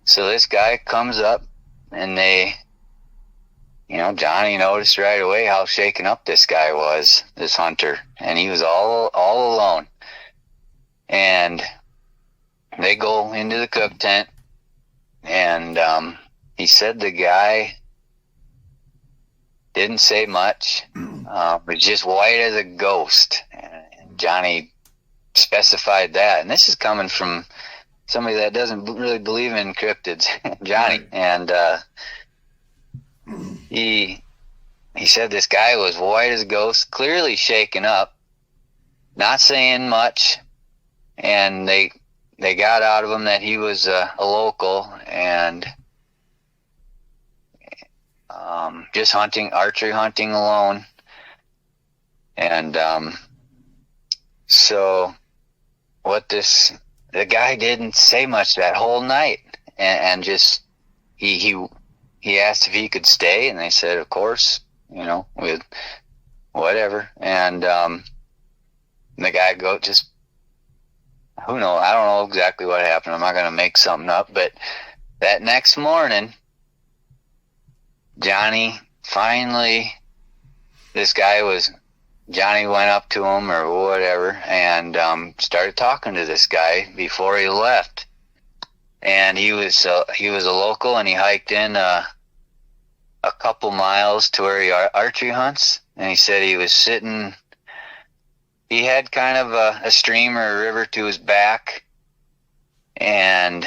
so this guy comes up, and Johnny noticed right away how shaken up this guy was, this hunter, and he was all alone. And they go into the cook tent, and he said the guy didn't say much, was just white as a ghost. And Johnny specified that, and this is coming from somebody that doesn't really believe in cryptids, Johnny. And he said this guy was white as a ghost, clearly shaken up, not saying much, and they got out of him that he was a local and just archery hunting alone. And so the guy didn't say much that whole night, and just he asked if he could stay, and they said, of course, with whatever. And the guy who knows? I don't know exactly what happened. I'm not going to make something up, but that next morning, Johnny went up to him or whatever, and started talking to this guy before he left. And he was a local, and he hiked in a couple miles to where he archery hunts. And he said he was sitting. He had kind of a stream or a river to his back, and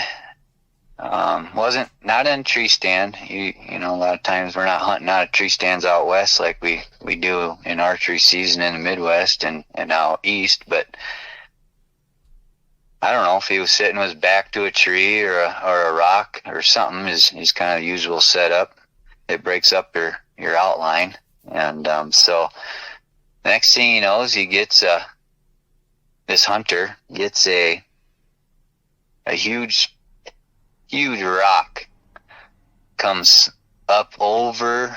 wasn't not in a tree stand. A lot of times we're not hunting out of tree stands out west like we do in archery season in the Midwest and out east. But I don't know if he was sitting with his back to a tree or a rock or something. His kind of usual setup. It breaks up your outline, and so the next thing he knows, he gets this hunter gets a huge rock, comes up over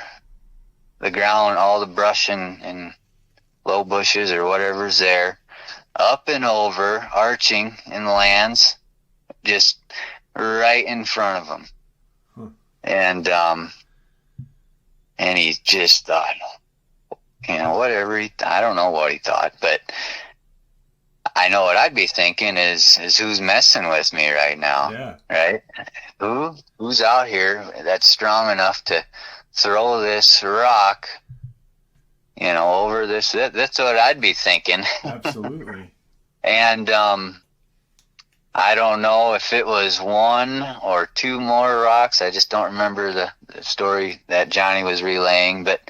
the ground, all the brush and low bushes or whatever's there, up and over, arching and lands just right in front of him. And he just thought, whatever I don't know what he thought, but I know what I'd be thinking is who's messing with me right now? Yeah. Right? Who's out here that's strong enough to throw this rock, over this? That's what I'd be thinking. Absolutely. And I don't know if it was one or two more rocks. I just don't remember the story that Johnny was relaying, but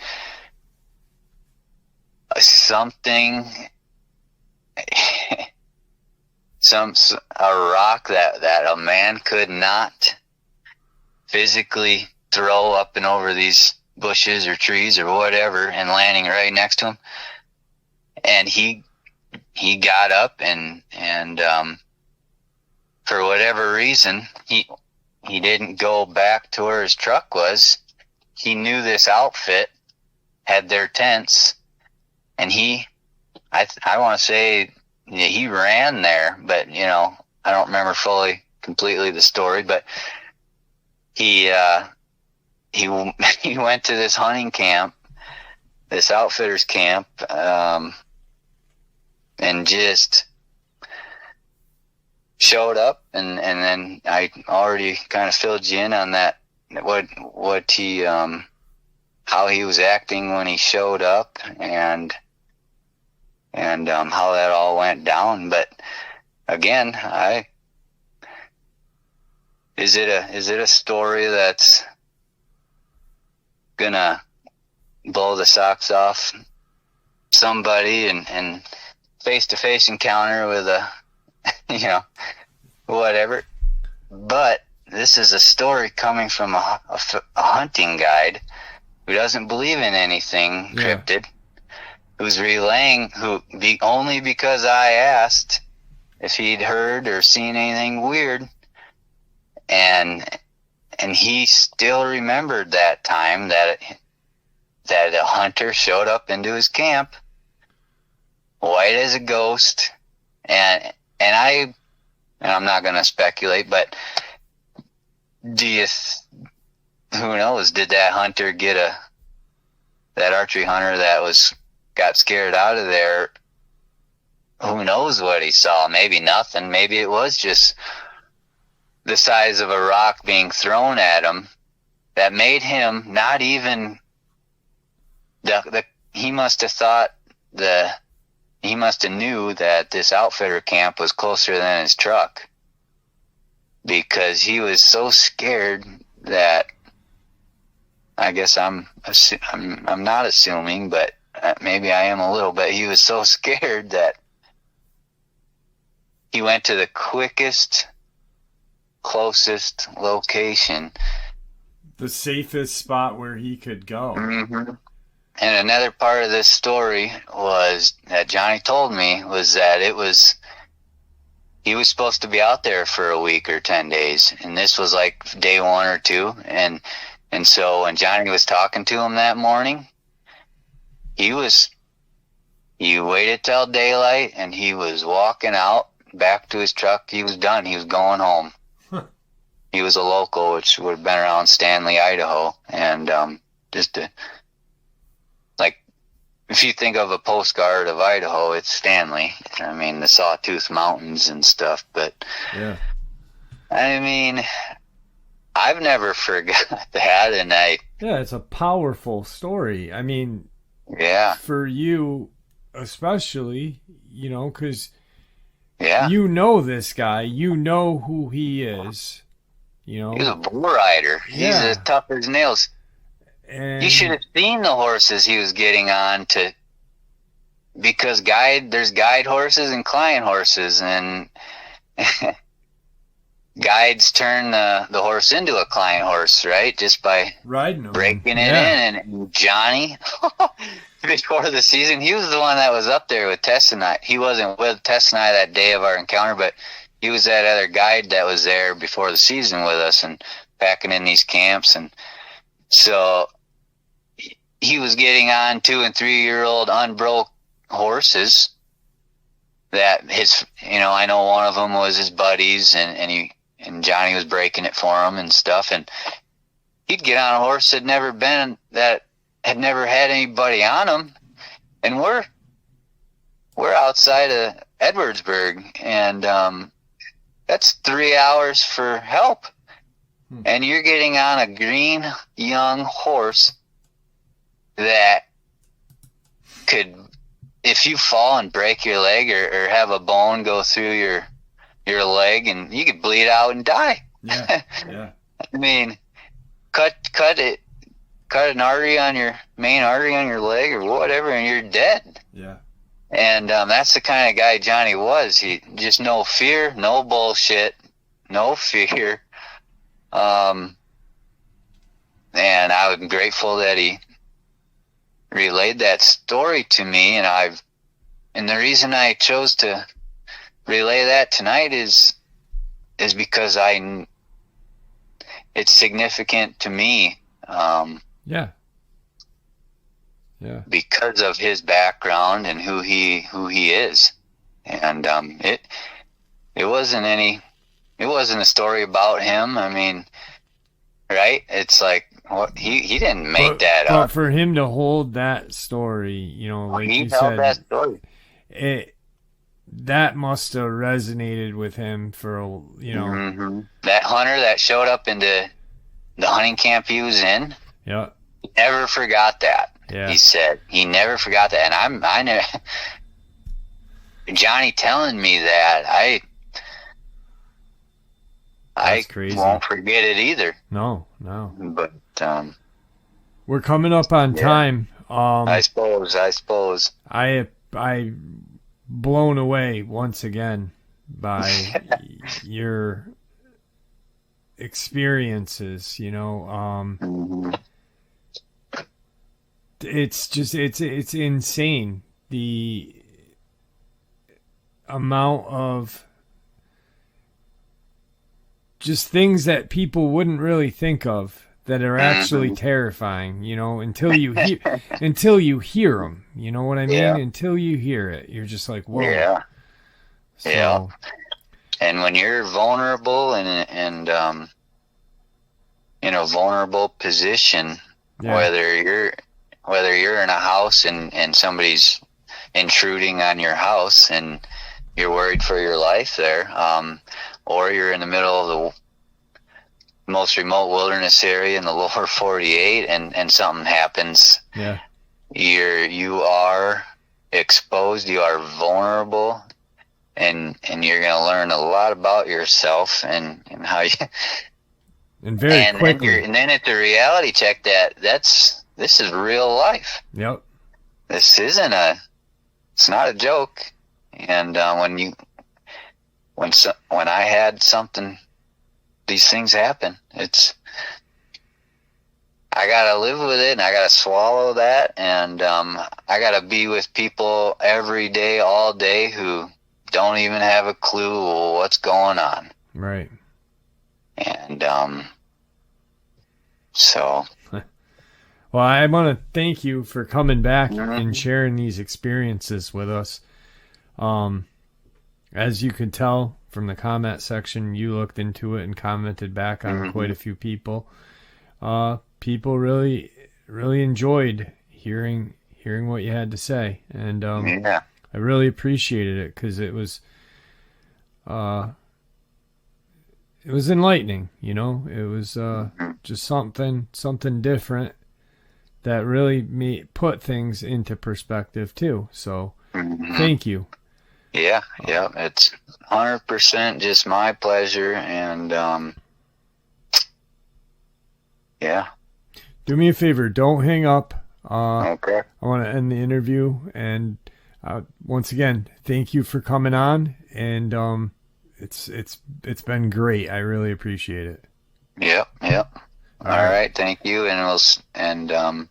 something, a rock that a man could not physically throw up and over these bushes or trees or whatever, and landing right next to him. And he got up and for whatever reason, he didn't go back to where his truck was. He knew this outfit had their tents, and I want to say he ran there, but I don't remember completely the story, but he went to this hunting camp, this outfitter's camp, and just showed up, and then I already kind of filled you in on that, what he how he was acting when he showed up, and how that all went down. But again, is it a story that's gonna blow the socks off somebody and face-to-face encounter with a whatever? But this is a story coming from a hunting guide who doesn't believe in anything cryptid, who's relaying, only because I asked if he'd heard or seen anything weird, and he still remembered that time that a hunter showed up into his camp, white as a ghost, and I'm not going to speculate, but who knows? Did that hunter that archery hunter that got scared out of there? Who knows what he saw? Maybe nothing. Maybe it was just the size of a rock being thrown at him that made him not even he must have knew that this outfitter camp was closer than his truck, because he was so scared that, I guess I'm not assuming, but maybe I am a little bit. He was so scared that he went to the closest location, the safest spot where he could go. Mm-hmm. And another part of this story that Johnny told me was that he was supposed to be out there for a week or 10 days, and this was like day 1 or 2, and so when Johnny was talking to him that morning, he waited till daylight, and he was walking out back to his truck. He was done. He was going home. He was a local, which would have been around Stanley, Idaho, and if you think of a postcard of Idaho, it's Stanley. I mean, the Sawtooth Mountains and stuff. But yeah, I mean, I've never forgot that, and it's a powerful story. I mean, for you especially, because you know this guy, you know who he is. He's a bull rider. He's as tough as nails. And you should have seen the horses he was getting on because there's guide horses and client horses, and guides turn the horse into a client horse, right? Just by breaking it in. And Johnny, before the season, he was the one that was up there with Tess and I. He wasn't with Tess and I that day of our encounter, but he was that other guide that was there before the season with us and packing in these camps. And so he was getting on 2- and 3-year-old unbroke horses that I know one of them was his buddies, and Johnny was breaking it for him and stuff. And he'd get on a horse that had never had anybody on him. And we're outside of Edwardsburg, and that's 3 hours for help. And you're getting on a green young horse that could, if you fall and break your leg or have a bone go through your leg, and you could bleed out and die. Yeah. I mean, cut an artery on your main artery on your leg or whatever, and you're dead. Yeah. And that's the kind of guy Johnny was. He just no fear, no bullshit, no fear. And I'm grateful that he relayed that story to me, and the reason I chose to relay that tonight is because it's significant to me. Because of his background and who he is. And it wasn't a story about him. I mean, right? It's like, what he didn't make that up. But for him to hold that story, like he you held said, that story. That must have resonated with him for Mm-hmm. That hunter that showed up into the hunting camp he was in. Yeah. never forgot that. Yeah. He said he never forgot that, and I never. Johnny telling me that I won't forget it either. No. But we're coming up on time. I suppose. I blown away once again by your experiences. It's insane, the amount of just things that people wouldn't really think of that are actually terrifying, until you hear them. You know what I mean? Yeah. Until you hear it, you're just like, whoa. Yeah. So, yeah. And when you're vulnerable and in a vulnerable position, whether you're in a house and somebody's intruding on your house and you're worried for your life there, or you're in the middle of the most remote wilderness area in the lower 48 and something happens, you are exposed, you are vulnerable, and you're going to learn a lot about yourself and how you and very quickly. And then it's a reality check that this is real life. Yep. This isn't it's not a joke. And when I had something, these things happen. I gotta live with it, and I gotta swallow that, and I gotta be with people every day, all day, who don't even have a clue what's going on. Right. And so. Well, I want to thank you for coming back and sharing these experiences with us. As you could tell from the comment section, you looked into it and commented back on quite a few people. People really, really enjoyed hearing what you had to say, and I really appreciated it because it was enlightening. It was just something different that really put things into perspective too. So, thank you. Yeah, it's 100% just my pleasure, and do me a favor, don't hang up. Okay. I want to end the interview, and once again, thank you for coming on, and it's been great. I really appreciate it. Yep. All right, thank you, and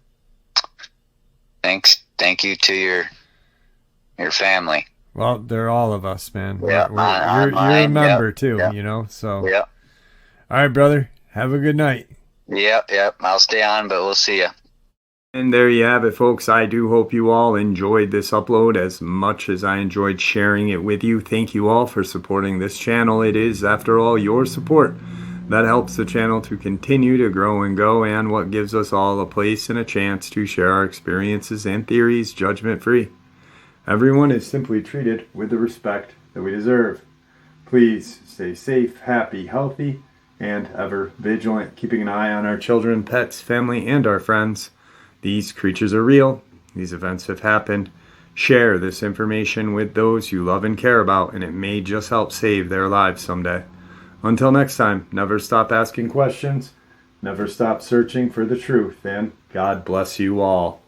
thank you to your family. Well, they're all of us, man. Yeah, you're a member too, so. Yeah. All right, brother. Have a good night. Yep. I'll stay on, but we'll see you. And there you have it, folks. I do hope you all enjoyed this upload as much as I enjoyed sharing it with you. Thank you all for supporting this channel. It is, after all, your support that helps the channel to continue to grow and go, and what gives us all a place and a chance to share our experiences and theories judgment-free. Everyone is simply treated with the respect that we deserve. Please stay safe, happy, healthy, and ever vigilant, keeping an eye on our children, pets, family, and our friends. These creatures are real. These events have happened. Share this information with those you love and care about, and it may just help save their lives someday. Until next time, never stop asking questions, never stop searching for the truth, and God bless you all.